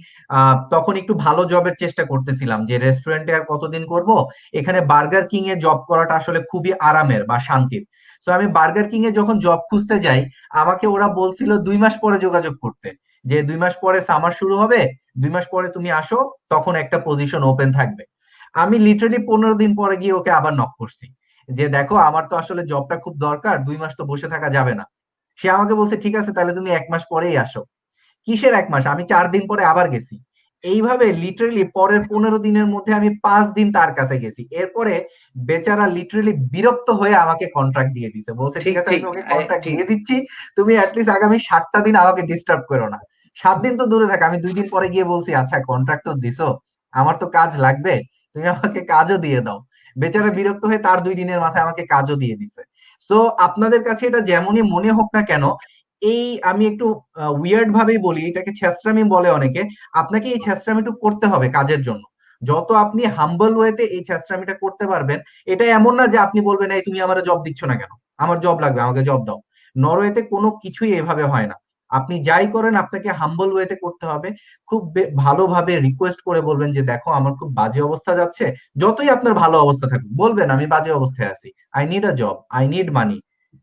তখন একটু ভালো জবের চেষ্টা করতেছিলাম, যে রেস্টুরেন্টে আর কতদিন করব। এখানে বার্গার কিং এ জব করাটা আসলে খুবই আরামের বা শান্তির। তো আমি বার্গার কিং এ যখন জব খুঁজতে যাই, আমাকে ওরা বলছিল 2 মাস পরে যোগাযোগ করতে, যে 2 মাস পরে সামার শুরু হবে, 2 মাস পরে তুমি আসো, তখন একটা পজিশন ওপেন থাকবে। আমি লিটারালি 15 দিন পরে গিয়ে ওকে আবার নক করছি, যে দেখো আমার তো আসলে জবটা খুব দরকার, 2 মাস তো বসে থাকা যাবে না। সে আমাকে বলছে ঠিক আছে তাহলে তুমি 1 মাস পরেই আসো। কিসের 1 মাস, আমি 4 দিন পরে আবার গেছি। এইভাবে লিটারালি পরের 15 দিনের মধ্যে আমি 5 দিন তার কাছে গেছি। এরপরে বেচারা লিটারালি বিরক্ত হয়ে আমাকে কন্ট্রাক্ট দিয়ে দিছে, বলছে ঠিক ঠিক, আছে ঠিক। আমি ওকে কন্ট্রাক্ট ঠিক। দিয়ে দিচ্ছি, তুমি অ্যাটলিস্ট আগামী 7টা দিন আমাকে ডিস্টার্ব করো না। 7 দিন তো দূরে থাকে, আমি 2 দিন পরে গিয়ে বলছি আচ্ছা কন্ট্রাক্ট তো দিছো, আমার তো কাজ লাগবে, তুমি আমাকে কাজও দিয়ে দাও। বেচারা বিরক্ত হয়ে তার 2 দিনের মাথায় আমাকে কাজও দিয়ে দিছে। সো আপনাদের কাছে এটা যেমনই মনে হোক না কেন, এই আমি একটু উইয়ার্ড ভাবেই বলি, এটাকে ছেঁচড়ামি বলে অনেকে, আপনাকে এই ছেঁচড়ামিটু করতে হবে কাজের জন্য। যত আপনি হাম্বল ওয়েতে এই ছেঁচড়ামিটা করতে পারবেন, এটা এমন না যে আপনি বলবেন এই তুমি আমার জব দিচ্ছ না কেন, আমার জব লাগবে আমাকে জব দাও। নরওয়েতে কোনো কিছুই এভাবে হয় না। আপনি যাই করেন আপনাকে হাম্বল ওয়েতে করতে হবে। খুব ভালোভাবে রিকোয়েস্ট করে বলবেন যে দেখো আমার খুব বাজে অবস্থা যাচ্ছে, যতই আপনার ভালো অবস্থা থাকুক বলবেন আমি বাজে অবস্থায় আছি, I need a job, I need money.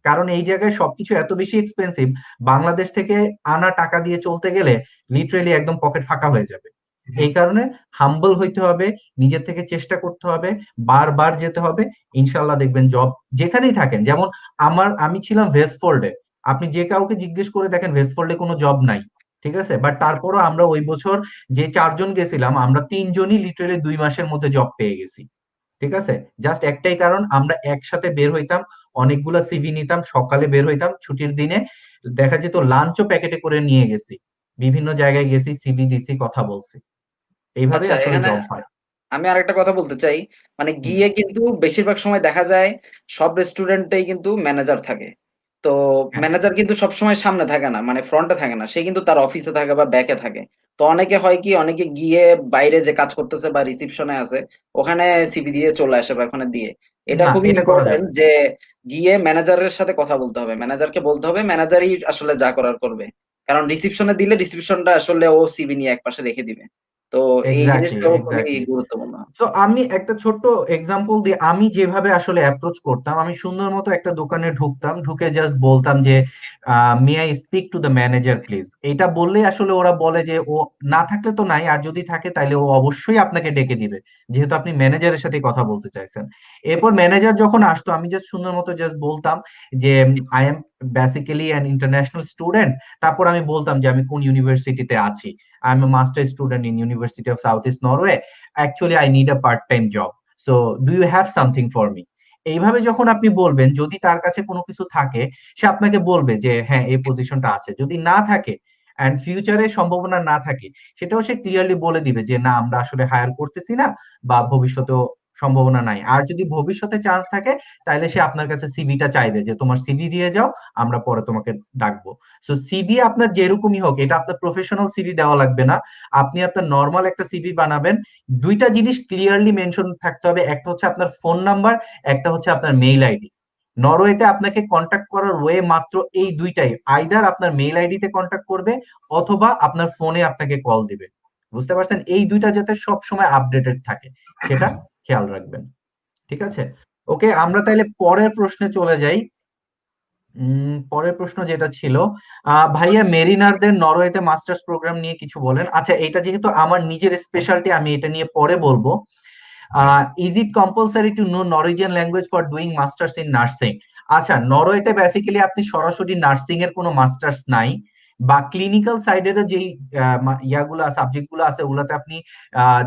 কারণ এই জায়গায় সবকিছু এত বেশি এক্সপেন্সিভ, বাংলাদেশ থেকে আনা টাকা দিয়ে চলতে গেলে লিটারেলি একদম পকেট ফাঁকা হয়ে যাবে। এই কারণে হাম্বল হইতে হবে, নিজের থেকে চেষ্টা করতে হবে, বারবার যেতে হবে, ইনশাল্লাহ দেখবেন জব যেখানেই থাকেন। যেমন আমি ছিলাম ভেস্টফোর্ডে, আপনি যে কাউকে জিজ্ঞেস করে দেখেন ভেস্টফোর্ডে কোনো জব নাই, ঠিক আছে, বাট তারপরও আমরা ওই বছর যে 4 জন গেছিলাম আমরা 3 জনই লিটারেলি 2 মাসের মধ্যে জব পেয়ে গেছি। ঠিক আছে, জাস্ট একটাই কারণ আমরা একসাথে বের হইতাম, অনেকগুলা সিভি নিতাম, সকালে বের হইতাম ছুটির দিনে, দেখা যেত লাঞ্চও প্যাকেটে করে নিয়ে গেছি, বিভিন্ন জায়গায় গেছি, সিভি দিছি, কথা বলছি, এইভাবেই আচ্ছা, আসলে এখানে জব হয়। আমি আরেকটা কথা বলতে চাই। মানে হুম, গিয়ে কিন্তু বেশিরভাগ সময় দেখা যায় সব রেস্টুরেন্টেই কিন্তু ম্যানেজার থাকে। তো হ্যাঁ, ম্যানেজার কিন্তু সবসময় সামনে থাকে না, মানে ফ্রন্টে থাকে না। সে কিন্তু তার অফিসে থাকে বা ব্যাকে থাকে। তো অনেকে হয় কি, অনেকে গিয়ে বাইরে যে কাজ করতেছে বা রিসিপশনে আছে ওখানে সিভি দিয়ে চলে আসে বা ওখানে দিয়ে। এটা না খুবই এটা করা ইম্পোর্টেন্ট যাবে না। যে গিয়ে ম্যানেজারের সাথে কথা বলতে হবে। ম্যানেজারকে বলতে হবে, ম্যানেজারই আসলে যা করার করবে। কারণ রিসিপশনে দিলে রিসিপশনটা আসলে ও সিভি নিয়ে একপাশে রেখে দিবে। তো এই এক্স্যাক্টলি, জিনিসটাও খুবই এক্স্যাক্টলি। গুরুত্বপূর্ণ। তো আমি একটা ছোট্ট এক্সাম্পল দিই, আমি যেভাবে আসলে অ্যাপ্রোচ করতাম, আমি সুন্দর মতো একটা দোকানে ঢুকতাম, ঢুকে জাস্ট বলতাম যে may I speak to the manager please. এটা বললেই আসলে ওরা বলে যে ও না থাকলে তো নাই, আর যদি থাকে তাহলে ও অবশ্যই আপনাকে ডেকে দিবে, যেহেতু আপনি ম্যানেজারের সাথে কথা বলতে চাইছেন। এরপর ম্যানেজার যখন আসতো আমি জাস্ট সুন্দর মতো জাস্ট বলতাম যে I am basically an international student. তারপর আমি বলতাম যে আমি কোন ইউনিভার্সিটিতে আছি, I am a master student in university of south east Norway, actually I need a part time job, so do you have something for me. এইভাবে যখন আপনি বলবেন, যদি তার কাছে কোনো কিছু থাকে সে আপনাকে বলবে যে হ্যাঁ এই পজিশনটা আছে, যদি না থাকে এন্ড ফিউচারে সম্ভাবনা না থাকে সেটাও সে ক্লিয়ারলি বলে দিবে যে না আমরা আসলে হায়ার করতেছি না, বা ভবিষ্যতেও সম্ভাবনা নাই। আর যদি ভবিষ্যতে চান্স থাকে তাহলে সে আপনার কাছে সিভিটা চাইবে যে তোমার সিভি দিয়ে যাও, আমরা পরে তোমাকে ডাকবো। সো সিভি আপনার যেরকমই হোক, এটা আপনার প্রফেশনাল সিভি দেওয়া লাগবে না, আপনি আপনার নর্মাল একটা সিভি বানাবেন। দুইটা জিনিস ক্লিয়ারলি মেনশন থাকতে হবে, একটা হচ্ছে আপনার ফোন নাম্বার, একটা হচ্ছে আপনার মেইল আইডি। নরওয়েতে আপনাকে কন্ট্যাক্ট করার ওয়ে মাত্র এই দুইটাই, আইদার আপনার মেইল আইডি তে কন্ট্যাক্ট করবে অথবা আপনার ফোনে আপনাকে কল দিবে। বুঝতে পারছেন? এই দুইটা যাতে সব সময় আপডেটেড থাকে সেটা খেয়াল রাখবেন। ঠিক আছে, ওকে, আমরা তাইলে পরের প্রশ্নে চলে যাই। পরের প্রশ্ন যেটা ছিল, ভাইয়া মেরিনারদের নরওয়েতে মাস্টার্স প্রোগ্রাম নিয়ে কিছু বলেন। আচ্ছা, এটা যেহেতু আমার নিজের স্পেশালিটি, আমি এটা নিয়ে পরে বলবো। Is it compulsory to know Norwegian language for doing masters in nursing? আচ্ছা, নরওয়েতে বেসিক্যালি আপনি সরাসরি নার্সিং এর কোনো মাস্টার্স নাই, বা ক্লিনিক্যাল সাইডেরও যেই ইয়াগুলা সাবজেক্ট গুলো আছে ওগুলাতে আপনি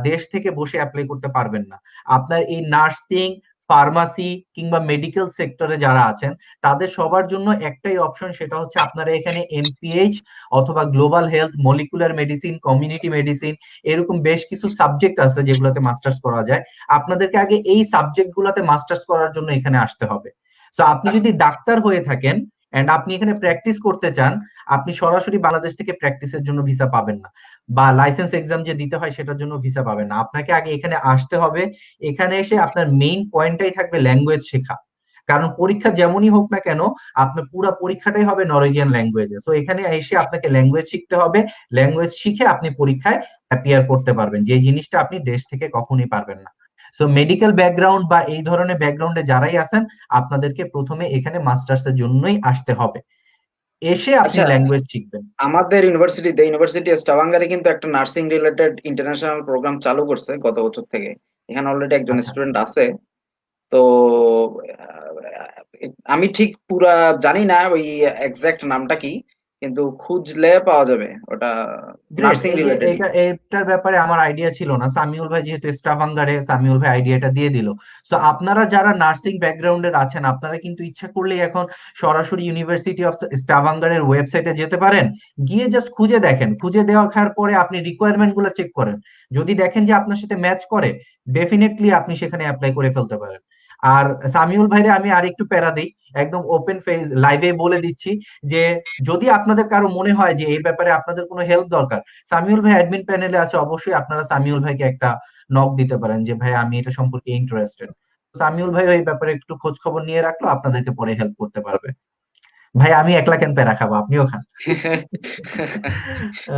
দেশ থেকে বসে অ্যাপ্লাই করতে পারবেন না। আপনার এই নার্সিং, ফার্মাসি কিংবা মেডিকেল সেক্টরে যারা আছেন তাদের সবার জন্য একটাই অপশন, সেটা হচ্ছে আপনারা এখানে এমপিএইচ অথবা global health, molecular medicine, community medicine, এরকম বেশ কিছু সাবজেক্ট আছে যেগুলোতে মাস্টার্স করা যায়। আপনাদেরকে আগে এই সাবজেক্ট গুলাতে মাস্টার্স করার জন্য এখানে আসতে হবে। তো আপনি যদি ডাক্তার হয়ে থাকেন এন্ড আপনি এখানে প্র্যাকটিস করতে চান, আপনি সরাসরি বাংলাদেশ থেকে প্র্যাকটিসের জন্য ভিসা পাবেন না, বা লাইসেন্স এক্সাম যে দিতে হয় সেটার জন্য ভিসা পাবেন না। আপনাকে আগে এখানে আসতে হবে। এখানে এসে আপনার মেইন পয়েন্টটাই থাকবে ল্যাঙ্গুয়েজ শেখা, কারণ পরীক্ষা যেমনই হোক না কেন আপনার পুরো পরীক্ষাটাই হবে নরওয়েজিয়ান ল্যাঙ্গুয়েজে। সো এখানে এসে আপনাকে ল্যাঙ্গুয়েজ শিখতে হবে, ল্যাঙ্গুয়েজ শিখে আপনি পরীক্ষায় অ্যাপিয়ার করতে পারবেন, যে জিনিসটা আপনি দেশ থেকে কখনোই পারবেন না। সো মেডিকেল ব্যাকগ্রাউন্ড বা এই ধরনের ব্যাকগ্রাউন্ডে যারাই আছেন আপনাদেরকে প্রথমে এখানে মাস্টার্স এর জন্যই আসতে হবে, এসে আপনি আচ্ছা, ল্যাঙ্গুয়েজ শিখবেন। আমাদের ইউনিভার্সিটি স্টাভাঙ্গারে কিন্তু একটা নার্সিং রিলেটেড ইন্টারন্যাশনাল প্রোগ্রাম চালু করছে গত বছর থেকে। এখানে অলরেডি একজন আচ্ছা, স্টুডেন্ট আছে। তো আমি ঠিক পুরা জানি না ওই এক্সাক্ট নামটা কি, কিন্তু খুঁজলে পাওয়া যাবে ওটা, গ্রেট। নার্সিং এই যে রিলেটেডই। এটার ব্যাপারে আমার আইডিয়া ছিল না, সামিউল ভাই যেহেতু স্টাভাঙ্গারে, সামিউল ভাই আইডিয়াটা দিয়ে দিল। সো আপনারা যারা নার্সিং ব্যাকগ্রাউন্ডের আছেন আপনারা কিন্তু ইচ্ছা করলেই এখন সরাসরি ইউনিভার্সিটি অফ স্টাভাঙ্গারের ওয়েবসাইটে যেতে পারেন, গিয়ে জাস্ট খুঁজে দেখেন, খুঁজে দেওয়ার পরে আপনি রিকোয়ারমেন্ট গুলো চেক করেন, যদি দেখেন যে আপনার সাথে ম্যাচ করে ডেফিনেটলি আপনি সেখানে অ্যাপ্লাই করে ফেলতে পারেন। আর সামিউল ভাইরে আমি আর একটু প্যারা দিই, একদম ওপেন ফেস লাইভে বলে দিচ্ছি যে যদি আপনাদের কারো মনে হয় যে এই ব্যাপারে আপনাদের কোনো হেল্প দরকার, সামিউল ভাই অ্যাডমিন প্যানেলে আছে, অবশ্যই আপনারা সামিউল ভাইকে একটা নক দিতে পারেন যে ভাই আমি এটা সম্পর্কে ইন্টারেস্টেড। সামিউল ভাই এই ব্যাপারে একটু খোঁজ খবর নিয়ে রাখলো, আপনাদেরকে পরে হেল্প করতে পারবে। ভাই আমি একলা কেন প্যারা খাবো, আপনিও খান।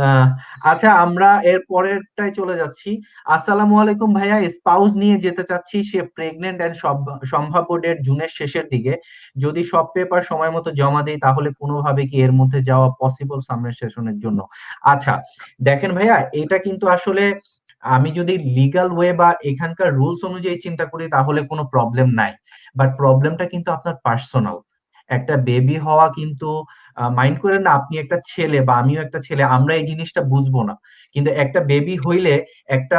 আহ, আচ্ছা, আমরা এর পরেরটায় চলে যাচ্ছি। আসসালামু আলাইকুম ভাইয়া, স্পাউস নিয়ে যেতে চাচ্ছি, সে প্রেগনেন্ট এন্ড সম্ভাব্য ডেট জুনের শেষের দিকে। যদি সব পেপার সময় মতো জমা দেই তাহলে কোনোভাবে কি এর মধ্যে যাওয়া পসিবল সামনের সেশনের জন্য? আচ্ছা, দেখেন ভাইয়া, এটা কিন্তু আসলে আমি যদি লিগাল ওয়ে বা এখানকার রুলস অনুযায়ী চিন্তা করি তাহলে কোনো প্রবলেম নাই, বাট প্রবলেমটা কিন্তু আপনার পার্সোনাল। একটা বেবি হওয়া কিন্তু, মাইন্ড করেন না, আপনি একটা ছেলে বা আমিও একটা ছেলে, আমরা এই জিনিসটা বুঝবো না, কিন্তু একটা বেবি হইলে একটা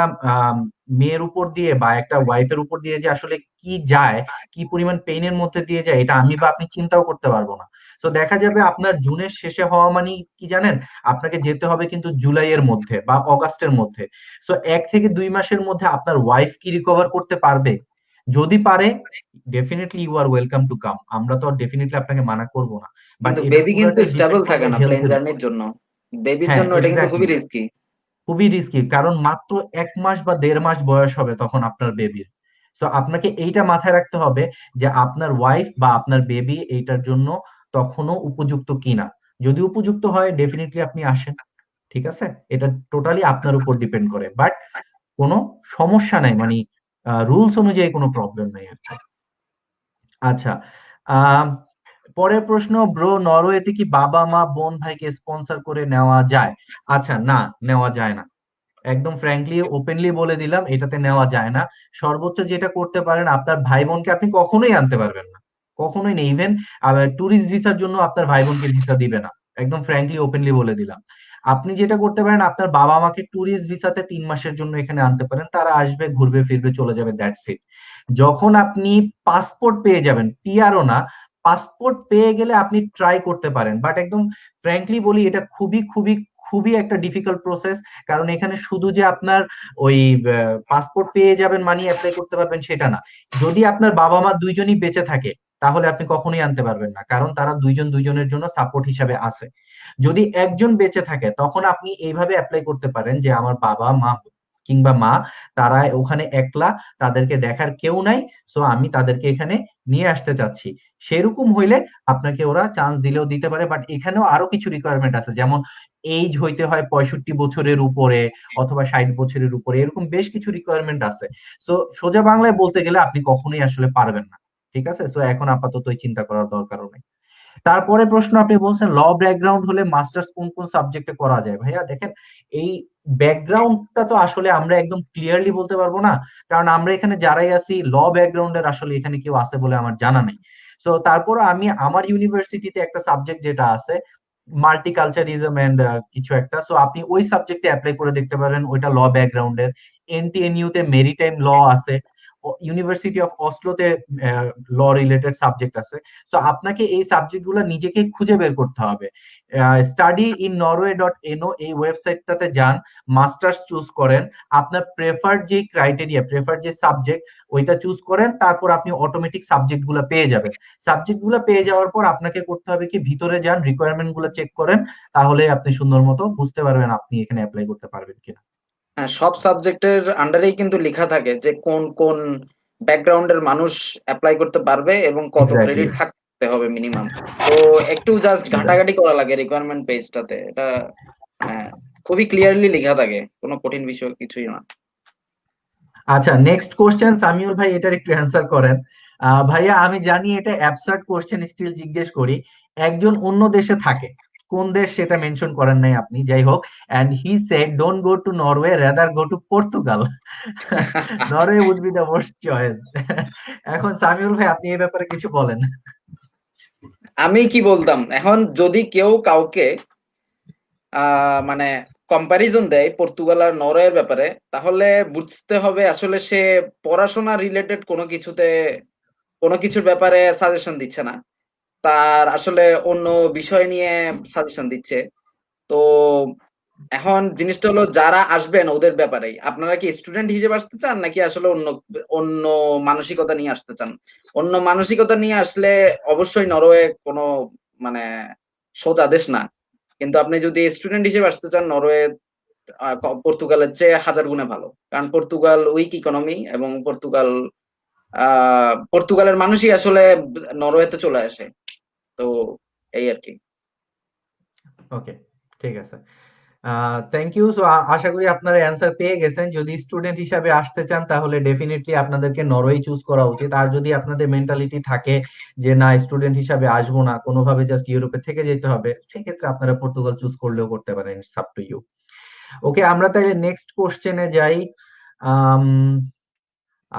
মেয়ের উপর দিয়ে বা একটা ওয়াইফের উপর দিয়ে যে আসলে কি যায়, কি পরিমাণ পেইনের মধ্যে দিয়ে যায়, এটা আমি বা আপনি চিন্তাও করতে পারবো না। তো দেখা যাবে আপনার জুনের শেষে হওয়া মানে কি জানেন, আপনাকে যেতে হবে কিন্তু জুলাইয়ের মধ্যে বা অগাস্টের মধ্যে। সো 1 থেকে 2 মাসের মধ্যে আপনার ওয়াইফ কি রিকভার করতে পারবে? যদি পারে definitely you are welcome to come, আমরা তো ডেফিনেটলি আপনাকে মানা করব না, বাট কিন্তু এটা বেবি কিন্তু পুরোটাই স্টেবল ডিপেন্ড থাকে করবে না প্লেন হেলথের উপর। জার্নির জন্য। বেবির হ্যাঁ, জন্য এটা কিন্তু খুবই এক্স্যাক্টলি, রিস্কি। খুবই রিস্কি, কারণ মাত্র 1 মাস বা 1.5 মাস বয়স হবে তখন আপনার বেবির। তো আপনাকে এইটা মাথায় রাখতে হবে যে আপনার ওয়াইফ বা আপনার বেবি এইটার জন্য তখনও উপযুক্ত কিনা। যদি উপযুক্ত হয় ডেফিনেটলি আপনি আসেন, ঠিক আছে, এটা টোটালি আপনার উপর ডিপেন্ড করে, বাট কোনো সমস্যা নাই, মানে রুলস অনুযায়ী কোনো প্রবলেম নাই আর কি। আচ্ছা, আহ পরের প্রশ্ন, ব্রো নরওয়েতে কি বাবা মা বোন ভাইকে স্পন্সর করে নেওয়া যায়? আচ্ছা, না, নেওয়া যায় না, একদম ফ্র্যাঙ্কলি ওপেনলি বলে দিলাম, এটাতে নেওয়া যায় না। সর্বোচ্চ যেটা করতে পারেন, আপনার ভাই বোনকে আপনি কখনোই আনতে পারবেন না, কখনোই না, ইভেন ট্যুরিস্ট ভিসার জন্য আপনার ভাই বোনকে ভিসা দিবে না, একদম ফ্র্যাঙ্কলি ওপেনলি বলে দিলাম। আপনি যেটা করতে পারেন, আপনার বাবা মাকে ট্যুরিস্ট ভিসাতে 3 মাসের জন্য এখানে আনতে পারেন, তারা আসবে, ঘুরবে ফিরবে, চলে যাবে, দ্যাটস ইট। যখন আপনি পাসপোর্ট পেয়ে যাবেন, পিআরও না, পাসপোর্ট পেয়ে গেলে আপনি ট্রাই করতে পারেন, বাট একদম ফ্র্যাঙ্কলি বলি এটা খুবই খুবই খুবই একটা ডিফিকাল্ট প্রসেস, কারণ এখানে শুধু যে আপনার ওই পাসপোর্ট পেয়ে যাবেন, মানি অ্যাপ্লাই করতে পারবেন সেটা না। যদি আপনার বাবা মা দুইজনই বেঁচে থাকে তাহলে আপনি কখনোই আনতে পারবেন না, কারণ তারা দুইজন দুইজনের জন্য সাপোর্ট হিসাবে আছে। যদি একজন বেঁচে থাকে তখন আপনি এইভাবে অ্যাপ্লাই করতে পারেন যে আমার বাবা মা কিংবা মা তারা ওখানে একলা, তাদেরকে দেখার কেউ নাই, সো আমি তাদেরকে এখানে নিয়ে আসতে চাচ্ছি। সেরকম হইলে আপনাকে ওরা চান্স দিলেও দিতে পারে, বাট এখানেও আরো কিছু রিকোয়ারমেন্ট আছে, যেমন এইজ হইতে হয় 65 বছরের উপরে অথবা 60 বছরের উপরে, এরকম বেশ কিছু রিকোয়ারমেন্ট আছে। সো সোজা বাংলায় বলতে গেলে আপনি কখনোই আসলে পারবেন না, ঠিক আছে? সো এখন আপাতত এই চিন্তা করার দরকারও নেই। তারপরে প্রশ্ন আপনি বলছেন ল ব্যাকগ্রাউন্ড হলে মাস্টার্স কোন কোন সাবজেক্টে করা যায়। ভাইয়া দেখেন, এই ব্যাকগ্রাউন্ডটা তো আসলে আমরা একদম ক্লিয়ারলি বলতে পারবো না, কারণ আমরা এখানে যারাই আছি ল ব্যাকগ্রাউন্ডের আসলে এখানে কেউ আছে বলে আমার জানা নেই। সো তারপর আমি আমার ইউনিভার্সিটিতে একটা সাবজেক্ট যেটা আছে মাল্টিকালচারিজম এন্ড কিছু একটা, সো আপনি ওই সাবজেক্টে অ্যাপ্লাই করে দেখতে পারেন, ওইটা ল ব্যাকগ্রাউন্ডের। এনটিএনইউ তে মেরিটাইম ল আছে, ইউনিভার্সিটি অফ অসলোতে ল রিলেটেড সাবজেক্ট আছে। সো আপনাকে এই সাবজেক্ট গুলো নিজেকে খুঁজে বের করতে হবে। Study in Norway dot no এই ওয়েবসাইটটাতে যান, মাস্টার্স চুজ করেন, আপনার প্রেফার্ড যে ক্রাইটেরিয়া, প্রেফার্ড যে সাবজেক্ট ওইটা চুজ করেন, তারপর আপনি অটোমেটিক সাবজেক্ট গুলো পেয়ে যাবেন। সাবজেক্ট গুলো পেয়ে যাওয়ার পর আপনাকে করতে হবে কি, ভিতরে যান, রিকোয়ারমেন্ট গুলো চেক করেন, তাহলে আপনি সুন্দর মতো বুঝতে পারবেন আপনি এখানে অ্যাপ্লাই করতে পারবেন কিনা। হ্যাঁ, সব সাবজেক্টের আন্ডারেই কিন্তু লেখা থাকে যে কোন কোন ব্যাকগ্রাউন্ডের মানুষ অ্যাপ্লাই করতে পারবে এবং কত এক্স্যাক্টলি, ক্রেডিট থাকতে হবে মিনিমাম। তো একটু জাস্ট ঘাটাঘাটি করা লাগে রিকোয়ারমেন্ট পেজটাতে। এটা হ্যাঁ, খুবই ক্লিয়ারলি লেখা থাকে, কোনো কঠিন বিষয় কিছুই না। আচ্ছা, নেক্সট কোশ্চেন সামিউল ভাই, এটার একটু অ্যান্সার করেন। ভাইয়া আমি জানি এটা অ্যাবসার্ড কোশ্চেন, স্টিল জিজ্ঞেস করি। একজন অন্য দেশে থাকে, কোন দেশ সেটা মেনশন করেন নাই আপনি, যাই হোক, and he said don't go to Norway, rather go to Portugal. Norway would be the worst choice. এখন সামিউল ভাই আপনি এই ব্যাপারে কিছু বলেন। আমি কি বলতাম, এখন যদি কেউ কাউকে মানে কম্প্যারিজন দেয় পর্তুগাল আর নরওয়ের ব্যাপারে, তাহলে বুঝতে হবে আসলে সে পড়াশোনা রিলেটেড কোনো কিছুর ব্যাপারে সাজেশন দিচ্ছে না, তার আসলে অন্য বিষয় নিয়ে সাজেশন দিচ্ছে। তো এখন জিনিসটা হলো, যারা আসবেন ওদের ব্যাপারেই, আপনারা কি স্টুডেন্ট হিসেবে আসতে চান নাকি আসলে অন্য অন্য মানসিকতা নিয়ে আসতে চান? অন্য মানসিকতা নিয়ে আসলে অবশ্যই নরওয়ে কোনো মানে সোজা দেশ না, কিন্তু আপনি যদি স্টুডেন্ট হিসেবে আসতে চান, নরওয়ে পর্তুগালের চেয়ে 1000 গুণে ভালো। কারণ পর্তুগাল উইক ইকোনমি, এবং পর্তুগালের মানুষই আসলে নরওয়েতে চলে আসে। তো এই আর কি। ওকে, ঠিক আছে, থ্যাংক ইউ। সো আশা করি আপনারা অ্যান্সার পেয়ে গেছেন। যদি স্টুডেন্ট হিসাবে আসতে চান তাহলে ডেফিনেটলি আপনাদেরকে নরওয়ে চুজ করা উচিত। আর যদি আপনাদের মেন্টালিটি থাকে যে না স্টুডেন্ট হিসাবে আসবো না, কোনোভাবে জাস্ট ইউরোপে থেকে যেতে হবে, সেক্ষেত্রে আপনারা পর্তুগাল চুজ করলেও করতে পারেন, ইটস আপ টু ইউ। ওকে, আমরা তাহলে নেক্সট কোশ্চেনে যাই। আম,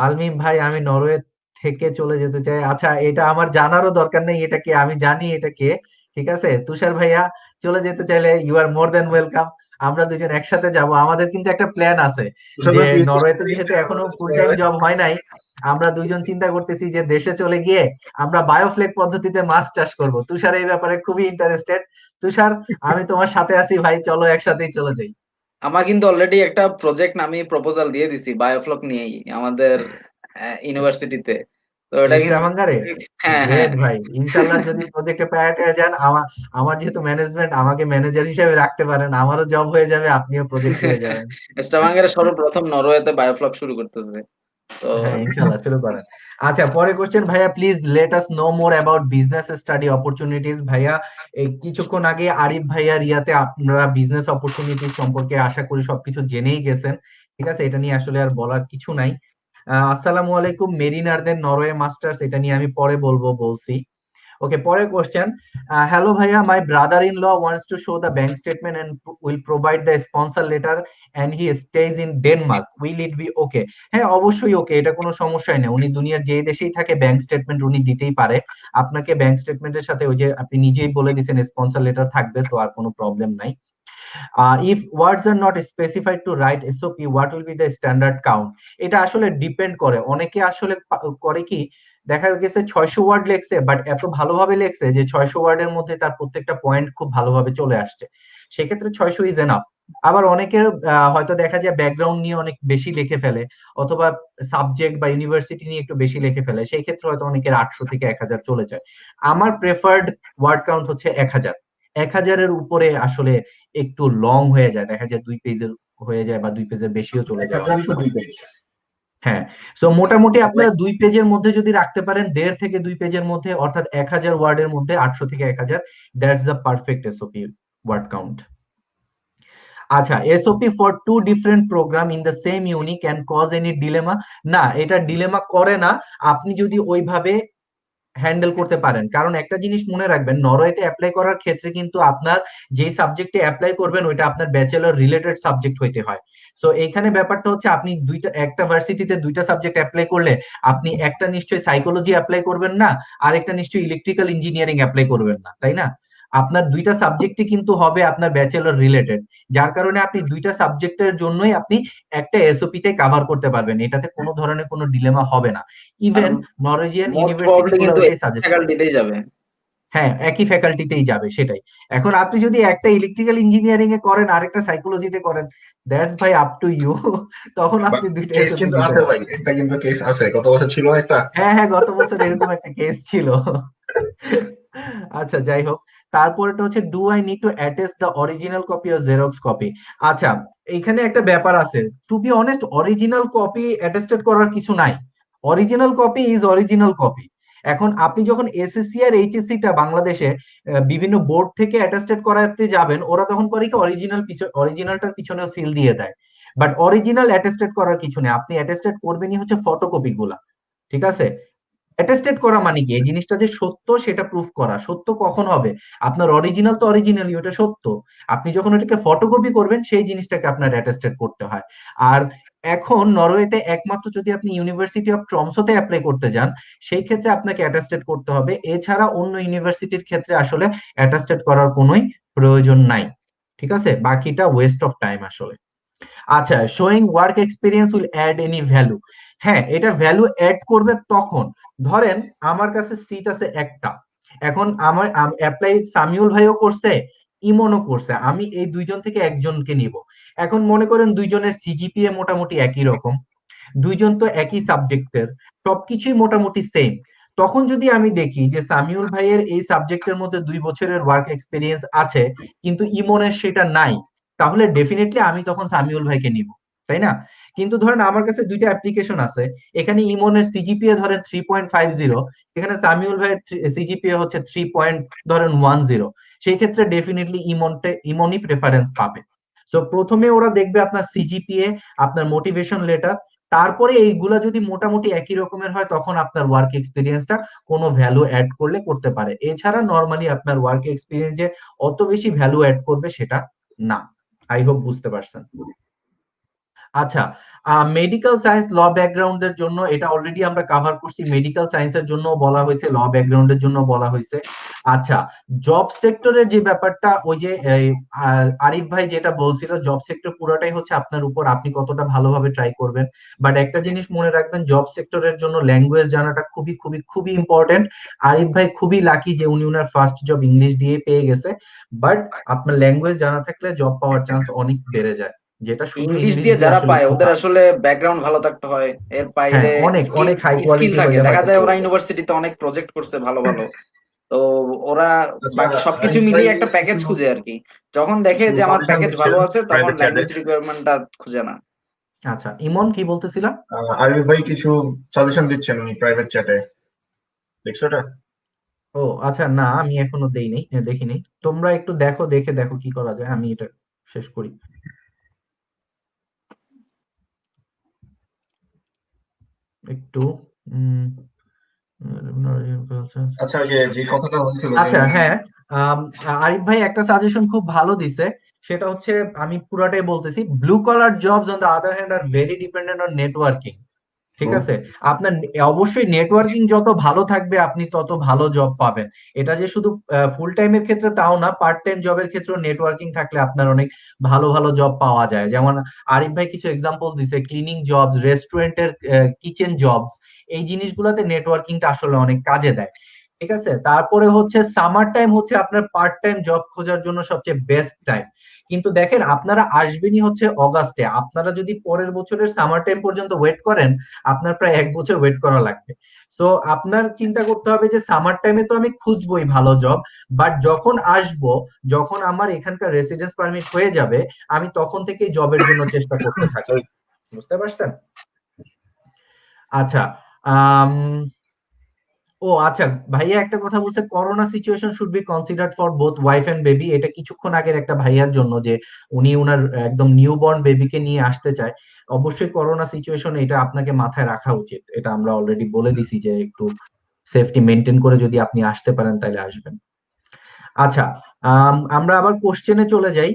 আলমিম ভাই, আমি নরওয়ে থেকে চলে যেতে চাই। আচ্ছা, এটা আমার জানারও দরকার নেই এটা কে, আমি জানি এটা কে, ঠিক আছে? তুষার ভাইয়া, চলে যেতে চাইলে you R more then welcome. আমরা দুজন একসাথে যাব। আমাদের কিন্তু একটা প্ল্যান আছে যে নরওয়েতে যেহেতু এখনো ফুল টাইম জব হয় নাই, আমরা দুইজন চিন্তা করতেছি যে দেশে চলে গিয়ে আমরা বায়োফ্লেক পদ্ধতিতে মাছ চাষ করব। তুষার এই ব্যাপারে খুবই ইন্টারেস্টেড। তুষার, আমি তোমার সাথে আছি ভাই, চলো একসাথেই চলে যাই। আমার কিন্তু অলরেডি একটা প্রজেক্ট আমি প্রপোজাল দিয়ে দিছি বায়োফ্লক নিয়েই আমাদের ইউনিভার্সিটিতে। তো এটা কিন্তু স্টাভাঙ্গারে হ্যাঁ, হ্যাঁ, গ্রেট ভাই, ইনশাল্লাহ যদি প্রজেক্টে প্রায়োরিটি যান, আমার যেহেতু ম্যানেজমেন্ট, আমাকে ম্যানেজার হিসেবে রাখতে পারেন, আমারও জব হয়ে যাবে, আপনিও প্রজেক্ট পেয়ে যাবেন। স্টাভাঙ্গার সর্বপ্রথম নরওয়েতে বায়োফ্লক শুরু করতেছে। তো হ্যাঁ, ইনশাল্লাহ শুরু করেন। আচ্ছা, পরে কোশ্চেন ভাইয়া, please let us know more about business study opportunities. ভাইয়া, এই কিছুক্ষণ আগে আরিফ ভাইয়া রিয়াতে আপনারা বিজনেস অপরচুনিটিস সম্পর্কে আশা করি সবকিছু জেনেই গেছেন, ঠিক আছে? এটা নিয়ে আসলে আর বলার কিছু নাই। আসসালামু আলাইকুম, মেরিনারদের নরওয়ে মাস্টার্স, এটা নিয়ে আমি পরে বলছি। ওকে, পরের কোশ্চেন। হ্যালো ভাইয়া, my brother in law wants to show the bank statement and will provide the sponsor letter and he stays in Denmark, will it be okay? হ্যাঁ, অবশ্যই ওকে, এটা কোনো সমস্যাই নেই। উনি দুনিয়ার যে দেশেই থাকে ব্যাংক স্টেটমেন্ট উনি দিতেই পারে। আপনাকে ব্যাংক স্টেটমেন্টের সাথে ওই যে আপনি নিজেই বলে দিয়েছেন স্পন্সর লেটার থাকবে, তো আর কোনো প্রবলেম নাই। If words are not specified to write SOP, what will be the standard count? এটা আসলে ডিপেন্ড করে, অনেকে আসলে করে কি, দেখা গেছে 600 ওয়ার্ড লেখছে, বাট এত ভালোভাবে লেখছে যে 600 ওয়ার্ডের মধ্যে তার প্রত্যেকটা পয়েন্ট খুব ভালোভাবে চলে আসছে। সেক্ষেত্রে 600 ইজ এনাফ। আবার অনেকের হয়তো দেখা যায় ব্যাকগ্রাউন্ড নিয়ে অনেক বেশি লিখে ফেলে, অথবা সাবজেক্ট বা ইউনিভার্সিটি নিয়ে একটু বেশি লিখে ফেলে, সেই ক্ষেত্রে হয়তো অনেকের 800 থেকে 1000 চলে যায়। আমার প্রেফার্ড ওয়ার্ড কাউন্ট হচ্ছে 1000। 1000-এর উপরে আসলে একটু লং হয়ে যায়, দেখা যায় 2 পেজের হয়ে যায় বা 2 পেজের বেশিও চলে যায় অনেক 1000 তো সময়। 2 পেজ। হ্যাঁ, সো মোটামুটি আপনারা 2 পেজের মধ্যে যদি রাখতে পারেন, 1.5 থেকে 2 পেজের মধ্যে, অর্থাৎ 1000 ওয়ার্ডের মধ্যে 800 থেকে 1000, that's the perfect SOP word count. আচ্ছা, SOP for 2 different program in the same unit can cause any dilemma? না, এটা ডিলেমা করে না, আপনি যদি ওইভাবে হ্যান্ডেল করতে পারেন। কারণ একটা জিনিস মনে রাখবেন, নরওয়েতে অ্যাপ্লাই করার ক্ষেত্রে কিন্তু আপনার যেই সাবজেক্টে অ্যাপ্লাই করবেন ওইটা আপনার ব্যাচেলর রিলেটেড সাবজেক্ট হইতে হয়। সো এইখানে ব্যাপারটা হচ্ছে, আপনি একটা ভার্সিটিতে 2টা সাবজেক্ট অ্যাপ্লাই করলে আপনি একটা নিশ্চয়ই সাইকোলজি অ্যাপ্লাই করবেন না, আর একটা নিশ্চয়ই ইলেকট্রিক্যাল ইঞ্জিনিয়ারিং অ্যাপ্লাই করবেন না, তাই না? আপনার 2টা সাবজেক্টই কিন্তু হবে আপনার ব্যাচেলর রিলেটেড, যার কারণে আপনি 2টা সাবজেক্টের জন্যই আপনি একটা এসওপি তে কভার করতে পারবেন, এটাতে কোনো ধরনের কোনো ডিলেমা হবে না। আর even Norwegian most university probably গুলো কিন্তু ওইটাই সাজেস্ট করে। ফ্যাকাল্টিতেই যাবে। হ্যাঁ, একই ফ্যাকাল্টিতেই যাবে, সেটাই। এখন আপনি যদি একটা ইলেকট্রিক্যাল ইঞ্জিনিয়ারিং এ করেন আর একটা সাইকোলজিতে করেন, দ্যাটস ভাই আপ টু ইউ। তখন আপনি 2টা কেস এসওপি কিন্তু দিতে আছে ভাই, পারেন। একটা কিন্তু কেস আছে, গত বছর ছিল একটা। হ্যাঁ হ্যাঁ, গত বছর এরকম একটা কেস ছিল। আচ্ছা, যাই হোক, তারপরটা হচ্ছে, do I need to attach the original copy or xerox copy? আচ্ছা, এখানে একটা ব্যাপার আছে, to be honest, original copy attested করার কিছু নাই। Original copy is original copy. এখন আপনি যখন এসএসসি আর এইচএসসি টা বাংলাদেশে বিভিন্ন বোর্ড থেকে অ্যাটেস্টেড করাতে যাবেন, ওরা তখন করে কি, অরিজিনালটার পিছনেও সিল দিয়ে দেয়। বাট অরিজিনাল অ্যাটেস্টেড করার কিছু নেই, আপনি অ্যাটেস্টেড করবেনই হচ্ছে ফটোকপি গুলা, ঠিক আছে? অ্যাটেস্টেড করা মানে কি, এই জিনিসটা যে সত্য সেটা প্রুফ করা। সত্য কখন হবে? আপনার অরিজিনাল তো অরিজিনালি ওটা সত্য, আপনি যখন ওটাকে ফটোকপি করবেন সেই জিনিসটাকে আপনার অ্যাটেস্টেড করতে হয়। আর এখন নরওয়েতে একমাত্র যদি আপনি ইউনিভার্সিটি অফ ট্রমসোতে অ্যাপ্লাই করতে যান, সেই ক্ষেত্রে আপনাকে অ্যাটেস্টেড করতে হবে, এছাড়া অন্য ইউনিভার্সিটির ক্ষেত্রে আসলে অ্যাটেস্টেড করার কোনোই প্রয়োজন নাই, ঠিক আছে? বাকিটা ওয়েস্ট অফ টাইম আসলে। আচ্ছা, showing work experience will add any value? হ্যাঁ, এটা ভ্যালু অ্যাড করবে তখন, ধরেন আমার কাছে সিট আছে একটা, এখন আমার অ্যাপ্লাই সামিউল ভাইও করছে, ইমনও করছে, আমি এই 2জন থেকে একজনকে নিব। এখন মনে করেন 2জনের সিজিপিএ মোটামুটি একই রকম, 2জন তো একই সাবজেক্টের, সবকিছুই মোটামুটি সেম। তখন যদি আমি দেখি যে সামিউল ভাইয়ের এই সাবজেক্টের মধ্যে 2 বছরের ওয়ার্ক এক্সপিরিয়েন্স আছে, কিন্তু ইমনের সেটা নাই, তাহলে ডেফিনেটলি আমি তখন সামিউল ভাইকে নিব, তাই না? কিন্তু ধরেন আমার কাছে 2টা অ্যাপ্লিকেশন আছে, এখানে ইমনের সিজিপিএ ধরেন 3.50, এখানে সামিউল ভাইয়ের সিজিপিএ হচ্ছে 3.10, সেই ক্ষেত্রে ডেফিনেটলি ইমনই প্রেফারেন্স পাবে। সো প্রথমে ওরা দেখবে আপনার সিজিপিএ, আপনার মোটিভেশন লেটার, তারপরে এইগুলা যদি মোটামুটি একই রকমের হয়, তখন আপনার ওয়ার্ক এক্সপিরিয়েন্সটা কোনো ভ্যালু অ্যাড করলে করতে পারে। এছাড়া নর্মালি আপনার ওয়ার্ক এক্সপিরিয়েন্স যে অত বেশি ভ্যালু অ্যাড করবে সেটা না। আই হোপ বুঝতে পারছেন। আচ্ছা, মেডিকেল সায়েন্স ল ব্যাকগ্রাউন্ডের জন্য এটা অলরেডি আমরা কভার করছি, মেডিকেল সায়েন্সের জন্য বলা হয়েছে, ল ব্যাকগ্রাউন্ডের জন্য বলা হয়েছে। আচ্ছা, জব সেক্টরের যে ব্যাপারটা, ওই যে আরিফ ভাই যেটা বলছিল, জব সেক্টর পুরোটাই হচ্ছে আপনার উপর, আপনি কতটা ভালোভাবে ট্রাই করবেন। বাট একটা জিনিস মনে রাখবেন, জব সেক্টরের জন্য ল্যাঙ্গুয়েজ জানাটা খুবই খুবই খুবই ইম্পর্টেন্ট। আরিফ ভাই খুবই লাকি যে উনি ওনার ফার্স্ট জব ইংলিশ দিয়ে পেয়ে গেছে, বাট আপনার ল্যাঙ্গুয়েজ জানা থাকলে জব পাওয়ার চান্স অনেক বেড়ে যায়, যেটা শুধু ইংলিশ ইংলিশ দিয়ে দিয়ে যারা আসলে পায় একটু ওদের টাফ। আসলে ব্যাকগ্রাউন্ড ভালো থাকতে হয়, এর হ্যাঁ, বাইরে অনেক স্কিল অনেক হাই স্কিল কোয়ালিটি থাকে, হইলে দেখা হয়তো যায় ওরা চলবে। ইউনিভার্সিটিতে অনেক প্রজেক্ট করছে ভালো ভালো, তো ওরা আচ্ছা, বাকি সবকিছু আরিফ ভাই মিলিয়ে একটা প্যাকেজ কিছু খুঁজে আর কি, যখন দেখে কিছু যে আমার সাজেশন প্যাকেজ দিচ্ছেন ভালো আছে তখন প্রাইভেট চ্যাটে। ল্যাঙ্গুয়েজ রিকোয়ারমেন্টটা খুঁজে না। আচ্ছা, ইমন কি বলতেছিলাম? আরিফ ভাই কিছু সাজেশন দিচ্ছেন উনি প্রাইভেট চ্যাটে, দেখছো এটা? ও আচ্ছা, না আমি এখনো দেইনি, দেখিনি। তোমরা একটু দেখো, দেখে দেখো কি করা যায়, আমি এটা শেষ করি একটু। উম, আচ্ছা, ওই যে যে কথাটা বলছিল যে আচ্ছা, উনি হ্যাঁ, আম, আরিফ ভাই একটা সাজেশন খুব ভালো দিছে, সেটা হচ্ছে, আমি পুরাটাই বলতেছি, blue collar jobs on the other hand are very dependent on networking, ঠিক আছে? আপনার অবশ্যই নেটওয়ার্কিং যত ভালো থাকবে আপনি তত ভালো জব পাবেন। এটা যে শুধু ফুল টাইমের ক্ষেত্রে তাও না, পার্ট টাইম জবের ক্ষেত্রেও নেটওয়ার্কিং থাকলে আপনার অনেক ভালো ভালো জব পাওয়া যায়। যেমন আরিফ ভাই কিছু এক্সাম্পল দিছে, ক্লিনিং জবস, রেস্টুরেন্টের কিচেন জবস, এই জিনিসগুলোতে নেটওয়ার্কিংটা আসলে অনেক কাজে দেয়। ঠিক আছে, তারপরে হচ্ছে সামার টাইম হচ্ছে আপনার পার্ট টাইম জব খোঁজার জন্য সবচেয়ে বেস্ট টাইম। কিন্তু দেখেন আপনারা আসবেনই হচ্ছে অগাস্টে, আপনারা যদি পরের বছরের সামার টাইম পর্যন্ত ওয়েট করেন আপনার প্রায় 1 বছর ওয়েট করা লাগবে। সো আপনার চিন্তা করতে হবে যে সামার টাইমে তো আমি খুঁজবোই ভালো জব, বাট যখন আসবো, যখন আমার এখানকার রেসিডেন্স পারমিট হয়ে যাবে, আমি তখন থেকেই জবের জন্য চেষ্টা করতে থাকি। বুঝতে পারছেন? আচ্ছা, আম ও আচ্ছা, ভাইয়া একটা কথা বলছে, corona situation should be considered for both wife and baby. এটা কিছুক্ষণ আগের একটা ভাইয়ার জন্য, যে উনি উনার একদম নিউবর্ন বেবিকে নিয়ে আসতে চায়। অবশ্যই করোনা সিচুয়েশন, এটা আপনাকে মাথায় রাখা উচিত। এটা আমরা অলরেডি বলে দিছি যে একটু সেফটি মেনটেন করে যদি আপনি আসতে পারেন তাহলে আসবেন। আচ্ছা, আমরা আবার কোশ্চেনে চলে যাই।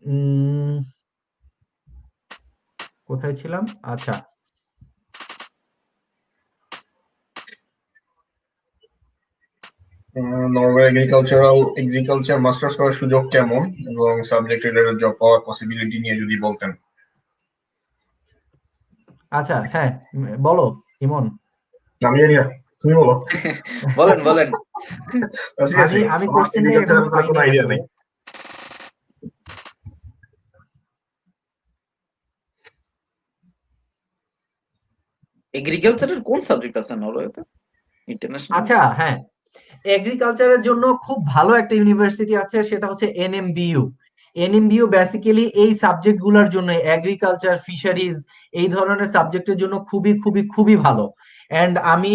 উম কোথায় ছিলাম? আচ্ছা, নরওয়ে এগ্রিকালচার মাস্টার্স করার সুযোগ কেমন এবং সাবজেক্ট রিলেটেড জব পাওয়ার পসিবিলিটি নিয়ে যদি বলতেন। আচ্ছা, হ্যাঁ, বলো ইমন। আমি জানি না, তুমি বলো। বলেন বলেন। সিরিয়াসলি আমি আমার কোশ্চেনটা এখনো এগ্রিকালচারের ব্যাপারে পাই কোনো নাই আইডিয়া আসলে। নেই। এগ্রিকালচারের কোন সাবজেক্ট আছে নরওয়েতে? ইন্টারন্যাশনাল? আচ্ছা, হ্যাঁ, এগ্রিকালচারের জন্য খুব ভালো একটা ইউনিভার্সিটি আছে, সেটা হচ্ছে এনএমবিইউ। এনএমবিইউ বেসিক্যালি এই সাবজেক্ট গুলার জন্য, এগ্রিকালচার, ফিশারিজ, এই ধরনের সাবজেক্টের জন্য খুবই খুবই খুবই ভালো। এন্ড আমি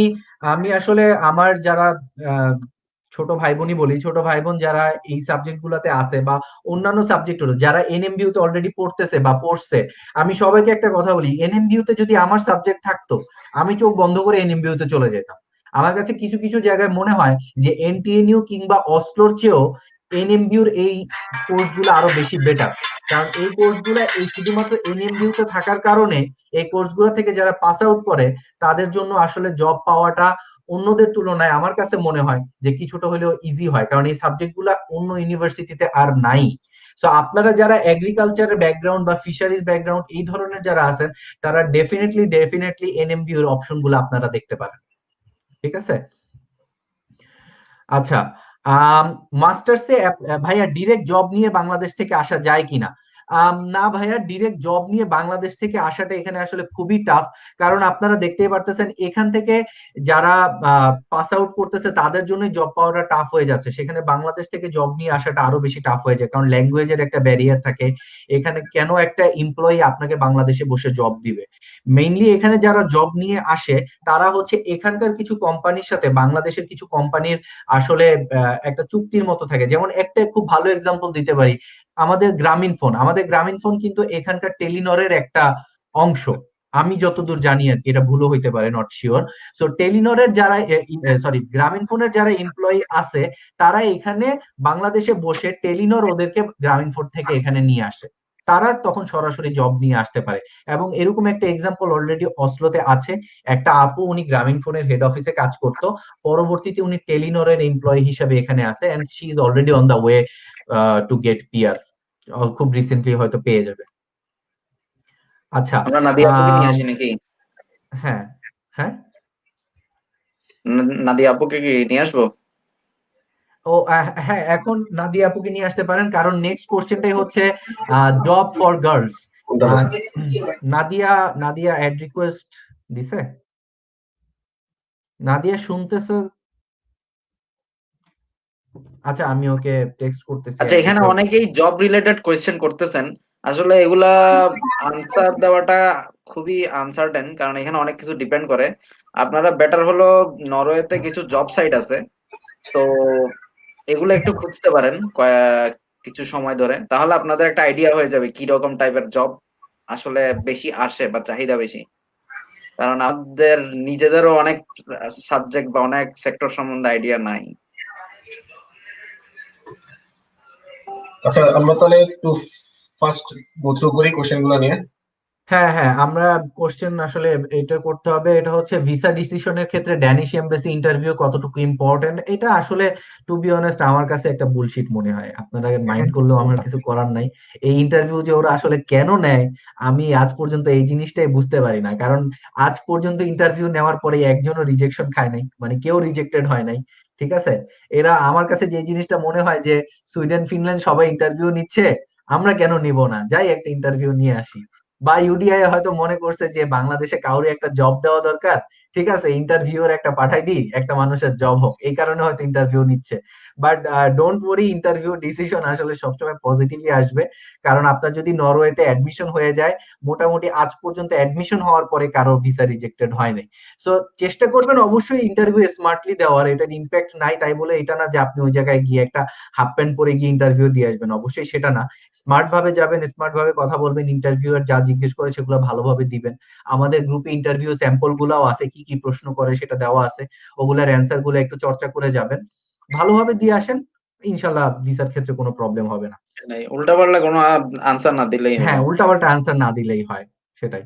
আমি আসলে আমার যারা আহ, ছোট ভাই বোনই বলি, ছোট ভাই বোন যারা এই সাবজেক্ট গুলাতে আছে বা অন্যান্য সাবজেক্ট হলো, যারা এনএমবিইউ তে অলরেডি পড়তেছে বা পড়ছে, আমি সবাইকে একটা কথা বলি, এনএমবিইউ তে যদি আমার সাবজেক্ট থাকতো, আমি চোখ বন্ধ করে এনএমবিইউ তে চলে যেতাম। আমার কাছে কিছু কিছু জায়গায় মনে হয় যে এনটিএনইউ কিংবা অসলোর চেয়েও এনএমবিইউর এই কোর্সগুলো আরো বেশি বেটার। কারণ এই কোর্সগুলো এই শুধুমাত্র এনএমবিইউ তে থাকার কারণে, এই কোর্সগুলো থেকে যারা পাস আউট করে তাদের জন্য আসলে জব পাওয়াটা অন্যদের তুলনায় আমার কাছে মনে হয় যে কিছুটা হলেও ইজি হয়, কারণ এই সাবজেক্টগুলো অন্য ইউনিভার্সিটিতে আর নাই। সো আপনারা যারা এগ্রিকালচারের ব্যাকগ্রাউন্ড বা ফিশারিজ ব্যাকগ্রাউন্ড এই ধরনের যারা আছেন, তারা ডেফিনেটলি এনএমবিইউর অপশনগুলো আপনারা দেখতে পারেন। ঠিক আছে? আচ্ছা, মাস্টার্সে ভাইয়া ডিরেক্ট জব নিয়ে বাংলাদেশ থেকে আসা যায় কিনা? না ভাইয়া, ডিরেক্ট জব নিয়ে বাংলাদেশ থেকে আসাটা এখানে আসলে খুবই টাফ। কারণ আপনারা দেখতেই পারতেছেন এখান থেকে যারা পাস আউট করতেছে তাদের জন্য জব পাওয়াটা টাফ হয়ে যাচ্ছে। সেখানে বাংলাদেশ থেকে জব নিয়ে আসাটা আরো বেশি টাফ হয়ে যায়, কারণ ল্যাঙ্গুয়েজের একটা ব্যারিয়ার থাকে। এখানে কেন একটা এমপ্লয়ি আপনাকে বাংলাদেশে বসে জব দিবে? মেইনলি এখানে যারা জব নিয়ে আসে তারা হচ্ছে এখানকার কিছু কোম্পানির সাথে বাংলাদেশের কিছু কোম্পানির আসলে একটা চুক্তির মতো থাকে। যেমন একটা খুব ভালো এক্সাম্পল দিতে পারি, আমাদের গ্রামীণ ফোন কিন্তু এখানকার টেলিনরের একটা অংশ। আমি যতদূর জানি আর কি, এটা ভুলও হইতে পারে, নট শিওর। সো টেলিনরের যারা, সরি, গ্রামীণ ফোনের যারা এমপ্লয়ি আছে, তারা এখানে বাংলাদেশে বসে টেলিনর ওদেরকে গ্রামীণ ফোন থেকে এখানে নিয়ে আসে, তারা তখন সরাসরি জব নিয়ে আসতে পারে। এবং এরকম একটা এক্সাম্পল অলরেডি অসলোতে আছে। একটা আপু, উনি গ্রামীণ ফোনের হেড অফিসে কাজ করতো, পরবর্তীতে উনি টেলিনরের এমপ্লয়ি হিসেবে এখানে আসে, and she is already on the way to get PR. খুব রিসেন্টলি হয়তো পেয়ে যাবে। আচ্ছা, আমরা নাদিয়া আপুকে নিয়ে আম, আসি নাকি? হ্যাঁ, হ্যাঁ, নাদিয়া আপুকে কি নিয়ে আসবো? ও হ্যাঁ, এখন নাদিয়া আপুকে নিয়ে আসতে পারেন, কারণ নেক্সট কোশ্চেনটাই হচ্ছে জব ফর গার্লস। কোনটা বলছো? নাদিয়া, নাদিয়া অ্যাড রিকোয়েস্ট দিছে? নাদিয়া শুনতেছো? আচ্ছা, আমি ওকে টেক্সট করতেছি আচ্ছা, অ্যাড এখানে রিকোয়েস্ট। অনেকেই জব রিলেটেড কোয়েশ্চেন করতেছেন। আসলে এগুলা আনসার দেওয়াটা খুবই আনসার্টেন, কারণ এখানে অনেক কিছু ডিপেন্ড করে। আপনারা বেটার হলো, নরওয়েতে কিছু জব সাইট আছে, তো এগুলো একটু খুঁজতে পারেন কিছু সময় ধরে, তাহলে আপনাদের একটা আইডিয়া হয়ে যাবে কি রকম টাইপের জব আসলে বেশি আসে বা চাহিদা বেশি। কারণ আমাদের নিজেদেরও অনেক সাবজেক্ট বা অনেক সেক্টর সম্বন্ধে আইডিয়া নাই। আচ্ছা, আমরা তাহলে একটু ফার্স্ট গো থ্রু করি কোশ্চেন গুলো নিয়ে। হ্যাঁ হ্যাঁ, আমরা কোশ্চেন আসলে এটা করতে হবে, এটা হচ্ছে ভিসা ডিসিশনের ক্ষেত্রে ড্যানিশ এমবাসি ইন্টারভিউ কতটুকু ইম্পর্টেন্ট। এটা আসলে টু বি অনেস্ট আমার কাছে একটা বুলশিট মনে হয়, আপনারা মাইন্ড করলেও আমার কিছু করার নাই। এই ইন্টারভিউ যে ওরা আসলে কেন নেয় আমি আজ পর্যন্ত এই জিনিসটাই বুঝতে পারি না, কারণ আজ পর্যন্ত ইন্টারভিউ নেওয়ার পরে একজনও রিজেকশন খায় নাই, মানে কেউ রিজেক্টেড হয় নাই। ঠিক আছে, এরা আমার কাছে যে জিনিসটা মনে হয় যে সুইডেন ফিনল্যান্ড সবাই ইন্টারভিউ নিচ্ছে, আমরা কেন নিব না, যাই একটা ইন্টারভিউ নিয়ে আসি। বা ইউডিআই হয়তো মনে করছে যে বাংলাদেশে কাউরে একটা জব দেওয়া দরকার, ঠিক আছে ইন্টারভিউর একটা পাঠাই দিই, একটা মানুষের জব হোক, এই কারণে হয়তো ইন্টারভিউ নিচ্ছে। But don't worry, interview decision আসলে সবসময় পজিটিভলি আসবে। কারণ আপনার যদি নরওয়েতে অ্যাডমিশন হয়ে যায়, মোটামুটি আজ পর্যন্ত অ্যাডমিশন হওয়ার পরে কারো ভিসা রিজেক্টেড হয় নাই। সো চেষ্টা করবেন অবশ্যই ইন্টারভিউ স্মার্টলি দেওয়ার, এটার ইম্প্যাক্ট নাই তাই বলে এটা না যে আপনি ওই জায়গায় গিয়ে একটা হাফ প্যান্ট পরে গিয়ে ইন্টারভিউ দিয়ে আসবেন, অবশ্যই সেটা না। স্মার্ট ভাবে যাবেন, স্মার্ট ভাবে কথা বলবেন, ইন্টারভিউয়ার যা জিজ্ঞেস করে সেগুলো ভালোভাবে দিবেন। আমাদের গ্রুপে ইন্টারভিউ স্যাম্পল গুলাও আছে, কি কি প্রশ্ন করে সেটা দেওয়া আছে, ওগুলার অ্যান্সার গুলো একটু চর্চা করে যাবেন, ভালোভাবে দিয়ে আসেন, ইনশাল্লাহ ভিসার ক্ষেত্রে কোনো প্রবলেম হবে না। উল্টাপাল্টা কোনো আনসার না দিলেই হলো। হ্যাঁ, উল্টাপাল্টা আনসার না দিলেই হয়, সেটাই।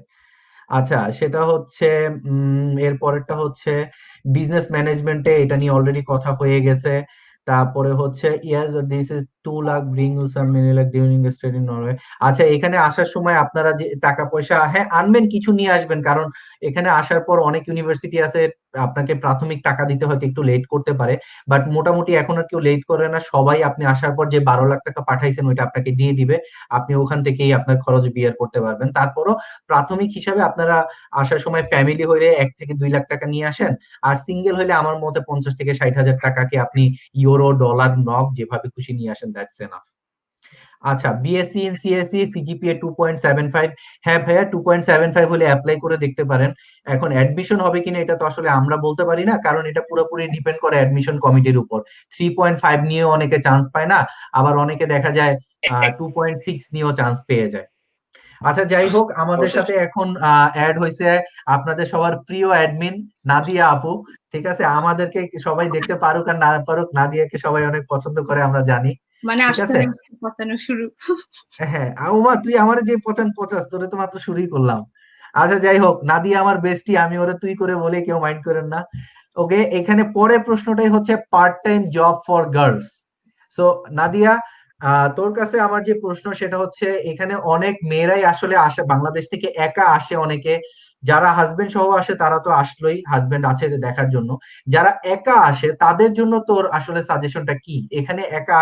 আচ্ছা, সেটা হচ্ছে এর পরেরটা হচ্ছে বিজনেস ম্যানেজমেন্টে, এটা নিয়ে অলরেডি কথা হয়ে গেছে। তারপরে হচ্ছে yes this is 2 lakh bring you some many lakh during stay in Norway. আচ্ছা, এখানে আসার সময় আপনারা যে টাকা পয়সা হ্যাঁ আনবেন, কিছু নিয়ে আসবেন, কারণ এখানে আসার পর অনেক ইউনিভার্সিটি আছে আপনাকে প্রাথমিক টাকা দিতে হয়তো একটু লেট করতে পারে, বাট মোটামুটি এখন আর কেউ লেট করে না, সবাই আপনি আসার পর যে 12 লাখ টাকা পাঠাইছেন ওইটা আপনাকে দিয়ে দিবে, আপনি ওখান থেকেই আপনার খরচ বিয়ার করতে পারবেন। তারপরও প্রাথমিক হিসাবে আপনারা আসার সময় ফ্যামিলি হইলে 1 থেকে 2 লাখ টাকা নিয়ে আসেন, আর সিঙ্গেল হইলে আমার মতে 50 থেকে 60 হাজার টাকাকে আপনি ইউরো, ডলার, নক যেভাবে খুশি নিয়ে আসেন, দ্যাটস এনাফ। আচ্ছা, বিএসসি ইন সিএসসি সিজিপিএ 2.75, হ্যাঁ ভাইয়া 2.75 হলে অ্যাপ্লাই করে দেখতে পারেন। এখন অ্যাডমিশন হবে কিনা এটা তো আসলে আমরা বলতে পারি না, কারণ এটা পুরোপুরি ডিপেন্ড করে অ্যাডমিশন কমিটির উপর। 3.5 নিয়েও অনেকে চান্স পায় না, আবার অনেকে দেখা যায় 2.6 নিয়েও চান্স পেয়ে যায়। আচ্ছা, যাই হোক, আমাদের সাথে এখন অ্যাড হয়েছে আপনাদের সবার প্রিয় অ্যাডমিন নাদিয়া আপু। ঠিক আছে, আমাদেরকে সবাই দেখতে পারুক আর না পারুক, নাদিয়াকে সবাই অনেক পছন্দ করে আমরা জানি। মানে ঠিক আসতে আছে, পচানো শুরু। হ্যাঁ আউমা তুই আমার যে পচাস তোরে তো মাত্র শুরুই করলাম। আচ্ছা, যাই হোক, নাদিয়া আমার বেস্টি, আমি ওরে তুই করে বলে, কেউ মাইন্ড করেন না। ওকে, এখানে পরের প্রশ্নটাই হচ্ছে part time job for girls. So Nadia, তোর কাছে আমার যে প্রশ্ন সেটা হচ্ছে, এখানে অনেক মেয়েরাই আসলে আসে বাংলাদেশ থেকে, একা আসে অনেকে, যারা হাজবেন্ড সহ আসে তারা তো আসলোই, হাজবেন্ড আছে দেখার জন্য, যারা একা আসে তাদের জন্য তোর আসলে সাজেশনটা কি? এখানে একা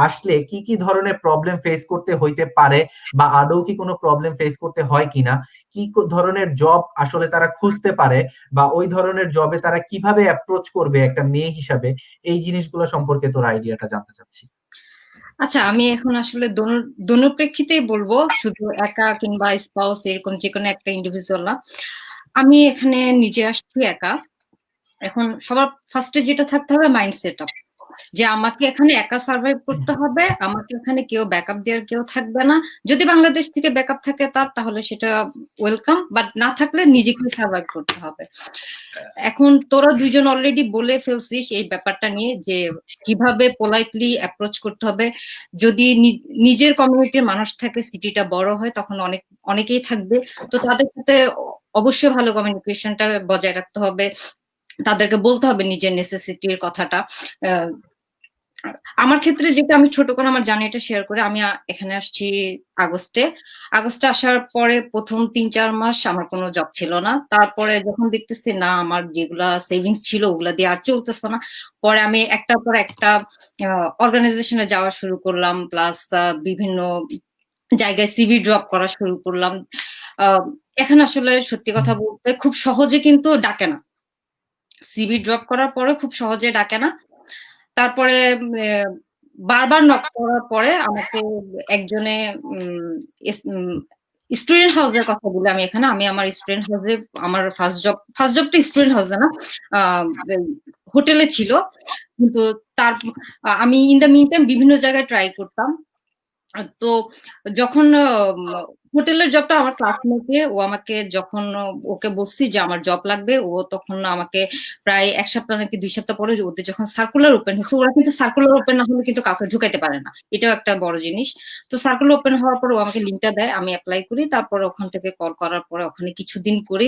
আসলে কি কি ধরনের প্রবলেম ফেস করতে হইতে পারে, বা আদৌ কি কোনো প্রবলেম ফেস করতে হয় কিনা, কি ধরনের জব আসলে তারা খুঁজতে পারে, বা ওই ধরনের জবে তারা কিভাবে অ্যাপ্রোচ করবে একটা মেয়ে হিসাবে, এই জিনিসগুলো সম্পর্কে তোর আইডিয়াটা জানতে চাচ্ছি। আচ্ছা, আমি এখন আসলে দোনো প্রেক্ষিতেই বলবো, শুধু একা কিংবা স্পাউস এরকম যে কোনো একটা ইন্ডিভিজুয়াল না। আমি এখানে নিজে আসছি একা। এখন সবার ফার্স্টে যেটা থাকতে হবে মাইন্ড সেট আপ, যে আমাকে এখানে একা সার্ভাইভ করতে হবে, আমাকে এখানে কেউ ব্যাকআপ দেওয়ার কেউ থাকবে না। যদি বাংলাদেশ থেকে ব্যাকআপ থাকে তাহলে সেটা ওয়েলকাম, বাট না থাকলে নিজেকে সার্ভাইভ করতে হবে। এখন তোরা দুইজন অলরেডি বলে ফেলছিস এই ব্যাপারটা নিয়ে, যে কিভাবে পোলাইটলি অ্যাপ্রোচ করতে হবে। যদি নিজের কমিউনিটির মানুষ থাকে, সিটিটা বড় হয়, তখন অনেকেই থাকবে, তো তাদের সাথে অবশ্যই ভালো কমিউনিকেশনটা বজায় রাখতে হবে, তাদেরকে বলতে হবে নিজের নেসেসিটির কথাটা। আমার ক্ষেত্রে যেটা, আমি ছোট করে আমার জার্নিটা শেয়ার করে, আমি এখানে আসছি আগস্টে আসার পরে প্রথম 3-4 মাস আমার কোনো জব ছিল না। তারপরে যখন দেখতেছি না আমার যেগুলা সেভিংস ছিল ওগুলা দিয়ে আর চলতেছে না, পরে আমি একটার পর একটা অর্গানাইজেশনে যাওয়া শুরু করলাম, প্লাস বিভিন্ন জায়গায় সিভি ড্রপ করা শুরু করলাম। এখানে আসলে সত্যি কথা বলতে খুব সহজে কিন্তু ডাকে না, সিভি ড্রপ করার পরে খুব সহজে ডাকে না। তারপরে বারবার নক করার পরে আমাকে একজনে স্টুডেন্ট হাউসের কথা বলে, আমি আমার স্টুডেন্ট হাউসে, আমার ফার্স্ট জবটা স্টুডেন্ট হাউসে না, হোটেলে ছিল, কিন্তু আমি ইন দ্য মিন টাইম বিভিন্ন জায়গায় ট্রাই করতাম। তো যখন হোটেলের জবটা আমার ক্লাসমেটে, ও আমাকে যখন ওকে বলছি যে আমার জব লাগবে, ও তখন আমাকে প্রায় 1 সপ্তাহ নাকি 2 সপ্তাহ পরে ওদের যখন সার্কুলার ওপেন হয়েছে, ওরা কিন্তু সার্কুলার ওপেন না হলে কিন্তু কাউকে ঢুকাইতে পারে না, এটাও একটা বড় জিনিস। তো সার্কুলার ওপেন হওয়ার পর ও আমাকে লিঙ্কটা দেয়, আমি অ্যাপ্লাই করি, তারপর ওখান থেকে কল করার পরে ওখানে কিছুদিন করি,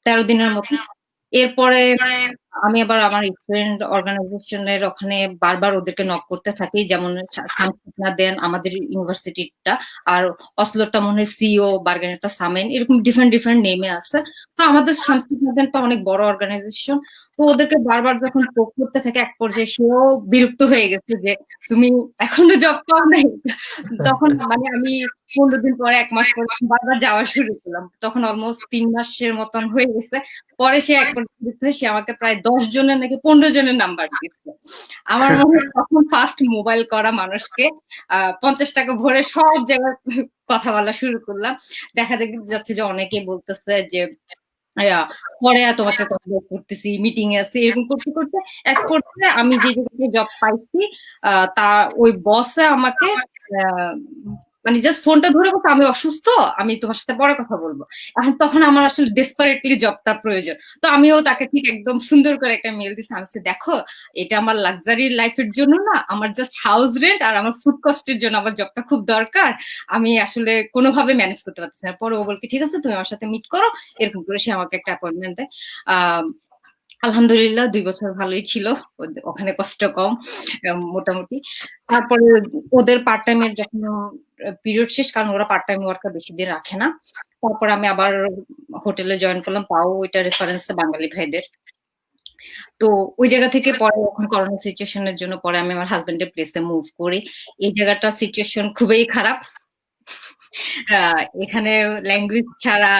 13 দিনের মতো। এরপরে আমি আবার আমার স্টুডেন্ট অর্গানাইজেশনের ওখানে বারবার ওদেরকে নক করতে থাকি, যেমন শামসুনা দেন আমাদের ইউনিভার্সিটিটা, আর অসলোরটা মনে হয় সিও, বার্গেনেরটা সামেন, এরকম ডিফারেন্ট ডিফারেন্ট নেমে আছে। তো আমাদের শামসুনা দেনটা অনেক বড় অর্গানাইজেশন, তো ওদেরকে বারবার যখন পোক করতে থাকে, এক পর্যায়ে সেও বিরক্ত হয়ে গেছে যে তুমি এখনো জব পাও নাই। তখন মানে আমি 15 দিন পরে, 1 মাস পরে বারবার যাওয়া শুরু করলাম, তখন অলমোস্ট 3 মাসের মতন হয়ে গেছে। পরে সে এক পর্যায়ে সে আমাকে প্রায় 10 জনের নাকি 15 জনের নাম্বার দিচ্ছে। আমার মনে হয় তখন ফার্স্ট মোবাইল করা মানুষকে 50 টাকা ভরে সব জায়গায় কথা বলা শুরু করলাম। দেখা যাচ্ছে যে অনেকেই বলতেছে যে পরে তোমাকে কন্টাক্ট করতেছি, মিটিং এ আছি, এরকম করতে করতে এক পর্যায়ে আমি যে জায়গায় জব পাইছি, তা ওই বসে আমাকে মানে জাস্ট ফোনটা ধরে বলছে আমি অসুস্থ, আমি তোমার সাথে পরে কথা বলবো। এখন তখন আমার আসলে ডেসপারেটলি জবটা প্রয়োজন, তো আমিও তাকে ঠিক একদম সুন্দর করে একটা মেল দিচ্ছি, আমি দেখো এটা আমার লাক্সারি লাইফের জন্য না, আমার জাস্ট হাউস রেন্ট আর আমার ফুড কস্টের জন্য আমার জবটা খুব দরকার, আমি আসলে কোনোভাবে ম্যানেজ করতে পারতেছি না। পরে ও বলকে ঠিক আছে তুমি আমার সাথে মিট করো, এরকম করে সে আমাকে একটা অ্যাপয়েন্টমেন্ট দেয়। আলহামদুলিল্লাহ 2 বছর ভালোই ছিল, ওখানে কষ্ট কম মোটামুটি। তারপরে ওদের পার্ট টাইমের যখন পিরিয়ড শেষ, কারণ ওরা পার্ট টাইম ওয়ার্কার বেশি দিন রাখে না, তারপর আমি আবার হোটেলে জয়েন করলাম, তাও ওইটা রেফারেন্স বাঙালি ভাইদের। তো ওই জায়গা থেকে পরে এখন করোনা সিচুয়েশনের জন্য পরে আমি আমার হাজবেন্ডের প্লেসে মুভ করি। এই জায়গাটা সিচুয়েশন খুবই খারাপ, এখানে ল্যাঙ্গুয়েজ ছাড়া,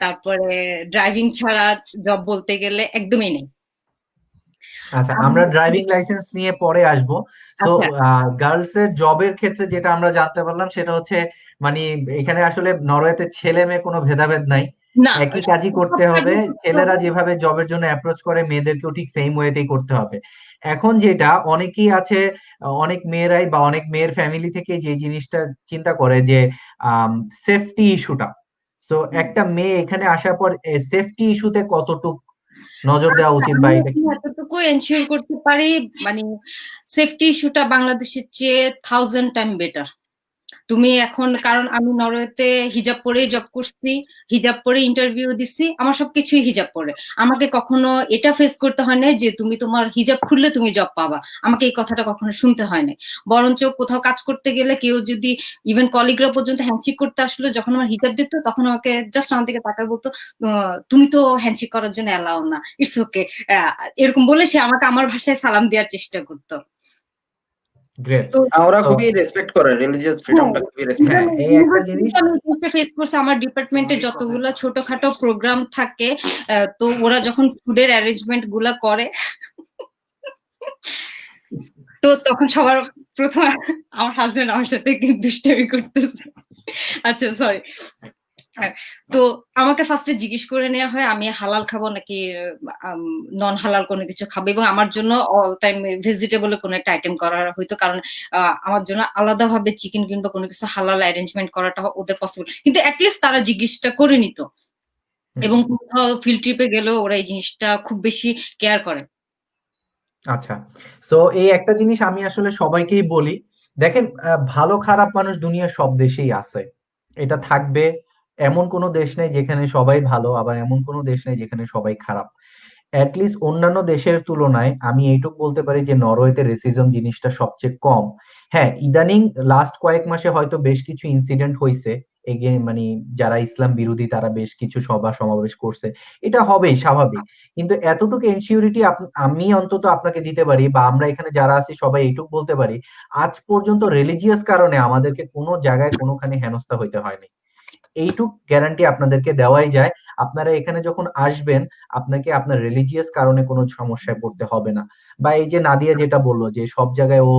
তারপরে ড্রাইভিং ছাড়া জব বলতে গেলে একদমই নেই। আচ্ছা, আমরা ড্রাইভিং লাইসেন্স নিয়ে পরে আসবো। তো গার্লস এর জবের ক্ষেত্রে যেটা আমরা জানতে পারলাম সেটা হচ্ছে মানে এখানে আসলে নরওয়েতে ছেলে মেয়ে কোনো ভেদাভেদ নাই, একই কাজই করতে হবে। ছেলেরা যেভাবে জবের জন্য অ্যাপ্রোচ করে মেয়েদেরকেও ঠিক সেম ওয়েতেই করতে হবে। এখন যেটা অনেকেই আছে, অনেক মেয়েরাই বা অনেক মেয়ের ফ্যামিলি থেকে যে জিনিসটা চিন্তা করে যে সেফটি ইস্যুটা, তো একটা মেয়ে এখানে আসার পর সেফটি ইস্যুতে কতটুকু নজর দেওয়া উচিত বা এটা এতটুকু এনশিওর করতে পারি, মানে সেফটি ইস্যুটা বাংলাদেশের চেয়ে 1000 টাইম বেটার। তুমি এখন, কারণ আমি নরওয়েতে হিজাব পরেই জব করছি, হিজাব পরে ইন্টারভিউ দিছি, আমার সবকিছুই হিজাব পরে। আমাকে কখনো এটা ফেস করতে হয় না যে তুমি তোমার হিজাব খুললে তুমি জব পাবা, আমাকে এই কথাটা কখনো শুনতে হয় না। বরঞ্চ কোথাও কাজ করতে গেলে কেউ যদি ইভেন কলিগরা পর্যন্ত হ্যান্ডশেক করতে আসলো, যখন আমার হিজাব দিত তখন আমাকে জাস্ট আমার দিকে তাকায় বলতো তুমি তো হ্যান্ডশেক করার জন্য অ্যালাউ না, ইটস ওকে, এরকম বলে সে আমাকে আমার ভাষায় সালাম দেওয়ার চেষ্টা করতো। গ্রেট। ওরা খুবই রেসপেক্ট করে, রিলিজিয়াস ফ্রিডমটা খুবই রেসপেক্ট হ্যাঁ, এই একটা জিনিস ফেস করছে। আমার ডিপার্টমেন্টে যতগুলো ছোটখাটো প্রোগ্রাম থাকে, তো ওরা যখন ফুডের অ্যারেঞ্জমেন্ট গুলা করে, তো তখন সবার প্রথম আমার হাজবেন্ড আমার সাথে দুষ্টামি করতেছে, আচ্ছা সরি, তো আমাকে ফার্স্টে জিজ্ঞেস করে নেওয়া হয় আমি হালাল খাবো নাকি নন হালাল কোনো কিছু খাবো, এবং আমার জন্য অল টাইম ভেজিটেবল কোনো একটা আইটেম করা হইতো, কারণ আমার জন্য আলাদাভাবে চিকেন কিংবা কোনো কিছু হালাল অ্যারেঞ্জমেন্ট করাটা ওদের পসিবল, কিন্তু অ্যাটলিস্ট তারা জিজ্ঞেসটা করে নিত। এবং কোথাও ফিল্ড ট্রিপে গেলেও ওরা এই জিনিসটা খুব বেশি কেয়ার করে। আচ্ছা, সো এই একটা জিনিস আমি আসলে সবাইকেই বলি, দেখেন ভালো খারাপ মানুষ দুনিয়ার সব দেশেই আছে, এটা থাকবে। এমন কোনো দেশ নেই যেখানে সবাই ভালো, আবার এমন কোনো দেশ নেই যেখানে সবাই খারাপ। অ্যাটলিস্ট অন্যান্য দেশের তুলনায় আমি এইটুকু বলতে পারি যে নরওয়েতে রেসিজম জিনিসটা সবচেয়ে কম। হ্যাঁ, ইদানিং লাস্ট কয়েক মাসে হয়তো বেশ কিছু ইনসিডেন্ট হয়েছে, মানে যারা ইসলাম বিরোধী তারা বেশ কিছু সভা সমাবেশ করছে, এটা হবেই স্বাভাবিক। কিন্তু এতটুকু এনসিউরিটি আমি অন্তত আপনাকে দিতে পারি, বা আমরা এখানে যারা আছি সবাই এইটুকু বলতে পারি, আজ পর্যন্ত রিলিজিয়াস কারণে আমাদেরকে কোনো জায়গায় কোনোখানে হেনস্থা হইতে হয়নি। এইটুক গ্যারান্টি আপনাদেরকে দেওয়াই যায়। আপনারা এখানে যখন আসবেন আপনাকে আপনার রিলিজিয়াস কারণে কোনো সমস্যায় পড়তে হবে না। বা এই যে নাদিয়া যেটা বললো যে সব জায়গায় ও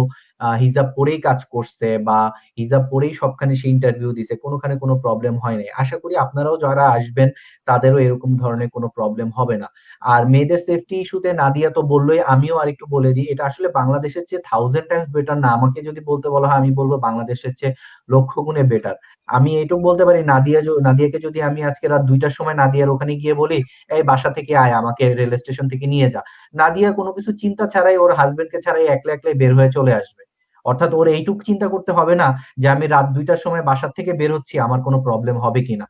হিজাব পরেই কাজ করছে বা হিজাব পরেই সবখানে সে ইন্টারভিউ দিছে, কোনোখানে কোনো প্রবলেম হয় নাই। আশা করি আপনারাও যারা আসবেন তাদেরও এরকম ধরনের কোনো প্রবলেম হবে না। আর মেয়েদের সেফটি ইস্যুতে নাদিয়া তো বললোই, আমিও আরেকটু বলে দিই, এটা আসলে বাংলাদেশের চেয়ে 1000 টাইমস বেটার না। আমাকে যদি বলতে বলা হয় আমি বলবো বাংলাদেশের চেয়ে লক্ষ গুণে বেটার। আমি এইটুকু বলতে পারি, নাদিয়াকে যদি আমি আজকে রাত 2টার সময় নাদিয়ার ওখানে গিয়ে বলি এই বাসা থেকে আয়, আমাকে রেল স্টেশন থেকে নিয়ে যা, নাদিয়া কোনো কিছু চিন্তা ছাড়াই ওর হাজবেন্ডকে ছাড়াই একলা একলাই বের হয়ে চলে আসবে। অর্থাৎ ওর এইটুক চিন্তা করতে হবে না যে আমি রাত 2টার সময় বাসা থেকে বের হচ্ছি, আমার কোনো প্রবলেম হবে কিনা।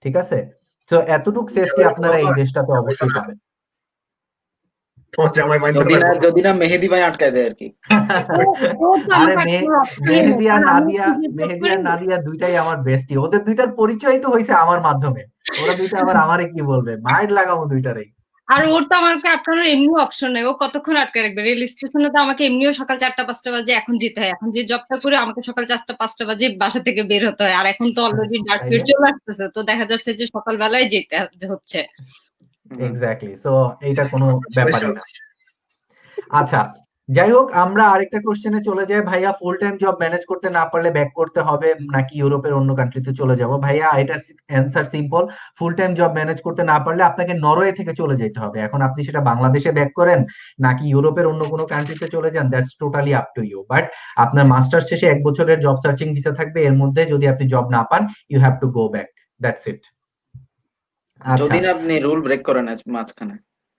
ঠিক আছে, তো এতটুক সেফটি আপনারা এই দেশটাতে অবশ্যই পাবেন। তোমার জামাই মাইন্ড যদি না মেহেদি ভাই আটকায় দেয় আর কি। ও তো আরে আমাকে কোনো অপশনই নেই, মেহেদি আর কারণ আমি নাদিয়া, নিজে job মেহেদি করি। আর নাদিয়া দুইটাই আমার বেস্টি, ওদের দুইটার পরিচয় তো হয়েছে আমার মাধ্যমে। ওরা দুইটা আবার আমারে কি বলবে, মাইন্ড লাগাবো দুইটারই। আর ওর তো আমাকে আটকানোর এমনিও অপশন নেই, ও কতক্ষণ আটকে রাখবে? রেল স্টেশনে তো আমাকে এমনিও সকাল 4টা 5টা বাজে এখন যেতে হয়, এখন যে জবটা করে আমাকে সকাল 4টা 5টা বাজে বাসা থেকে বের হতে হয়, আর এখন তো অলরেডি ডার্ক তাই পিরিয়ড না? চলে আসতেছে, তো দেখা যাচ্ছে যে সকালবেলায় যেতে হচ্ছে। এক্স্যাক্টলি, সো এইটা কোনো ব্যাপারই না। আচ্ছা, যাই হোক, আমরা আরেকটা কোশ্চেনে চলে যাই। ভাইয়া, ফুল টাইম জব ম্যানেজ করতে না পারলে ব্যাক করতে হবে নাকি ইউরোপের অন্য কান্ট্রিতে চলে যাব? ভাইয়া, এটার answer simple. Full time job manage করতে না পারলে আপনাকে নরওয়ে থেকে চলে যেতে হবে। এখন আপনি সেটা বাংলাদেশে ব্যাক করেন নাকি ইউরোপের অন্য কোনো কান্ট্রিতে চলে যান, that's totally up to you. But আপনার মাস্টার্স শেষে 1 বছরের জব সার্চিং ভিসা থাকবে, এর মধ্যে যদি আপনি জব না পান you have to go back, that's it. আচ্ছা যদি না আপনি রুল ব্রেক করেন মাঝখানে।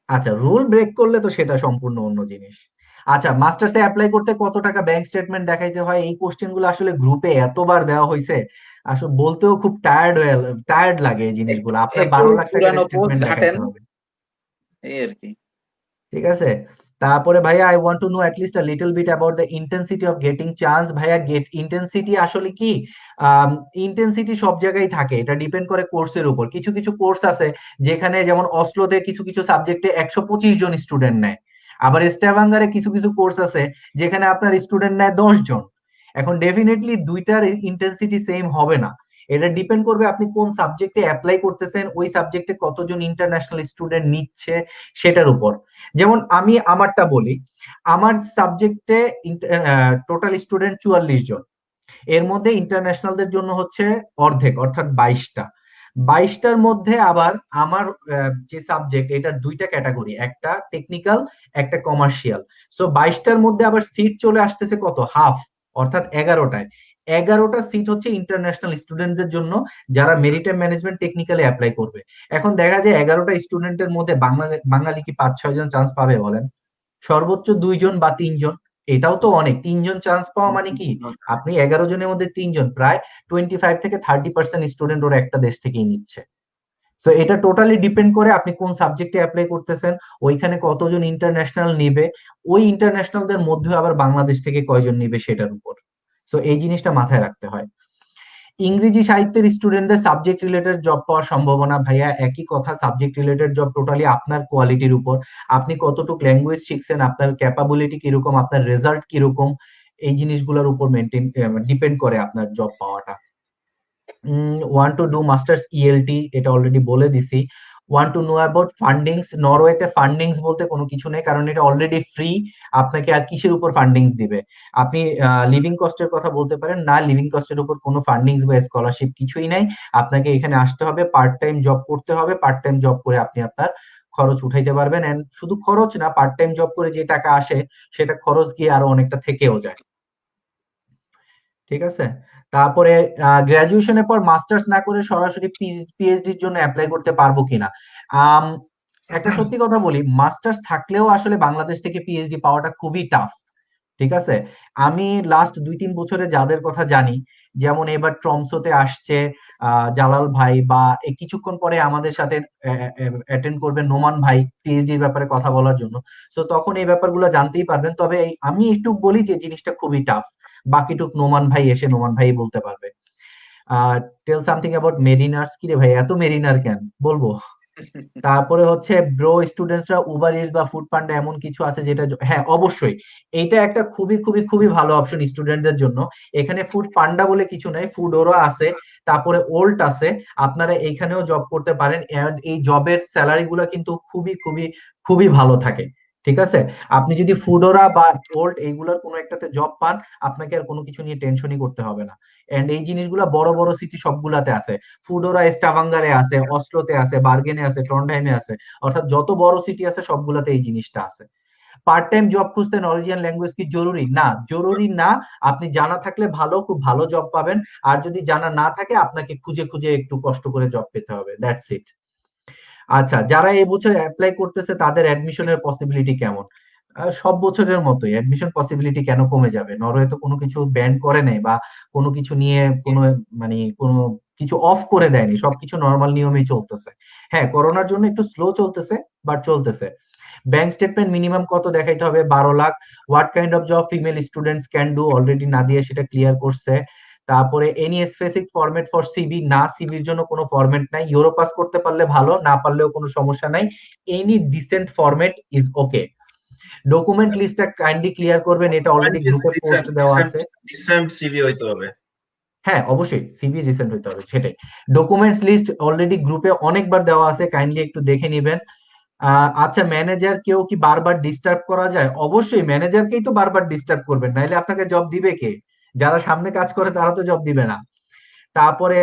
আচ্ছা, রুল ব্রেক করলে তো সেটা সম্পূর্ণ অন্য জিনিস। আচ্ছা, মাস্টার্সে অ্যাপ্লাই করতে কত টাকা ব্যাংক স্টেটমেন্ট দেখাইতে হয়? এই কোশ্চেন গুলো আসলে গ্রুপে এতবার দেওয়া হয়েছে, আসলে বলতেও খুব টায়ার্ড লাগে এই জিনিসগুলো। আপনার একটু 12 লাখ টাকার পুরানো পোস্ট স্টেটমেন্ট ঘাটেন, দেখাইতে হবে। এই আর কি। ঠিক আছে, তারপরে ভাইয়া, I want to know at least a little bit about the intensity of getting chance. ভাইয়া, ইন্টেন্সিটি আসলে কি? ইন্টেন্সিটি সব জায়গায় থাকে, এটা ডিপেন্ড করে কোর্সের উপর। কিছু কিছু কোর্স আছে যেখানে, যেমন অসলোতে কিছু কিছু সাবজেক্টে 125 জন স্টুডেন্ট নেয়, আবার স্ট্যাভাঙ্গারে কিছু কিছু কোর্স আছে যেখানে আপনার স্টুডেন্ট নেয় 10 জন। এখন ডেফিনেটলি দুইটার ইন্টেন্সিটি সেম হবে না, এটা ডিপেন্ড করবে আপনি কোন সাবজেক্টে অ্যাপ্লাই করতেছেন, ওই সাবজেক্টে কতজন ইন্টারন্যাশনাল স্টুডেন্ট নিচ্ছে সেটার উপর। যেমন আমি আমারটা বলি, আমার সাবজেক্টে টোটাল স্টুডেন্ট 44 জন, এর মধ্যে ইন্টারন্যাশনালদের জন্য হচ্ছে অর্ধেক, অর্থাৎ 22টা। 22টার মধ্যে আবার আমার যে সাবজেক্ট, এটার দুইটা ক্যাটাগরি, একটা টেকনিক্যাল একটা কমার্শিয়াল। সো 22টার মধ্যে আবার সিট চলে আসতেছে কত, হাফ, অর্থাৎ 11টায়। 11টা সিট হচ্ছে ইন্টারন্যাশনাল স্টুডেন্টদের জন্য, যারা মেরিটাইম ম্যানেজমেন্ট টেকনিক্যালি অ্যাপ্লাই করবে। এখন দেখা যায় 11টা স্টুডেন্টের মধ্যে বাঙালি কি 5-6 জন চান্স পাবে বলেন? সর্বোচ্চ 2 জন বা 3 জন, এটাও তো অনেক। 3 জন চান্স পাওয়া মানে কি, আপনি 11 জনের মধ্যে 3 জন, প্রায় 25 থেকে 30% স্টুডেন্ট ওরা একটা দেশ থেকেই নিচ্ছে। সো এটা টোটালি ডিপেন্ড করে আপনি কোন সাবজেক্টে অ্যাপ্লাই করতেছেন, ওইখানে কতজন ইন্টারন্যাশনাল নিবে, ওই ইন্টারন্যাশনালদের মধ্যে আবার বাংলাদেশ থেকে কয়জন নিবে সেটার উপর। সো এই জিনিসটা মাথায় রাখতে হয়। ইংরেজি সাহিত্যের স্টুডেন্টদের সাবজেক্ট রিলেটেড জব পাওয়ার সম্ভাবনা? ভাইয়া, একই কথা, সাবজেক্ট রিলেটেড জব টোটালি আপনার কোয়ালিটির উপর, আপনি কতটুকু ল্যাঙ্গুয়েজ শিখছেন, আপনার ক্যাপাবিলিটি কিরকম, আপনার রেজাল্ট কিরকম, এই জিনিসগুলোর উপর ডিপেন্ড করে আপনার জব পাওয়াটা। Want to do masters ELT, এটা অলরেডি বলে দিছি। Want to know about fundings? নরওয়েতে ফান্ডিংস বলতে কোনো কিছু নেই, কারণ এটা অলরেডি ফ্রি। আপনাকে আর কিসের উপর ফান্ডিংস দিবে? আপনি লিভিং কস্টের কথা বলতে পারেন না, লিভিং কস্টের উপর কোনো ফান্ডিংস বা স্কলারশিপ কিছুই নাই। আপনাকে এখানে আসতে হবে, পার্ট টাইম জব করতে হবে, পার্ট টাইম জব করে আপনি আপনার খরচ উঠাইতে পারবেন। এন্ড শুধু খরচ না, পার্ট টাইম জব করে যে টাকা আসে সেটা খরচ গিয়ে আরো অনেকটা থেকেও যায়। ঠিক আছে, তারপরে গ্রাজুয়েশনের পর মাস্টার্স না করে সরাসরি পিএইচডির জন্য অ্যাপ্লাই করতে পারবো কিনা? আম, একটা সত্যি কথা বলি, মাস্টার্স থাকলেও আসলে বাংলাদেশ থেকে পিএইচডি পাওয়াটা খুবই টাফ। ঠিক আছে, আমি লাস্ট 2-3 বছরে যাদের কথা জানি, যেমন এবার ট্রমসোতে আসছে জালাল ভাই, বা এই কিছুক্ষণ পরে আমাদের সাথে অ্যাটেন্ড করবে নোমান ভাই পিএইচডির ব্যাপারে কথা বলার জন্য। সো তখন এই ব্যাপারগুলো জানতেই পারবেন। তবে আমি একটু বলি যে জিনিসটা খুবই টাফ, বাকিটুক নোমান ভাই এসে নোমান ভাই বলতে পারবে। Tell something about mariners. কি রে ভাই, এত মেরিনার কেন বলবো? তারপরে হচ্ছে ব্রো, স্টুডেন্টসরা উবার ইটস বা ফুড পান্ডা এমন কিছু আছে যেটা, হ্যাঁ অবশ্যই, এইটা একটা খুবই খুবই খুবই ভালো অপশন স্টুডেন্টদের জন্য। এখানে ফুড পান্ডা বলে কিছু নাই, ফুড ওরো আছে, তারপরে ওল্ট আছে, আপনারা এইখানেও জব করতে পারেন। এই জবের স্যালারি গুলা কিন্তু খুবই খুবই খুবই ভালো থাকে। ঠিক আছে? আপনি যদি ফুডোরা বা ওল্ড এইগুলোর কোনো একটাতে জব পান, আপনাকে আর কোনো কিছু নিয়ে টেনশনই করতে হবে না। এন্ড এই জিনিসগুলা বড় বড় সিটি সবগুলাতে আছে। ফুডোরা স্টাভাঙ্গারে আছে, অসলোতে আছে, বার্গেনে আছে, ট্রন্ডহাইমে আছে। অর্থাৎ যত বড় সিটি আছে সবগুলাতে এই জিনিসটা আছে। পার্ট টাইম জব খুঁজতে নরওয়েজিয়ান ল্যাঙ্গুয়েজ কি জরুরি? না, জরুরি না। আপনি জানা থাকলে ভালো, খুব ভালো জব পাবেন। আর যদি জানা না থাকে, আপনাকে খুঁজে খুঁজে একটু কষ্ট করে জব পেতে হবে। That's it. আচ্ছা, যারা এই বছর অ্যাপ্লাই করতেছে তাদের অ্যাডমিশনের পসিবিলিটি কেমন? সব বছরের মতোই অ্যাডমিশন পসিবিলিটি কেন কমে যাবে? নরওয়ে তো কোনো কিছু ব্যান করে নাই বা কোনো কিছু নিয়ে কোনো মানে কোনো কিছু অফ করে দেয়নি, সবকিছু নর্মাল নিয়মেই চলতেছে। হ্যাঁ, করোনার জন্য একটু স্লো চলতেছে, বাট চলতেছে। ব্যাংক স্টেটমেন্ট মিনিমাম কত দেখাইতে হবে? 12 lakh. What kind of job female students can do? Already Nadia সেটা ক্লিয়ার করছে। তারপরে any specific format for CV? না, সিভির জন্য কোনো ফরম্যাট নাই। ইউরোপাস করতে পারলে ভালো, না পারলেও কোনো সমস্যা নাই। Any decent format is okay. Document লিস্টটা কাইন্ডলি ক্লিয়ার করবেন, এটা অলরেডি গ্রুপে পোস্ট দেওয়া আছে। রিসেন্ট সিভি হইতে হবে। হ্যাঁ, অবশ্যই সিভি রিসেন্ট হইতে হবে, সেটাই। ডকুমেন্টস লিস্ট অলরেডি গ্রুপে অনেকবার দেওয়া আছে, কাইন্ডলি একটু দেখে নিবেন। আচ্ছা, ম্যানেজার কেউ কি বারবার ডিস্টার্ব করা যায়? অবশ্যই ম্যানেজারকেই তো বারবার ডিস্টার্ব করবেন, নাইলে আপনাকে জব দিবে কে? যারা সামনে কাজ করে তারা তো জব দিবে না। তারপরে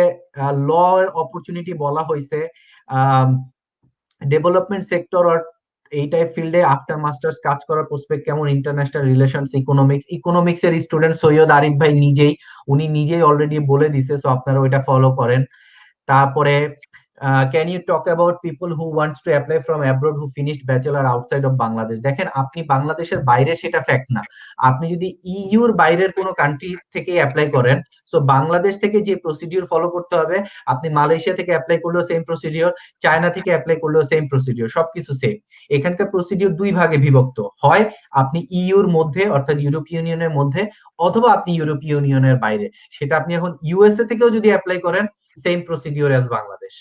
ল অপরচুনিটি বলা হয়েছে। ডেভেলপমেন্ট সেক্টর আর এই টাইপ ফিল্ডে আফটার মাস্টার্স কাজ করার প্রসপেক্ট কেমন? ইন্টারন্যাশনাল রিলেশনস, ইকোনমিক্স এর স্টুডেন্ট সৈয়দ আরিফ ভাই উনি নিজেই অলরেডি বলে দিছে, সো আপনারা ওইটা ফলো করেন। তারপরে can you talk about people who wants to apply from abroad who finished bachelor outside of Bangladesh? দেখেন, আপনি বাংলাদেশের বাইরে সেটা ফ্যাক্ট না। আপনি যদি ইউর বাইরের কোনো কান্ট্রি থেকে অ্যাপ্লাই করেন, সো বাংলাদেশ থেকে যে প্রসিডিউর ফলো করতে হবে, আপনি মালয়েশিয়া থেকে অ্যাপ্লাই করলেও সেম প্রসিডিউর, চায়না থেকে অ্যাপ্লাই করলেও সেম প্রসিডিউর, সবকিছু সেম। এখানকার প্রসিডিউর দুই ভাগে বিভক্ত হয়, আপনি ইউর মধ্যে অর্থাৎ ইউরোপীয় ইউনিয়নের মধ্যে, অথবা আপনি ইউরোপীয় ইউনিয়নের বাইরে। সেটা আপনি এখন ইউএসএ থেকেও যদি অ্যাপ্লাই করেন, সেম প্রসিডিউর অ্যাজ বাংলাদেশ।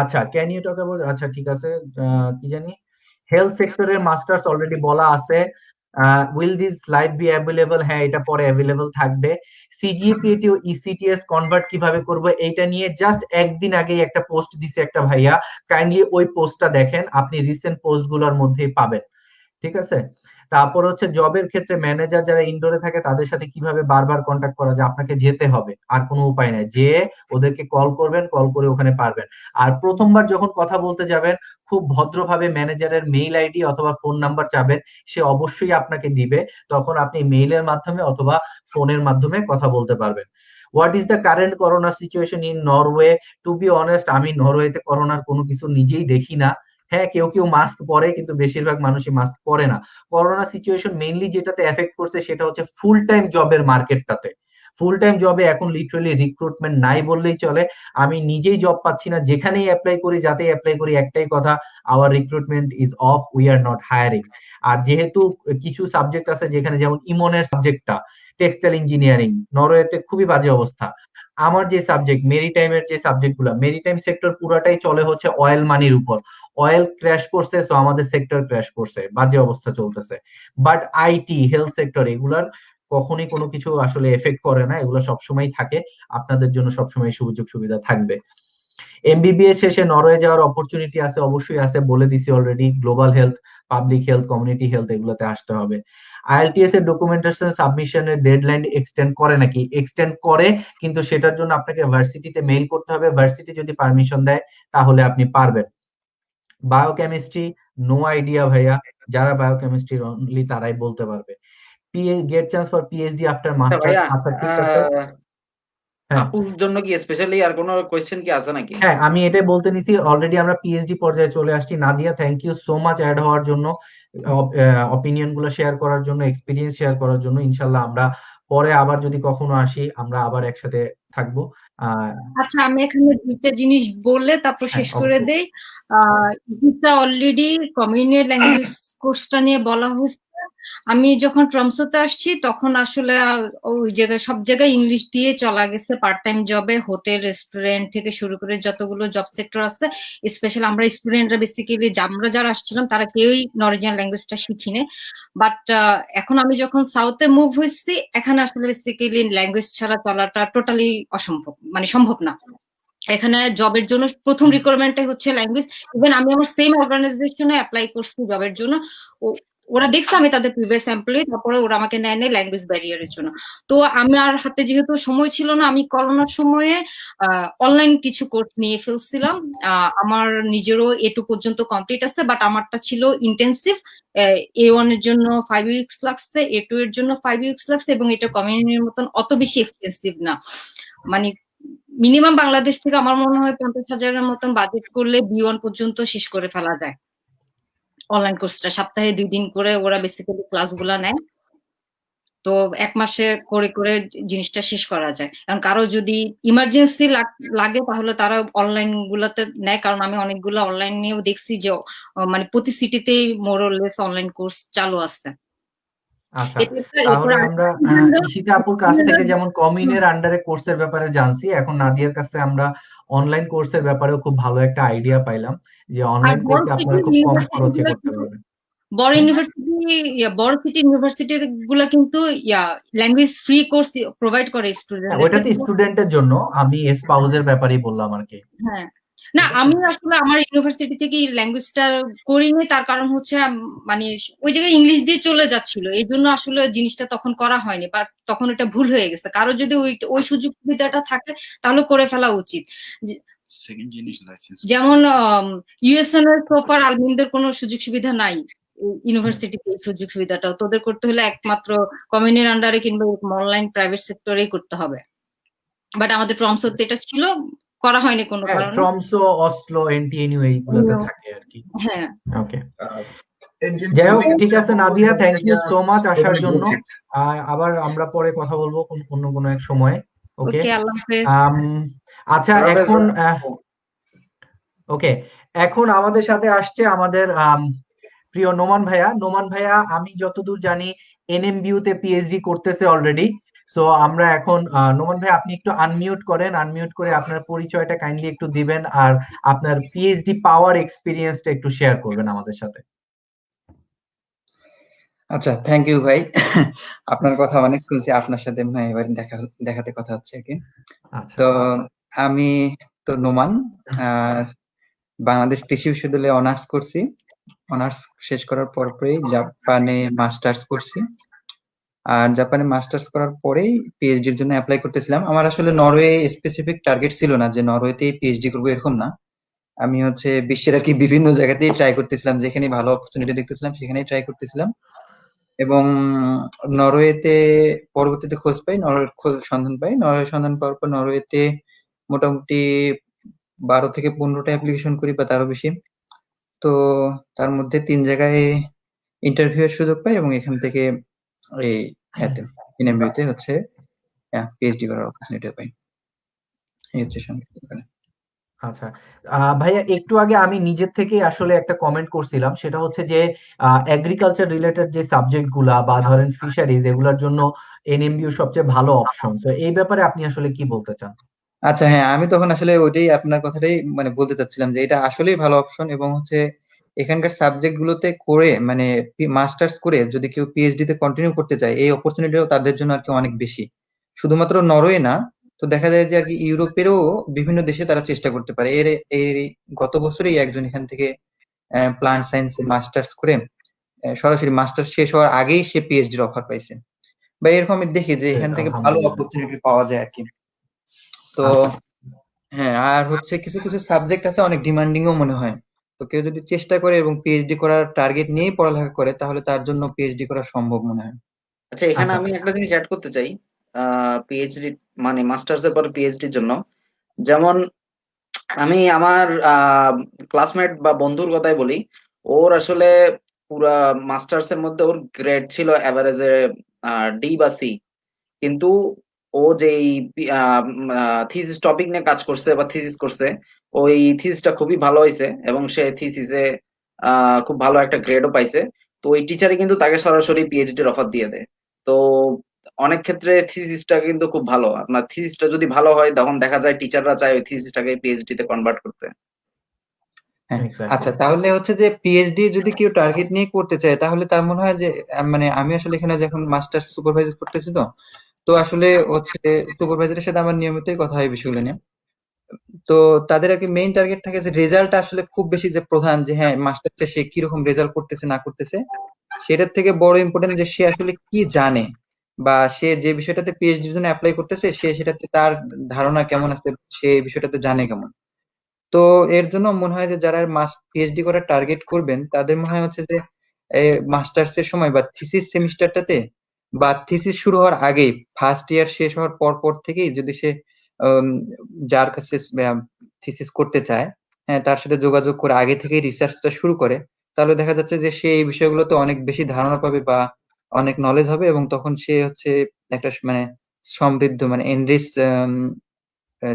আচ্ছা, ক্যান ইউ টক অ্যাবাউট, আচ্ছা ঠিক আছে, কি জানি, হেলথ সেক্টরের মাস্টার্স অলরেডি বলা আছে। Will this live be available? হ্যাঁ, এটা পরে অ্যাভেলেবল থাকবে। সিজিপিএটি ও ইসিটিএস কনভার্ট কিভাবে করব, এইটা নিয়ে জাস্ট একদিন আগেই একটা পোস্ট দিছে একটা ভাইয়া, কাইন্ডলি ওই পোস্টটা দেখেন, আপনি রিসেন্ট পোস্ট গুলোর মধ্যেই পাবেন। ঠিক আছে। তারপর হচ্ছে জবের ক্ষেত্রে ম্যানেজার যারা ইনডোরে থাকে তাদের সাথে কিভাবে বারবার কন্ট্যাক্ট করা যায়? আপনাকে যেতে হবে, আর কোনো উপায় নাই। যে ওদেরকে কল করবেন, কল করে ওখানে পারবেন। আর প্রথমবার যখন কথা বলতে যাবেন, খুব ভদ্রভাবে ম্যানেজারের মেইল আইডি অথবা ফোন নাম্বার চাবেন, সে অবশ্যই আপনাকে দিবে। তখন আপনি মেইলের মাধ্যমে অথবা ফোনের মাধ্যমে কথা বলতে পারবেন। What is the current corona situation in Norway? To be honest, আমি নরওয়েতে করোনার কোনো কিছু নিজেই দেখি না। হ্যাঁ, কেউ কেউ মাস্ক পরে, কিন্তু বেশিরভাগ মানুষই মাস্ক পরে না। করোনা সিচুয়েশন মেইনলি যেটাতে এফেক্ট করছে সেটা হচ্ছে ফুল টাইম জবের মার্কেটটাতে। ফুল টাইম জবে এখন লিটারালি রিক্রুটমেন্ট নাই বললেই চলে। আমি নিজেই জব পাচ্ছি না, যেখানেই অ্যাপ্লাই করি, যাতেই অ্যাপ্লাই করি, একটাই কথা, our recruitment is off, we are not hiring. আর যেহেতু কিছু সাবজেক্ট আছে যেখানে, যেমন ইমনের সাবজেক্টটা টেক্সটাইল ইঞ্জিনিয়ারিং, নরওয়েতে খুবই বাজে অবস্থা। আমার যে সাবজেক্ট মেরিটাইমের যে সাবজেক্ট গুলা, মেরিটাইম সেক্টর পুরাটাই চলে হচ্ছে অয়েল মানির উপর। অয়েল ক্র্যাশ করছে, তো আমাদের সেক্টর ক্র্যাশ করছে, বাজে অবস্থা চলতেছে। বাট আইটি, হেলথ সেক্টর, এগুলার কখনোই কোনো কিছু আসলে এফেক্ট করে না, এগুলো সবসময় থাকে। আপনাদের জন্য সবসময় সুযোগ সুবিধা থাকবে। এমবিবিএস শেষে নরওয়ে যাওয়ার অপরচুনিটি আছে? অবশ্যই আছে, বলে দিছি already. Global health, public health, community health, এগুলোতে আসতে হবে। আইএলটিএস এর ডকুমেন্টেশন সাবমিশনের ডেডলাইন এক্সটেন্ড করে নাকি? এক্সটেন্ড করে, কিন্তু সেটার জন্য আপনাকে ভার্সিটিতে মেইল করতে হবে। ভার্সিটি যদি পারমিশন দেয় তাহলে আপনি পারবেন। বায়োকেমিস্ট্রি, নো আইডিয়া ভাইয়া। যারা বায়োকেমিস্ট্রি অনলি তারাই বলতে পারবে। Gate chance for PhD after masters? ভাইয়া, আচ্ছা ঠিক আছে। হ্যাঁ, আপুর জন্য কি স্পেশালি আর কোনো কোয়েশ্চেন কি আছে নাকি? হ্যাঁ, আমি এটাই বলতে নিছি, অলরেডি আমরা পিএইচডি পর্যায়ে চলে আসছি। Nadia, thank you so much add হওয়ার জন্য, অপিনিয়ন গুলো শেয়ার করার জন্য, এক্সপিরিয়েন্স শেয়ার করার জন্য। ইনশাল্লাহ আমরা পরে আবার যদি কখনো আসি, আমরা আবার একসাথে থাকবো। আচ্ছা, আমি এখানে দুইটা জিনিস বললে তারপর হ্যাঁ, শেষ করে অবশ্যই। দেই। এটা অলরেডি কমিউনিটি ল্যাঙ্গুয়েজ কোর্সটা নিয়ে বলা হয়েছে। আমি যখন ট্রমসোতে আসছি তখন আসলে ওই জায়গায় সব জায়গায় ইংলিশ দিয়ে চলা গেছে। পার্ট টাইম জবে হোটেল, রেস্টুরেন্ট থেকে শুরু করে যতগুলো জব সেক্টর আছে, স্পেশালি আমরা স্টুডেন্টরা বেসিক্যালি, আমরা যারা আসছিলাম তারা কেউই নরওয়েজিয়ান ল্যাঙ্গুয়েজটা শিখিনি। বাট এখন আমি যখন সাউথে মুভ হয়েছি, এখানে আসলে বেসিক্যালি ল্যাঙ্গুয়েজ ছাড়া চলাটা টোটালি অসম্ভব, মানে সম্ভব না। এখানে জবের জন্য প্রথম রিকোয়ারমেন্টটাই হচ্ছে ল্যাঙ্গুয়েজ। ইভেন আমি আমার সেম অর্গানাইজেশনে অ্যাপ্লাই করছি জবের জন্য, ওরা দেখছে আমি তাদের প্রিভিয়াস এমপ্লয়ি, তারপরে ওরা আমাকে নেয় নেই ল্যাঙ্গুয়েজ ব্যারিয়ারের জন্য। তো আমার হাতে যেহেতু সময় ছিল না, আমি করোনার সময়ে অনলাইন কিছু কোর্স নিয়ে ফেলছিলাম। আমার নিজেরও A2 পর্যন্ত কমপ্লিট আছে, বাট আমারটা ছিল ইন্টেন্সিভ। A1 এর জন্য 5 উইকস লাগছে, A2 এর জন্য 5 উইকস লাগছে, এবং এটা কমিউনিটির মতন অত বেশি এক্সপেন্সিভ না। মানে মিনিমাম বাংলাদেশ থেকে আমার মনে হয় 50,000-এর মতন বাজেট করলে B1 পর্যন্ত শেষ করে ফেলা যায়। অনলাইন কোর্সটা সপ্তাহে 2 দিন করে ওরা বেসিক্যালি ক্লাসগুলা নেয়। তো 1 মাসে করে করে জিনিসটা শেষ করা যায়। কারণ কারো যদি ইমার্জেন্সি লাগে তাহলে তারা অনলাইন গুলাতে নেয়, কারণ আমি অনেকগুলো অনলাইন নিয়েও দেখছি যে মানে প্রতি সিটিতেই more or less online course চালু আছে। আচ্ছা, এটা একটা তাহলে এরপর আমরা ঈশিতা আপুর কাছ থেকে যেমন কমিউনের আন্ডারে কোর্সের ব্যাপারে জানছি, এখন নাদিয়ার কাছে আমরা অনলাইন কোর্সের ব্যাপারেও খুব ভালো একটা আইডিয়া পাইলাম যে আর অনলাইন বড় কোর্সে আপনারা খুব কম খরচে করতে পারবেন। বড় ইউনিভার্সিটি গুলা কিন্তু ল্যাঙ্গুয়েজ ফ্রি কোর্স প্রোভাইড করে হ্যাঁ, স্টুডেন্টদের। ওইটা তো স্টুডেন্টের জন্য, আমি স্পাউসের ব্যাপারেই বললাম আর কি। হ্যাঁ, না আমি আসলে আমার ইউনিভার্সিটি থেকে ল্যাঙ্গুয়েজটা করিনি, তার কারণ হচ্ছে মানে ওই জায়গায় ইংলিশ দিয়ে চলে যাচ্ছিল, এই জন্য আসলে জিনিসটা তখন করা হয়নি, বাট তখন এটা ভুল হয়ে গেছে। কারো যদি ওই সুযোগ সুবিধাটা থাকে তাহলে করে ফেলা উচিত। যেমন ইউএসএন এর প্রপার আলমিনদের কোনো সুযোগ সুবিধা নাই ইউনিভার্সিটিতে, সুযোগ সুবিধাটা তোদের করতে হলে একমাত্র কমিউনিটির আন্ডারে কিংবা অনলাইন প্রাইভেট সেক্টরেই করতে হবে। বাট আমাদের ট্রমসোতে এটা ছিল, করা হয়নি কোনো হ্যাঁ, কারণে। ট্রমসো, অসলো, এনটিএনইউ এইগুলোতে থাকে আর কি। হ্যাঁ, ওকে, যাই হোক, ঠিক আছে Nadia, thank you so much আসার জন্য। আবার আমরা পরে কথা বলবো অন্য কোনো এক সময়ে। ওকে, ওকে, আল্লাহ হাফেজ। আচ্ছা, এখন ওকে, এখন আমাদের সাথে আসছে আমাদের প্রিয় নোমান ভাইয়া। নোমান ভাইয়া আমি যতদূর জানি এনএমবিইউ তে পিএইচডি করতেছে অলরেডি। সো আমরা এখন নোমান ভাই, আপনি একটু আনমিউট করেন, আনমিউট করে আপনার পরিচয়টা কাইন্ডলি একটু দিবেন, আর আপনার পিএইচডি পাওয়ার এক্সপিরিয়েন্সটা একটু শেয়ার করবেন আমাদের সাথে। আচ্ছা, থ্যাংক ইউ ভাই। আপনার কথা অনেক শুনছি, আপনার সাথে মনে হয় এবার দেখাতে কথা হচ্ছে আর কি। আচ্ছা, তো আমি তো নোমান, বাংলাদেশ কৃষি বিশ্ববিদ্যালয়ে অনার্স করছি। অনার্স শেষ করার পরপরই জাপানে মাস্টার্স করছি। আর জাপানে মাস্টার্স করার পরেই পিএইচডির জন্য অ্যাপ্লাই করতেছিলাম। আমার আসলে নরওয়ে স্পেসিফিক টার্গেট ছিল না যে নরওয়েতেই পিএইচডি করবো, এরকম না। আমি হচ্ছে বিশ্বের আর কি বিভিন্ন জায়গাতেই ট্রাই করতেছিলাম, যেখানে ভালো অপরচুনিটি দেখতেছিলাম সেখানেই ট্রাই করতেছিলাম। এবং নরওয়েতে পরবর্তীতে খোঁজ পাই, নরওয়ের সন্ধান পাই। নরওয়ের সন্ধান পাওয়ার পর নরওয়েতে মোটামুটি 12 থেকে 15টা অ্যাপ্লিকেশন করি বা তারও বেশি। তো তার মধ্যে 3 জায়গায় ইন্টারভিউ এর সুযোগ পাই, এবং এখান থেকে এই এনএমবিইউতে হচ্ছে পিএইচডি করার অপরচুনিটি পাই। এই হচ্ছে সংক্ষিপ্ত। আচ্ছা, ভাইয়া একটু আগে আমি নিজের থেকেই আসলে একটা কমেন্ট করছিলাম, সেটা হচ্ছে যে এগ্রিকালচার রিলেটেড যে সাবজেক্ট গুলা বা ধরেন ফিশারিজ, এগুলোর জন্য এনএমবিইউ সবচেয়ে ভালো অপশন। তো এই ব্যাপারে আপনি আসলে কি বলতে চান? আচ্ছা, হ্যাঁ, আমি তখন আসলে ওইটাই আপনার কথাটাই মানে বলতে চাচ্ছিলাম যে এটা আসলেই ভালো অপশন, এবং হচ্ছে এখানকার সাবজেক্ট গুলোতে করে মানে মাস্টার্স করে যদি কেউ পিএইচডি তে কন্টিনিউ করতে চায়, এই অপরচুনিটিও তাদের জন্য আর কি অনেক বেশি। শুধুমাত্র নরওয়ে না, তো দেখা যায় যে আর কি ইউরোপেরও বিভিন্ন দেশে তারা চেষ্টা করতে পারে। এই গত বছরেই একজন এখান থেকে প্লান্ট সায়েন্সে মাস্টার্স করে সরাসরি মাস্টার্স শেষ হওয়ার আগেই সে পিএইচডির অফার পাইছে। বা এরকম আমি দেখি যে এখান থেকে ভালো অপরচুনিটি পাওয়া যায় আর কি। তো হ্যাঁ, আর হচ্ছে কিছু কিছু সাবজেক্ট আছে অনেক ডিমান্ডিংও মনে হয়। তো কেউ যদি চেষ্টা করে এবং পিএইচডি করার টার্গেট নিয়েই পড়ালেখা করে, তাহলে তার জন্য পিএইচডি করা সম্ভব মনে হয়। আচ্ছা, এখানে আমি একটা জিনিস অ্যাড করতে চাই। পিএইচডি মানে মাস্টার্স এর পর পিএইচডির জন্য, যেমন আমি আমার ক্লাসমেট বা বন্ধুর কথাই বলি, ওর আসলে পুরা মাস্টার্স এর মধ্যে ওর গ্রেড ছিল এভারেজে ডি বা সি, কিন্তু ও যেই থিসিস টপিক নিয়ে কাজ করছে বা থিসিস করছে, ওই থিসিসটা খুবই ভালো হয়েছে এবং সে থিসিসে খুব ভালো একটা গ্রেডও পাইছে। তো ওই টিচারই কিন্তু তাকে সরাসরি পিএইচডির অফার দিয়ে দেয়। তো অনেক ক্ষেত্রে থিসিসটা কিন্তু খুব ভালো, আপনার থিসিসটা যদি ভালো হয় তখন দেখা যায় টিচাররা চায় ওই থিসিসটাকে পিএইচডি তে কনভার্ট করতে। হ্যাঁ, আচ্ছা, তাহলে হচ্ছে যে পিএইচডি যদি কেউ টার্গেট নিয়ে করতে চায়, তাহলে তার মনে হয় যে মানে আমি আসলে এখানে যখন মাস্টার্স সুপারভাইজার করতেছি, তো আসলে হচ্ছে সুপারভাইজারের সাথে আমার নিয়মিতই কথা হয় বিষয়গুলো নিয়ে। তো তাদের আর কি মেইন টার্গেট থাকে যে রেজাল্ট আসলে খুব বেশি যে প্রধান, যে হ্যাঁ মাস্টার্সে সে কিরকম রেজাল্ট করতেছে না করতেছে, সেটার থেকে বড় ইম্পর্টেন্ট যে সে আসলে কি জানে, বা সে যে বিষয়টাতে পিএইচডির জন্য অ্যাপ্লাই করতেছে সে সেটাতে তার ধারণা কেমন আছে, সে এই বিষয়টাতে জানে কেমন। তো এর জন্য মনে হয় যে যারা পিএইচডি করার টার্গেট করবেন তাদের মনে হয় হচ্ছে যে মাস্টার্স এর সময় বা থিসিস সেমিস্টারটাতে বা থিসিস শুরু হওয়ার আগেই, ফার্স্ট ইয়ার শেষ হওয়ার পর থেকেই যদি সে উম, যার কাছে থিসিস করতে চায়, হ্যাঁ তার সাথে যোগাযোগ করে আগে থেকেই রিসার্চটা শুরু করে, তাহলে দেখা যাচ্ছে যে সে এই বিষয়গুলোতে অনেক বেশি ধারণা পাবে বা অনেক নলেজ হবে, এবং তখন সে হচ্ছে একটা মানে সমৃদ্ধ মানে এনরিচ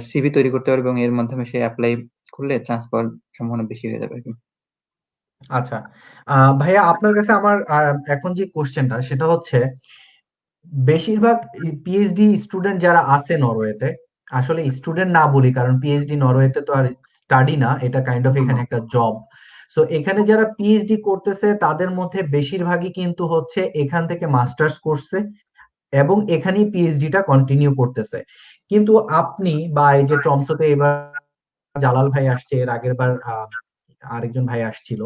সিভি তৈরি করতে পারবে, এবং এর মাধ্যমে সে অ্যাপ্লাই করলে চান্স পাওয়ার সম্ভাবনা বেশি হয়ে যাবে আর কি। আচ্ছা, ভাইয়া আপনার কাছে আমার এখন যে কোশ্চেনটা সেটা হচ্ছে, বেশিরভাগ পিএইচডি স্টুডেন্ট যারা আছে নরওয়েতে, আসলে স্টুডেন্ট না বলি কারণ পিএইচডি নরওয়েতে তো আর স্টাডি না, এটা কাইন্ড অফ এখানে একটা জব। সো এখানে যারা পিএইচডি করতেছে তাদের মধ্যে বেশিরভাগই কিন্তু হচ্ছে এখান থেকে মাস্টার্স করছে এবং এখানেই পিএইচডিটা কন্টিনিউ করতেছে। কিন্তু আপনি বা এই যে টমসোতে এবার জালাল ভাই আসছে, এর আগের বার আরেকজন ভাই আসছিল।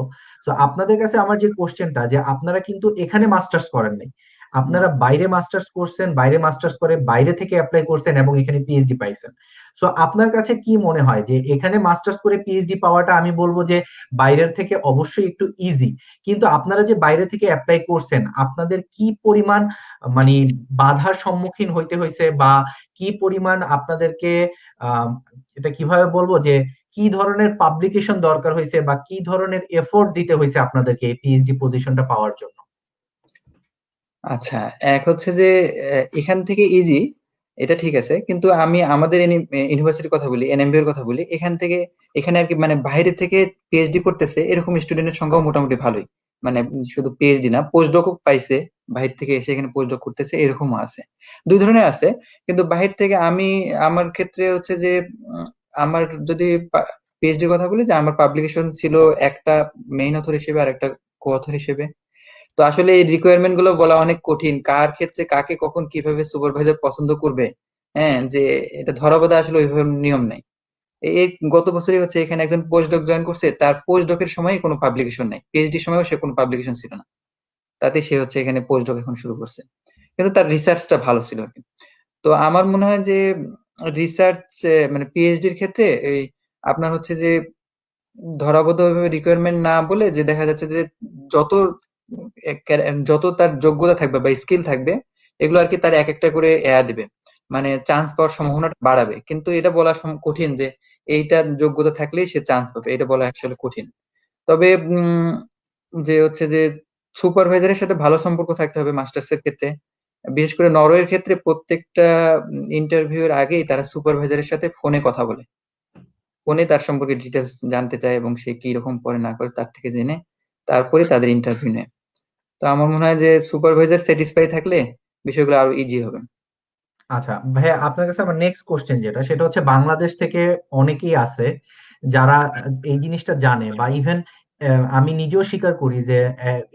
তো আপনাদের কাছে আমার যে কোশ্চেনটা, যে আপনারা কিন্তু এখানে মাস্টার্স করেন নাই, আপনারা বাইরে মাস্টার্স করছেন, বাইরে মাস্টার্স করে বাইরে থেকে অ্যাপ্লাই করছেন এবং এখানে পিএইচডি পাইছেন। সো আপনার কাছে কি মনে হয় যে এখানে মাস্টার্স করে পিএইচডি পাওয়াটা, আমি বলবো যে বাইরের থেকে অবশ্যই একটু ইজি, কিন্তু আপনারা যে বাইরে থেকে অ্যাপ্লাই করছেন আপনাদের কি পরিমাণ মানে বাধার সম্মুখীন হইতে হয়েছে, বা কি পরিমাণ আপনাদেরকে আহ এটা কিভাবে বলবো, যে কি ধরনের পাবলিকেশন দরকার হয়েছে বা কি ধরনের এফোর্ট দিতে হয়েছে আপনাদেরকে এই পিএইচডি পজিশনটা পাওয়ার জন্য? আচ্ছা, এক হচ্ছে যে এখান থেকে ইজি, এটা ঠিক আছে, কিন্তু আমি আমাদের ইউনিভার্সিটির কথা বলি, এনএমবি এর কথা বলি, এখানে আর কি মানে বাইরে থেকে পিএইচডি করতেছে এরকম স্টুডেন্টের সংখ্যাও মোটামুটি ভালোই, মানে শুধু পিএইচডি না, পোস্ট ডকও পাইছে, বাইরে থেকে এসে এখানে পোস্ট ডক করতেছে এরকমও আছে, দুই ধরনের আছে। কিন্তু বাইরে থেকে আমার ক্ষেত্রে হচ্ছে যে আমার যদি পিএইচডির কথা বলি, যে আমার পাবলিকেশন ছিল একটা মেইন অথর হিসেবে আর একটা কো অথর হিসেবে। তো আসলে এই রিকোয়ারমেন্ট গুলো বলা অনেক কঠিন, কার ক্ষেত্রে কাকে কখন কিভাবে সুপারভাইজার পছন্দ করবে, হ্যাঁ যে এটা ধরা বাঁধা আসলে ওইভাবে নিয়ম নাই। এই গত বছরই হচ্ছে এখানে একজন পোস্ট ডক জয়েন করছে, তার পোস্ট ডকের সময় কোনো পাবলিকেশন নাই, পিএইচডির সময়ও সে কোনো পাবলিকেশন ছিল না, তাতে সে হচ্ছে এখানে পোস্ট ডক এখন শুরু করছে, কিন্তু তার রিসার্চটা ভালো ছিল আর কি। তো আমার মনে হয় যে রিসার্চ মানে পিএইচডির ক্ষেত্রে এই আপনার হচ্ছে যে ধরাবদ্ধভাবে রিকোয়ারমেন্ট না বলে, যে দেখা যাচ্ছে যে যত যত তার যোগ্যতা থাকবে বা স্কিল থাকবে, এগুলো আর কি তার এক একটা করে দেবে, মানে চান্স পাওয়ার সম্ভাবনাটা বাড়াবে। কিন্তু এটা বলা কঠিন যে এইটা যোগ্যতা থাকলেই সে চান্স পাবে, এটা বলা আসলে কঠিন। তবে যে হচ্ছে যে সুপারভাইজারের সাথে ভালো সম্পর্ক থাকতে হবে মাস্টার্স এর ক্ষেত্রে, বিশেষ করে নরওয়ের ক্ষেত্রে প্রত্যেকটা ইন্টারভিউ এর আগেই তারা সুপারভাইজারের সাথে ফোনে কথা বলে, ফোনে তার সম্পর্কে ডিটেলস জানতে চায়, এবং সে কি রকম করে না করে তার থেকে জেনে তারপরে তাদের ইন্টারভিউ নেয়। তো আমার মনে হয় যে সুপারভাইজার স্যাটিসফাই থাকলে বিষয়গুলো আরো ইজি হবে। আচ্ছা ভাইয়া, আপনার কাছে আমার নেক্সট কোশ্চেন যেটা, সেটা হচ্ছে বাংলাদেশ থেকে অনেকেই আছে যারা এই জিনিসটা জানে, বা ইভেন আমি নিজেও স্বীকার করি যে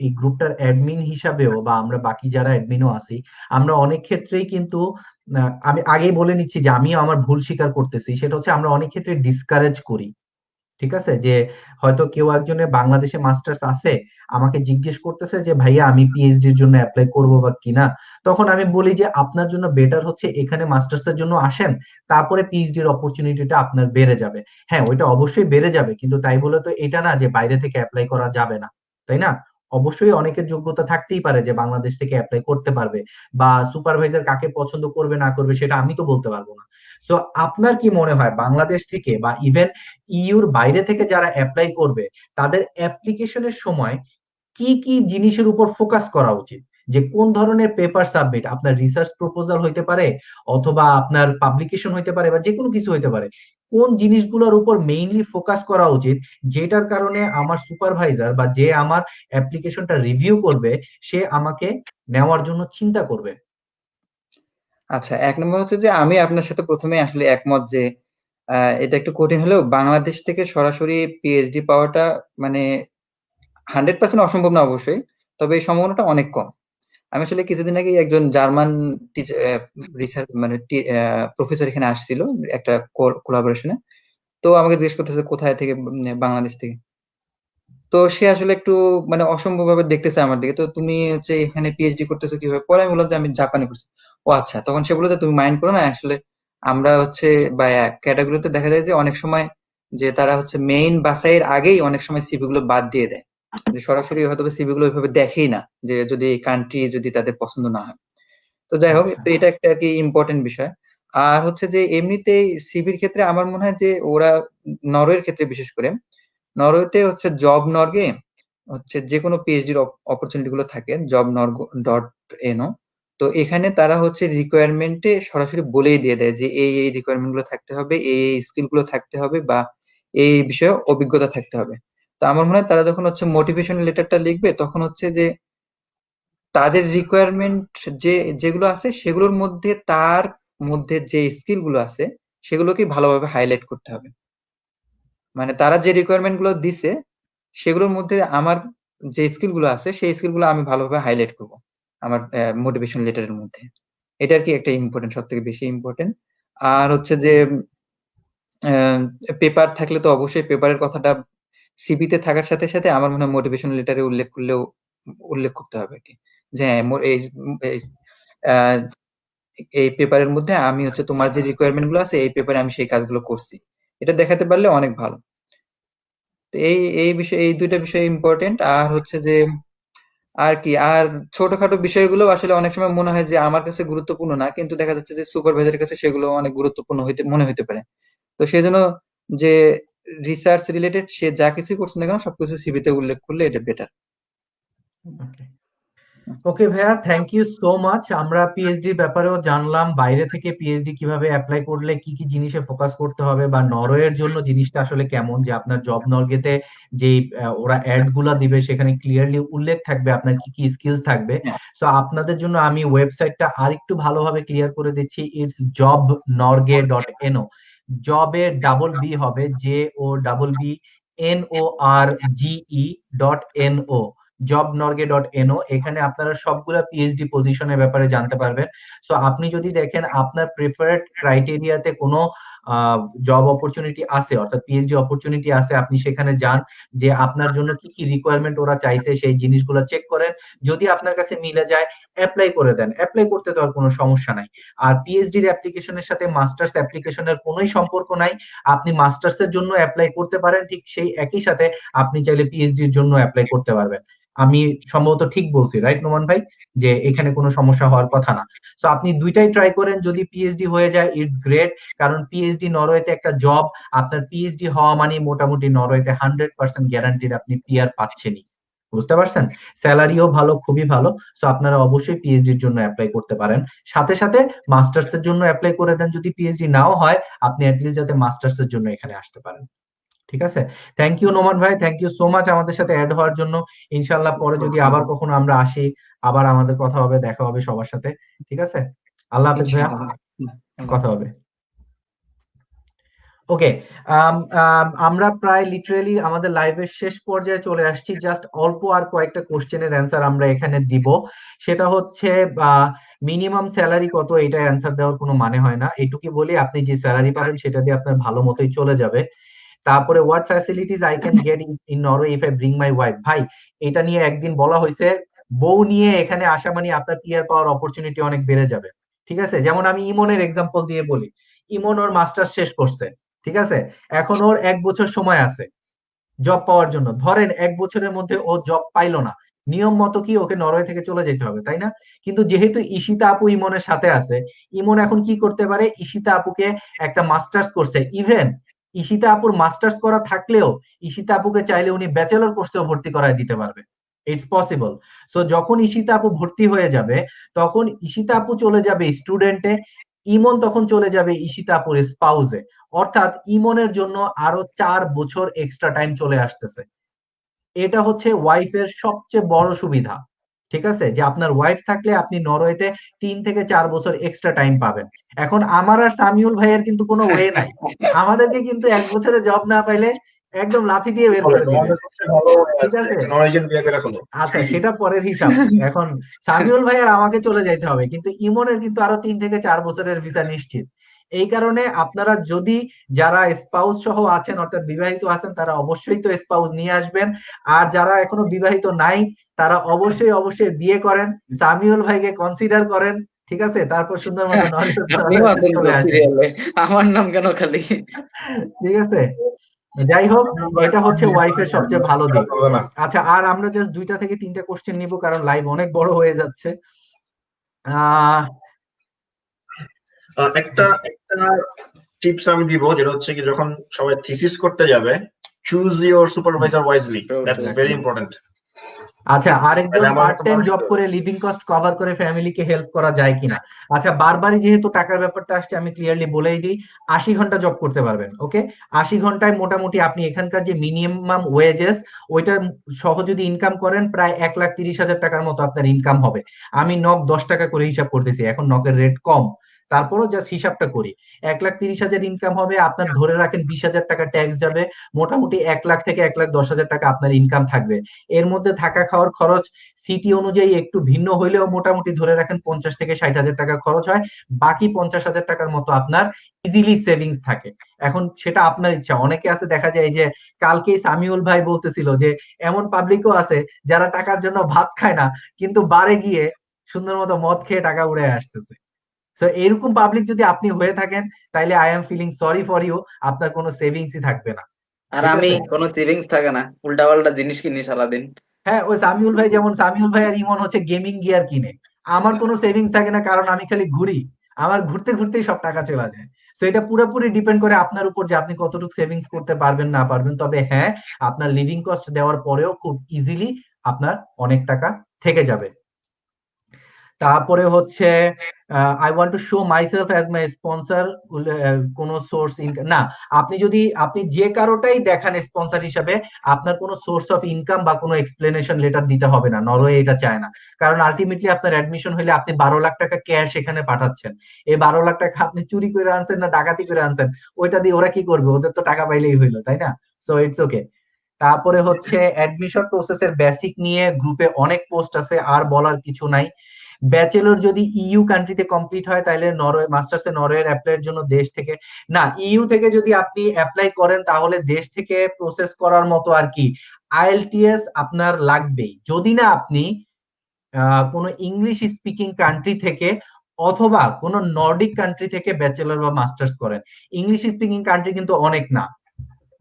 এই গ্রুপটার অ্যাডমিন হিসাবেও বা আমরা বাকি যারা অ্যাডমিনও আছি, আমরা অনেক ক্ষেত্রেই কিন্তু আমি আগেই বলে নিচ্ছি যে আমিও আমার ভুল স্বীকার করতেছি, সেটা হচ্ছে আমরা অনেক ক্ষেত্রে ডিসকারেজ করি। ঠিক আছে, যে হয়তো কেউ একজনের বাংলাদেশে মাস্টার্স আছে, আমাকে জিজ্ঞেস করতেছে যে ভাইয়া আমি পিএইচডি এর জন্য অ্যাপ্লাই করবো বা কিনা, তখন আমি বলি যে আপনার জন্য বেটার হচ্ছে এখানে মাস্টার্স এর জন্য আসেন, তারপরে পিএইচডি এর অপরচুনিটিটা আপনার বেড়ে যাবে। হ্যাঁ, ওইটা অবশ্যই বেড়ে যাবে, কিন্তু তাই বলে তো এটা না যে বাইরে থেকে অ্যাপ্লাই করা যাবে না, তাই না? অবশ্যই অনেকের যোগ্যতা থাকতেই পারে যে বাংলাদেশ থেকে অ্যাপ্লাই করতে পারবে, বা সুপারভাইজার কাকে পছন্দ করবে না করবে সেটা আমি তো বলতে পারবো না। সো আপনার কি মনে হয় বাংলাদেশ থেকে বা ইভেন ইউর বাইরে থেকে যারা অ্যাপ্লাই করবে, তাদের অ্যাপ্লিকেশনের সময় কি কি জিনিসের উপর ফোকাস করা উচিত? যে কোন ধরনের পেপার সাবমিট, আপনার রিসার্চ প্রপোজাল হইতে পারে, অথবা আপনার পাবলিকেশন হইতে পারে, বা যে কোনো কিছু হইতে পারে, কোন জিনিসগুলোর উপর মেইনলি ফোকাস করা উচিত, যেটার কারণে আমার সুপারভাইজার বা যে আমার অ্যাপ্লিকেশনটা রিভিউ করবে সে আমাকে নেওয়ার জন্য চিন্তা করবে? আচ্ছা, এক নম্বর হচ্ছে যে আমি আপনার সাথে প্রথমে আসলে একমত যে এটা একটু কঠিন হলেও বাংলাদেশ থেকে সরাসরি পিএইচডি পাওয়াটা মানে 100% অসম্ভব না অবশ্যই, তবে এই সম্ভাবনাটা অনেক কম। আমি আসলে কিছুদিন আগে একজন জার্মান রিসার্চ মানে প্রফেসর এখানে আসছিল একটা কোলাবোরেশনে। তো আমাকে জিজ্ঞেস করতেছে কোথায় থেকে, বাংলাদেশ থেকে। তো সে আসলে একটু মানে অসম্ভব ভাবে দেখতেছে আমার দিকে, তো তুমি হচ্ছে এখানে পিএইচডি করতেছো কিভাবে? পরে আমি বললাম যে আমি জাপানে করছি। ও আচ্ছা, তখন সে বললো যে তুমি মাইন্ড করো না, আসলে আমরা হচ্ছে বা ক্যাটাগরিতে দেখা যায় যে অনেক সময় যে তারা হচ্ছে মেইন বাছাইয়ের আগেই অনেক সময় সিভি গুলো বাদ দিয়ে দেয়, যে সরাসরি হয়তো সিভি গুলো ওইভাবে দেখেই না, যে যদি কান্ট্রি যদি তাদের পছন্দ না হয়। তো যাই হোক, আচ্ছা তো এটা একটা আর কি ইম্পর্টেন্ট বিষয়। আর হচ্ছে যে এমনিতেই সিভির ক্ষেত্রে আমার মনে হয় যে ওরা নরওয়ের ক্ষেত্রে বিশেষ করে, নরওয়েতে হচ্ছে জব নর্গে হচ্ছে যে কোনো পিএইচডির অপরচুনিটি গুলো থাকে জব নর্গ ডট এনও। তো এখানে তারা হচ্ছে রিকোয়ারমেন্টে সরাসরি বলেই দিয়ে দেয় যে এই রিকোয়ারমেন্ট গুলো থাকতে হবে, এই স্কিল গুলো থাকতে হবে, বা এই বিষয়ে অভিজ্ঞতা থাকতে হবে। তো আমার মনে হয় তারা যখন হচ্ছে মোটিভেশন লেটারটা লিখবে তখন হচ্ছে যে তাদের রিকোয়ারমেন্ট যেগুলো আছে সেগুলোর মধ্যে তার মধ্যে যে স্কিল গুলো আছে সেগুলোকে ভালোভাবে হাইলাইট করতে হবে। মানে তারা যে রিকোয়ারমেন্ট গুলো দিছে সেগুলোর মধ্যে আমার যে স্কিল গুলো আছে সেই স্কিল গুলো আমি ভালোভাবে হাইলাইট করব আমার মোটিভেশন লেটারের মধ্যে। এটা আর কি একটা ইম্পর্টেন্ট, সব থেকে বেশি ইম্পর্টেন্ট। আর হচ্ছে যে পেপার থাকলে তো অবশ্যই পেপারের কথাটা সিভিতে থাকার সাথে সাথে আমার মনে হয় মোটিভেশন লেটারে উল্লেখ করতে হবে আর কি, যে হ্যাঁ, এই আহ, এই পেপারের মধ্যে আমি হচ্ছে তোমার যে রিকোয়ারমেন্ট গুলো আছে এই পেপারে আমি সেই কাজগুলো করছি। এটা দেখাতে পারলে অনেক ভালো। তো এই বিষয়, এই দুইটা বিষয় ইম্পর্টেন্ট। আর হচ্ছে যে আর কি, আর ছোটখাটো বিষয়গুলো আসলে অনেক সময় মনে হয় যে আমার কাছে গুরুত্বপূর্ণ না, কিন্তু দেখা যাচ্ছে যে সুপারভাইজারের কাছে সেগুলো অনেক গুরুত্বপূর্ণ মনে হইতে পারে। তো সেজন্য যে রিসার্চ রিলেটেড সে যা কিছু করছে না কেন সবকিছু সিভিতে উল্লেখ করলে এটা বেটার। ওকে ওকে ভাইয়া, থ্যাংক ইউ সো মাচ। আমরা পিএইচডির ব্যাপারেও জানলাম, বাইরে থেকে পিএইচডি কিভাবে অ্যাপ্লাই করলে কি কি জিনিসে ফোকাস করতে হবে, বা নরওয়ের জন্য জিনিসটা আসলে কেমন, যে আপনার জব নর্গেতে যে ওরা অ্যাড গুলা দিবে সেখানে ক্লিয়ারলি উল্লেখ থাকবে আপনার কি কি স্কিলস থাকবে। হ্যাঁ, সো আপনাদের জন্য আমি ওয়েবসাইটটা আরেকটু ভালোভাবে ক্লিয়ার করে দিচ্ছি। It's jobnorge.no। জবে ডাবল বি হবে, JOBBNORGE.NO, jobnorge.no। এখানে আপনারা সবগুলা পিএইচডি পজিশনের ব্যাপারে জানতে পারবেন। সো আপনি যদি দেখেন আপনার প্রিফারেড ক্রাইটেরিয়াতে কোনো জব অপরচুনিটি আছে, অর্থাৎ পিএইচডি অপরচুনিটি আছে, আপনি সেখানে যান, যে আপনার জন্য কি কি রিকোয়ারমেন্ট ওরা চাইছে সেই জিনিসগুলো চেক করেন। যদি আপনার কাছে মিলে যায় অ্যাপ্লাই করে দেন, অ্যাপ্লাই করতে তো আর কোনো সমস্যা নাই। আর পিএইচডির অ্যাপ্লিকেশনের সাথে মাস্টার্স অ্যাপ্লিকেশনের কোনোই সম্পর্ক নাই। আপনি মাস্টার্স এর জন্য অ্যাপ্লাই করতে পারেন, ঠিক সেই একই সাথে আপনি চাইলে পিএইচডির জন্য অ্যাপ্লাই করতে পারবেন। আমি সম্ভবত ঠিক বলছি, রাইট নোমান ভাই? যে এখানে কোনো সমস্যা হওয়ার কথা না। সো আপনি দুইটাই ট্রাই করেন, যদি পিএইচডি হয়ে যায় ইটস গ্রেট, কারণ পিএইচডি নরওয়েতে একটা জব। আপনার পিএইচডি হওয়া মানে মোটামুটি নরওয়েতে 100% গ্যারান্টিড আপনি পিআর পাচ্ছেনই। বুঝতে পারছেন? স্যালারিও ভালো, খুবই ভালো। সো আপনারা অবশ্যই পিএইচডির জন্য অ্যাপ্লাই করতে পারেন। সাথে সাথে মাস্টার্স এর জন্য অ্যাপ্লাই করে দেন, যদি পিএইচডি নাও হয় আপনি অ্যাটলিস্ট যাতে মাস্টার্স এর জন্য এখানে আসতে পারেন। ঠিক আছে, থ্যাংক ইউ নোমান ভাই, থ্যাংক ইউ সো মাচ আমাদের সাথে অ্যাড হওয়ার জন্য। ইনশাল্লাহ পরে যদি আবার কখনো আমরা আসি, আবার আমাদের কথা হবে, দেখা হবে সবার সাথে। ঠিক আছে, আল্লাহ হাফেজ ভাইয়া, ইনশাআল্লাহ। কথা হবে। ওকে, আমরা প্রায় লিটারেলি আমাদের লাইভের শেষ পর্যায়ে চলে আসছি। জাস্ট অল্প আর কয়েকটা কোশ্চেনের অ্যান্সার আমরা এখানে দিব। সেটা হচ্ছে মিনিমাম স্যালারি কত, এটা অ্যান্সার দেওয়ার কোনো মানে হয় না। এটুকুই বলি, আপনি যে স্যালারি পাবেন সেটা দিয়ে আপনার ভালো মতোই চলে যাবে। তারপরে what facilities I can get in Norway if I bring my wife. ভাই, এটা নিয়ে একদিন বলা হয়েছে, বউ নিয়ে এখানে আসা মানে আপনার পিআর পাওয়ার অপরচুনিটি অনেক বেড়ে যাবে। ঠিক আছে, যেমন আমি ইমনের এক্সাম্পল দিয়ে বলি। ইমন ওর মাস্টার শেষ করছে, ঠিক আছে, এখন ওর 1 বছর সময় আছে জব পাওয়ার জন্য। ধরেন 1 বছরের মধ্যে ও জব পাইলো না, নিয়ম মতো কি ওকে নরওয়ে থেকে চলে যেতে হবে, তাই না? কিন্তু যেহেতু ঈশিতা আপু ইমনের সাথে আছে, ইমন এখন কি করতে পারে, ঈশিতা আপুকে একটা মাস্টার্স করছে, ইভেন ঈশিতা আপুর মাস্টার্স করা থাকলেও ঈশিতা আপুকে চাইলে উনি ব্যাচেলর কোর্সেও ভর্তি করায় দিতে পারবে। It's possible. সো যখন ঈশিতা আপু ভর্তি হয়ে যাবে তখন ঈশিতা আপু চলে যাবে স্টুডেন্টে, ইমন তখন চলে যাবে ঈশিতা আপুর স্পাউসে। অর্থাৎ ইমনের জন্য আরো 4 বছর এক্সট্রা টাইম চলে আসতেছে। এটা হচ্ছে ওয়াইফের সবচেয়ে বড় সুবিধা। ঠিক আছে, যে আপনার ওয়াইফ থাকলে আপনি নরওয়েতে 3 থেকে 4 বছর এক্সট্রা টাইম পাবেন। এখন আমার আর সামিউল ভাইয়ের কিন্তু কোনো ওয়ে নাই, আমাদেরকে কিন্তু 1 বছরে জব না পাইলে একদম লাথি দিয়ে বের করে দিবে। তোমাদের সবচেয়ে ভালো ঠিক আছে, আছে, একটা নরওয়েজিয়ান বিয়ে করে ফেলো। আচ্ছা সেটা পরের হিসাব। এখন সামিউল ভাই আর আমাকে চলে যাইতে হবে, কিন্তু ইমনের কিন্তু আরো 3 থেকে 4 বছরের ভিসা নিশ্চিত। এই কারণে আপনারা যদি যারা স্পাউস সহ আছেন অর্থাৎ বিবাহিত আছেন তারা অবশ্যই তো স্পাউস নিয়ে আসবেন, আর যারা এখনো বিবাহিত নাই তারা অবশ্যই অবশ্যই বিয়ে করেন, সামিউল ভাইকে কনসিডার করেন, ঠিক আছে? তারপর সুন্দর মতো আপনিও আছেন তো চলে আসেন, সিরিয়ালে, আমার নাম কেন খালি? ঠিক আছে? যাই হোক, এটা হচ্ছে ওয়াইফের সবচেয়ে ভালো দিক। হবে না। আচ্ছা, আর আমরা জাস্ট 2টা থেকে 3টা কোশ্চেন নিব কারণ লাইভ অনেক বড় হয়ে যাচ্ছে। আহ একটা টিপস আমি দিব, যেটা হচ্ছে কি যখন সবাই থিসিস করতে যাবে, choose your supervisor wisely, that's very important. আচ্ছা, আরেকজন তাহলে আমার পার্ট মতো টাইম মানুষ জব তো- করে লিভিং কস্ট কভার করে ফ্যামিলিকে হেল্প করা যায় কিনা? আচ্ছা, বারবারই যেহেতু টাকার ব্যাপারটা আসছে আমি ক্লিয়ারলি বলেই দিই, 80 ঘন্টা জব করতে পারবেন। ওকে, 80 ঘন্টায় মোটামুটি আপনি এখানকার যে মিনিমাম ওয়েজেস ওইটা সহ যদি ইনকাম করেন প্রায় 1,30,000 টাকার মতো আপনার ইনকাম হবে। আমি নক 10 টাকা করে হিসাব করতেছি, এখন নকের রেট কম, তারপরও জাস্ট হিসাবটা করি। 1,30,000 ইনকাম হবে, আপনার ধরে রাখেন 20,000 টাকা ট্যাক্স যাবে, মোটামুটি 1 লাখ থেকে 1,10,000 টাকা আপনার ইনকাম থাকবে। এর মধ্যে থাকা খাওয়ার খরচ সিটি অনুযায়ী একটু ভিন্ন হইলেও মোটামুটি ধরে রাখেন 50 থেকে 60,000 টাকা খরচ হয়, বাকি 50,000 টাকার মতো আপনার ইজিলি সেভিংস থাকে। এখন সেটা আপনার ইচ্ছা। অনেকে আছে দেখা যায় যে কালকেই সামিউল ভাই বলতেছিল যে এমন পাবলিকও আছে যারা টাকার জন্য ভাত খায় না কিন্তু বারে গিয়ে সুন্দর মতো মদ খেয়ে টাকা উড়ে আসতেছে। সো এরকম পাবলিক যদি আপনি হয়ে থাকেন তাইলে I am feeling sorry for you, আপনার কোনো সেভিংসই থাকবে না, আর ঠিক আমি আছে? কোনো সেভিংস থাকে না, উল্টাপাল্টা জিনিস কিনি সারাদিন। হ্যাঁ, ওই সামিউল ভাই, যেমন সামিউল ভাই আর ইমন হচ্ছে গেমিং গিয়ার কিনে, আমার কোনো সেভিংস থাকে না কারণ আমি খালি ঘুরি, আমার ঘুরতে ঘুরতেই সব টাকা চলে যায়। তো এটা পুরোপুরি ডিপেন্ড করে আপনার উপর যে আপনি কতটুকু সেভিংস করতে পারবেন না পারবেন। তবে হ্যাঁ, আপনার লিভিং কস্ট দেওয়ার পরেও খুব ইজিলি আপনার অনেক টাকা থেকে যাবে। তারপরে হচ্ছে I want to show myself as my sponsor, কোন সোর্স ইনকাম না। আপনি যে কারোটাই দেখান স্পন্সর হিসাবে আপনার কোনো সোর্স অফ ইনকাম বা কোনো এক্সপ্লেনেশন লেটার দিতে হবে না, নরওয়ে এটা চায় না। কারণ আলটিমেটলি আপনার অ্যাডমিশন হলে আপনি 12 লাখ টাকা ক্যাশ এখানে পাঠাচ্ছেন, এই 12 লাখ টাকা আপনি চুরি করে আনছেন না ডাকাতি করে আনছেন, ওইটা দিয়ে ওরা কি করবে? ওদের তো টাকা পাইলেই হইলো, তাই না? So it's okay. তারপরে হচ্ছে অ্যাডমিশন প্রসেসের বেসিক নিয়ে গ্রুপে অনেক পোস্ট আছে, আর বলার কিছু নাই। ব্যাচেলর যদি ইইউ কান্ট্রিতে কমপ্লিট হয় তাহলে নরওয়ে মাস্টার্সে নরওয়ের অ্যাপ্লাইয়ের জন্য দেশ থেকে না, ইইউ থেকে যদি আপনি অ্যাপ্লাই করেন তাহলে দেশ থেকে প্রসেস করার মতো আর কি আইএলটিএস আপনার লাগবেই, যদি না আপনি কোনো ইংলিশ স্পিকিং কান্ট্রি থেকে অথবা কোনো নর্ডিক কান্ট্রি থেকে ব্যাচেলর বা মাস্টার্স করেন। ইংলিশ স্পিকিং কান্ট্রি কিন্তু অনেক না,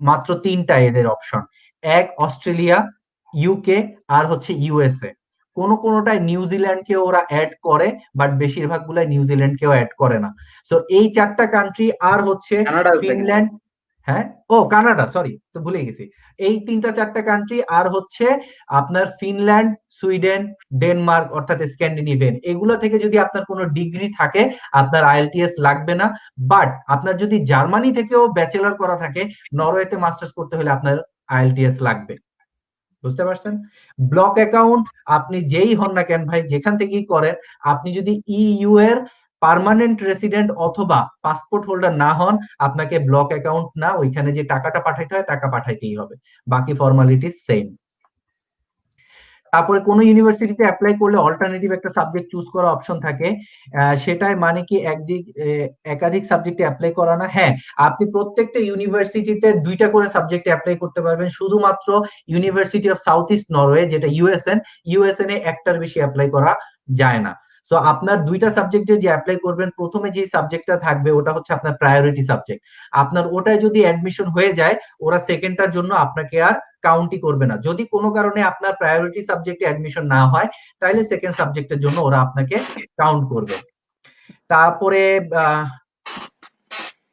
মাত্র 3টা এদের অপশন, এক অস্ট্রেলিয়া, ইউকে আর হচ্ছে ইউএসএ। কোনোটায় নিউজিল্যান্ডকে ওরা অ্যাড করে, বাট বেশিরভাগ গুলাই নিউজিল্যান্ডকেও অ্যাড করে না। সো এই 4টা কান্ট্রি আর হচ্ছে কানাডা আছে কিন্তু। ফিনল্যান্ড, হ্যাঁ ও কানাডা, সরি তো ভুলে গেছি। এই 3টা 4টা কান্ট্রি আর হচ্ছে আপনার ফিনল্যান্ড, সুইডেন, ডেনমার্ক অর্থাৎ স্ক্যান্ডিনেভিয়ান, এগুলো থেকে যদি আপনার কোনো ডিগ্রি থাকে আপনার আইএলটিএস লাগবে না। বাট আপনার যদি জার্মানি থেকেও ব্যাচেলর করা থাকে, নরওয়েতে মাস্টার্স করতে হলে আপনার আইএলটিএস লাগবে। বুঝতে পারছেন? ব্লক অ্যাকাউন্ট আপনি যেই হন না কেন ভাই, যেখান থেকেই করেন, আপনি যদি ইইউ এর পার্মানেন্ট রেসিডেন্ট অথবা পাসপোর্ট হোল্ডার না হন, আপনাকে ব্লক অ্যাকাউন্ট না, ওইখানে যে টাকাটা পাঠাইতে হয় টাকা পাঠাইতেই হবে, বাকি ফর্মালিটিস সেম। তারপরে কোনো ইউনিভার্সিটিতে অ্যাপ্লাই করলে অল্টারনেটিভ একটা সাবজেক্ট চুজ করা অপশন থাকে, সেটাই মানে কি একাধিক সাবজেক্টে অ্যাপ্লাই করা না। হ্যাঁ, আপনি প্রত্যেকটা ইউনিভার্সিটিতে 2টা করে সাবজেক্টে অ্যাপ্লাই করতে পারবেন, শুধুমাত্র university of south east Norway যেটা ইউএসএন এ একটার বেশি অ্যাপ্লাই করা যায় না। সো আপনার 2টা সাবজেক্টে যে অ্যাপ্লাই করবেন, প্রথমে যে সাবজেক্টটা থাকবে ওটা হচ্ছে আপনার প্রায়োরিটি সাবজেক্ট। আপনার ওটায় যদি অ্যাডমিশন হয়ে যায়, ওরা সেকেন্ডটার জন্য আপনাকে আর কাউন্টই করবে না। যদি কোনো কারণে আপনার প্রায়োরিটি সাবজেক্টে অ্যাডমিশন না হয় তাহলে সেকেন্ড সাবজেক্টের জন্য ওরা আপনাকে কাউন্ট করবে। তারপরে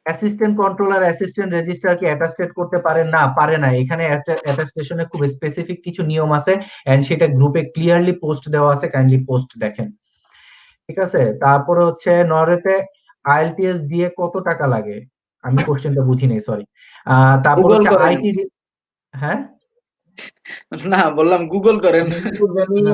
অ্যাসিস্ট্যান্ট কন্ট্রোলার, অ্যাসিস্ট্যান্ট রেজিস্ট্রার কি অ্যাটাস্টেড করতে পারেন? না, পারে না। এখানে অ্যাটাস্টেশনে খুব স্পেসিফিক কিছু নিয়ম আছে এন্ড সেটা গ্রুপে ক্লিয়ারলি পোস্ট দেওয়া আছে, কাইন্ডলি পোস্ট দেখেন, ঠিক আছে? তারপরে হচ্ছে নরওয়েতে আইএলটিএস দিয়ে কত টাকা লাগে? আমি কোশ্চেনটা বুঝি নাই, সরি। তারপর গুগল হচ্ছে করেন। আইটি, হ্যাঁ না, বললাম গুগল করেন।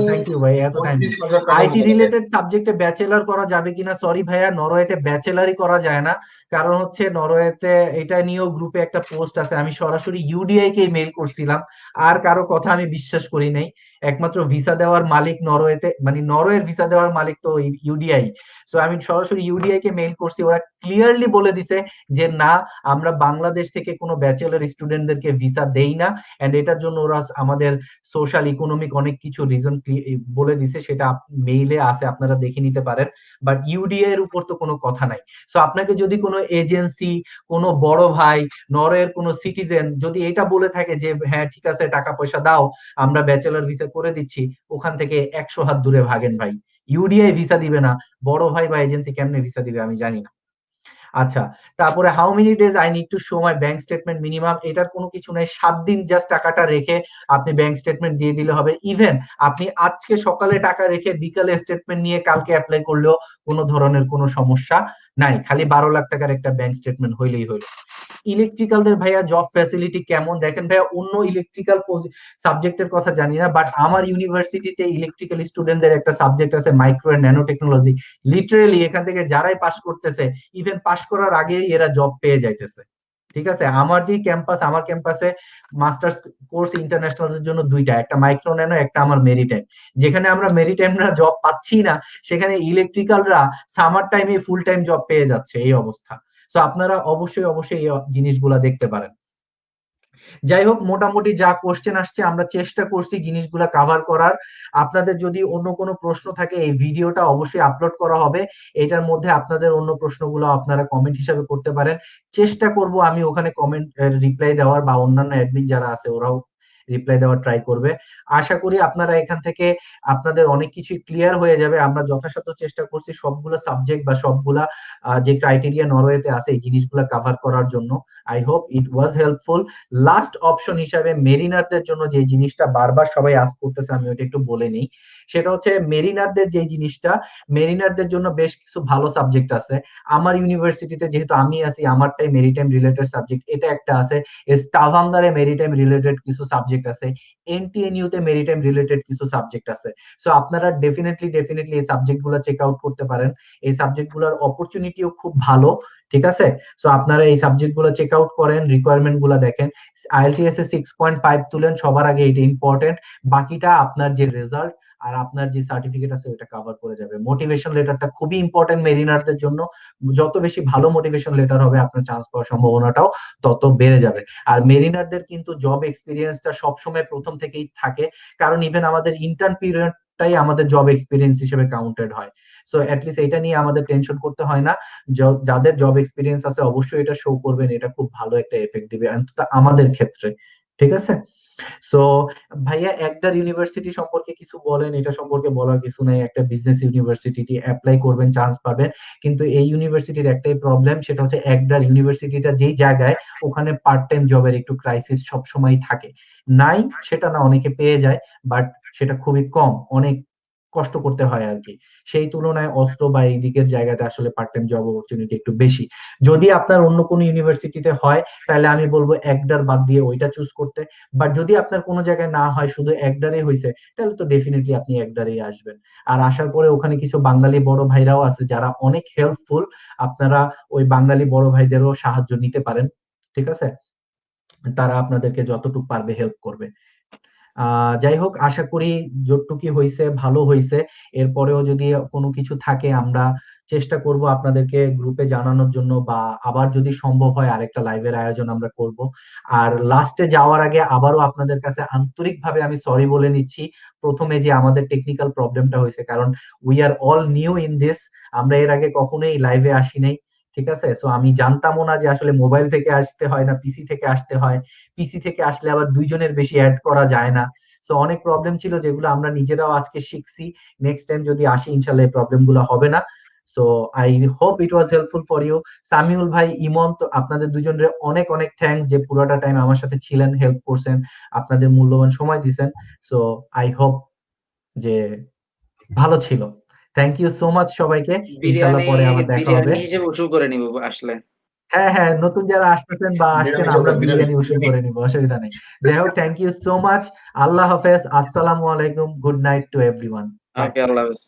থ্যাংক ইউ ভাই, এত কাইন্ড। 35,000 টাকা আইটি মতো লাগে। রিলেটেড সাবজেক্টে ব্যাচেলর করা যাবে কিনা? সরি ভাইয়া, নরওয়েতে ব্যাচেলারই করা যায় না, কারণ হচ্ছে নরওয়েতে এটা নিয়েও গ্রুপে একটা পোস্ট আছে, আমি সরাসরি ইউডিআই কে মেইল করছিলাম, আর কারো কথা আমি বিশ্বাস করি নাই। একমাত্র ভিসা দেওয়ার মালিক নরওয়েতে, মানে নরওয়ের ভিসা দেওয়ার মালিক তো ইউডিআই। সো আমি সরাসরি ইউডিআই কে মেইল করছি, ওরা ক্লিয়ারলি বলে দিছে যে না, আমরা বাংলাদেশ থেকে কোনো ব্যাচেলর স্টুডেন্টদেরকে ভিসা দেই না, এন্ড এটার জন্য ওরা আমাদের সোশ্যাল ইকোনমিক অনেক কিছু রিজন বলে দিছে, সেটা মেইলে আছে, আপনারা দেখে নিতে পারেন। বাট ইউডিআই এর উপর তো কোনো কথা নাই। সো আপনাকে যদি কোনো এজেন্সি, কোনো বড় ভাই, নরওয়ের কোনো সিটিজেন যদি এটা বলে থাকে যে হ্যাঁ ঠিক আছে টাকা পয়সা দাও আমরা ব্যাচেলর ভিসা করে দিচ্ছি, ওখান থেকে 100 হাত দূরে ভাগেন ভাই। ইউডিআই ভিসা দিবে না, বড় ভাই বা এজেন্সি কেমনে ভিসা দিবে আমি জানি না। আচ্ছা, তারপরে how many days I need to show my bank statement minimum, এটার কোনো কিছু নাই, 7 দিন জাস্ট টাকাটা রেখে আপনি ব্যাংক স্টেটমেন্ট দিয়ে দিলে হবে। ইভেন আপনি আজকে সকালে টাকা রেখে বিকালে স্টেটমেন্ট নিয়ে কালকে অ্যাপ্লাই করলেও কোনো ধরনের কোনো সমস্যা নাই, খালি 12 লাখ টাকার একটা ব্যাংক স্টেটমেন্ট হইলেই হলো। ইলেকট্রিক্যালদের ভাইয়া জব ফ্যাসিলিটি কেমন? দেখেন ভাইয়া, অন্য ইলেকট্রিক্যাল সাবজেক্টের কথা জানি না, বাট আমার ইউনিভার্সিটিতে ইলেকট্রিক্যাল স্টুডেন্টদের একটা সাবজেক্ট আছে micro and nano technology. Literally এখান থেকে যারাই পাস করতেছে, ইভেন পাস করার আগেই এরা জব পেয়ে যাইতেছে। ঠিক আছে, আমার যে ক্যাম্পাস, আমার ক্যাম্পাসে মাস্টার্স কোর্স ইন্টারন্যাশনালের জন্য দুইটা, একটা মাইক্রো ন্যানো, একটা আমার মেরিটাইম। যেখানে আমরা মেরিটাইমরা জব পাচ্ছি না, সেখানে ইলেকট্রিক্যালরা সামার টাইমে ফুল টাইম জব পেয়ে যাচ্ছে, এই অবস্থা। তো আপনারা অবশ্যই অবশ্যই এই জিনিসগুলা দেখতে পারেন। যাই হোক, মোটামুটি যা কোশ্চেন আসছে আমরা চেষ্টা করছি জিনিসগুলা কভার করার। আপনাদের যদি অন্য কোনো প্রশ্ন থাকে, এই ভিডিওটা অবশ্যই আপলোড করা হবে, এটার মধ্যে আপনাদের অন্য প্রশ্নগুলো আপনারা কমেন্ট হিসাবে করতে পারেন। চেষ্টা করব আমি ওখানে কমেন্ট রিপ্লাই দেওয়ার, বা অন্যান্য অ্যাডমিন যারা আছে ওরাও রিপ্লাই দেওয়ার ট্রাই করবে। আশা করি আপনারা এখান থেকে আপনাদের অনেক কিছু ক্লিয়ার হয়ে যাবে। আমরা যথাসাধ্য চেষ্টা করছি সবগুলো সাবজেক্ট বা সবগুলা যে ক্রাইটেরিয়া নরওয়েতে আছে এই জিনিসগুলা কভার করার জন্য। I hope it was helpful. Last option হিসাবে মেরিনারদের জন্য যে জিনিসটা বারবার সবাই আস্ক করতেছে, আমি ওটা একটু বলে নিই। সেটা হচ্ছে মেরিনারদের যে জিনিসটা, মেরিনারদের জন্য বেশ কিছু ভালো সাবজেক্ট আছে। আমার ইউনিভার্সিটিতে যেহেতু আমি আছি, আমারটাই মেরিটাইম রিলেটেড সাবজেক্ট, এটা একটা আছে। স্টাভাঙ্গারে মেরিটাইম রিলেটেড কিছু সাবজেক্ট আছে। এনটিএনইউ তে মেরিটাইম রিলেটেড কিছু সাবজেক্ট আছে। সো আপনারা ডেফিনেটলি এই সাবজেক্ট গুলা চেক আউট করতে পারেন। এই সাবজেক্ট গুলার অপরচুনিটিও খুব ভালো। ঠিক আছে, সো আপনারা এই সাবজেক্ট গুলো চেক আউট করেন, রিকোয়ারমেন্ট গুলো দেখেন। আইএলটিএস এ 6.5 তুলেন সবার আগে, এটা ইম্পর্টেন্ট। বাকিটা আপনার যে রেজাল্ট আর আপনার যে সার্টিফিকেট আছে ওটা কভার করে যাবে। মোটিভেশন লেটারটা খুবই ইম্পর্টেন্ট মেরিনারদের জন্য। যত বেশি ভালো মোটিভেশন লেটার হবে, আপনার চান্স পাওয়ার সম্ভাবনাটাও তত বেড়ে যাবে। আর মেরিনারদের কিন্তু জব এক্সপিরিয়েন্সটা সবসময় প্রথম থেকেই থাকে, কারণ ইভেন আমাদের ইন্টার্ন পিরিয়ডটাই আমাদের জব এক্সপিরিয়েন্স হিসেবে কাউন্টেড হয়। সো অ্যাটলিস্ট এটা নিয়ে আমাদের টেনশন করতে হয় না। যাদের জব এক্সপিরিয়েন্স আছে অবশ্যই এটা শো করবেন, এটা খুব ভালো একটা এফেক্ট দিবে অন্তত আমাদের ক্ষেত্রে। ঠিক আছে, সো ভাইয়া একদার ইউনিভার্সিটি সম্পর্কে কিছু বলেন। এটা সম্পর্কে বলার কিছু নাই, একটা বিজনেস ইউনিভার্সিটি, অ্যাপ্লাই করবেন চান্স পাবেন। কিন্তু এই ইউনিভার্সিটির একটাই প্রবলেম, সেটা হচ্ছে একদার ইউনিভার্সিটিটা যেই জায়গায়, ওখানে পার্ট টাইম জবের একটু ক্রাইসিস সবসময় থাকে। নাই সেটা না, অনেকে পেয়ে যায়, বাট সেটা খুবই কম, অনেক কষ্ট করতে হয় আর কি। সেই তুলনায় অস্ট্রো বা এই দিকের জায়গাতে আসলে পার্ট টাইম জব অপরচুনিটি একটু বেশি। যদি আপনার অন্য কোনো ইউনিভার্সিটিতে হয়, তাহলে আমি বলবো একদার বাদ দিয়ে ওইটা চুজ করতে। বাট যদি আপনার কোনো জায়গায় না হয়, শুধু একদারে হয়েছে, তাহলে তো ডেফিনেটলি আপনি একদারেই আসবেন। আর আসার পরে ওখানে কিছু বাঙালি বড় ভাইরাও আছে যারা অনেক হেল্পফুল, আপনারা ওই বাঙালি বড় ভাইদেরও সাহায্য নিতে পারেন। ঠিক আছে, তারা আপনাদেরকে যতটুকু পারবে হেল্প করবে। যাই হোক, আশা করি যতটুকু হয়েছে ভালো হয়েছে। এরপরেও যদি কোনো কিছু থাকে আমরা চেষ্টা করব আপনাদেরকে গ্রুপে জানানোর জন্য, বা আবার যদি সম্ভব হয় আরেকটা লাইভের আয়োজন আমরা করব। আর লাস্টে যাওয়ার আগে আবারও আপনাদের কাছে আন্তরিকভাবে আমি সরি বলে নিচ্ছি প্রথমে যে আমাদের টেকনিক্যাল প্রবলেমটা হয়েছে, কারণ we are all new in this. আমরা এর আগে কখনোই লাইভে আসি নাই। ঠিক আছে, সো আমি জানতামও না যে আসলে মোবাইল থেকে আসতে হয় না পিসি থেকে আসতে হয়। পিসি থেকে আসলে আবার দুইজনের বেশি অ্যাড করা যায় না। সো অনেক প্রবলেম ছিল যেগুলো আমরা নিজেরাও আজকে শিখছি। নেক্সট টাইম যদি আসি ইনশাল্লাহ এই প্রবলেম গুলো হবে না। So I hope it was helpful for you. Samiul ভাই, ইমন, তো আপনাদের দুজনের অনেক অনেক থ্যাঙ্কস যে পুরোটা টাইম আমার সাথে ছিলেন, হেল্প করছেন, আপনাদের মূল্যবান সময় দিছেন। সো আই হোপ যে ভালো ছিল। থ্যাংক ইউ সো মাচ সবাইকে। ইনশাল্লাহ পরে আবার দেখা হবে। বিরিয়ানি হিসেবে উসুল করে নিব আসলে। হ্যাঁ হ্যাঁ, নতুন যারা আসতেছেন বা আসছেন, বিরিয়ানি আমরা চলবে, বিরিয়ানি উসুল করে নিব, অসুবিধা নেই। যাই হোক, থ্যাংক ইউ সো মাচ। আল্লাহ হাফেজ, আসসালামু আলাইকুম, good night to everyone. Bye. Okay, আল্লাহ হাফেজ।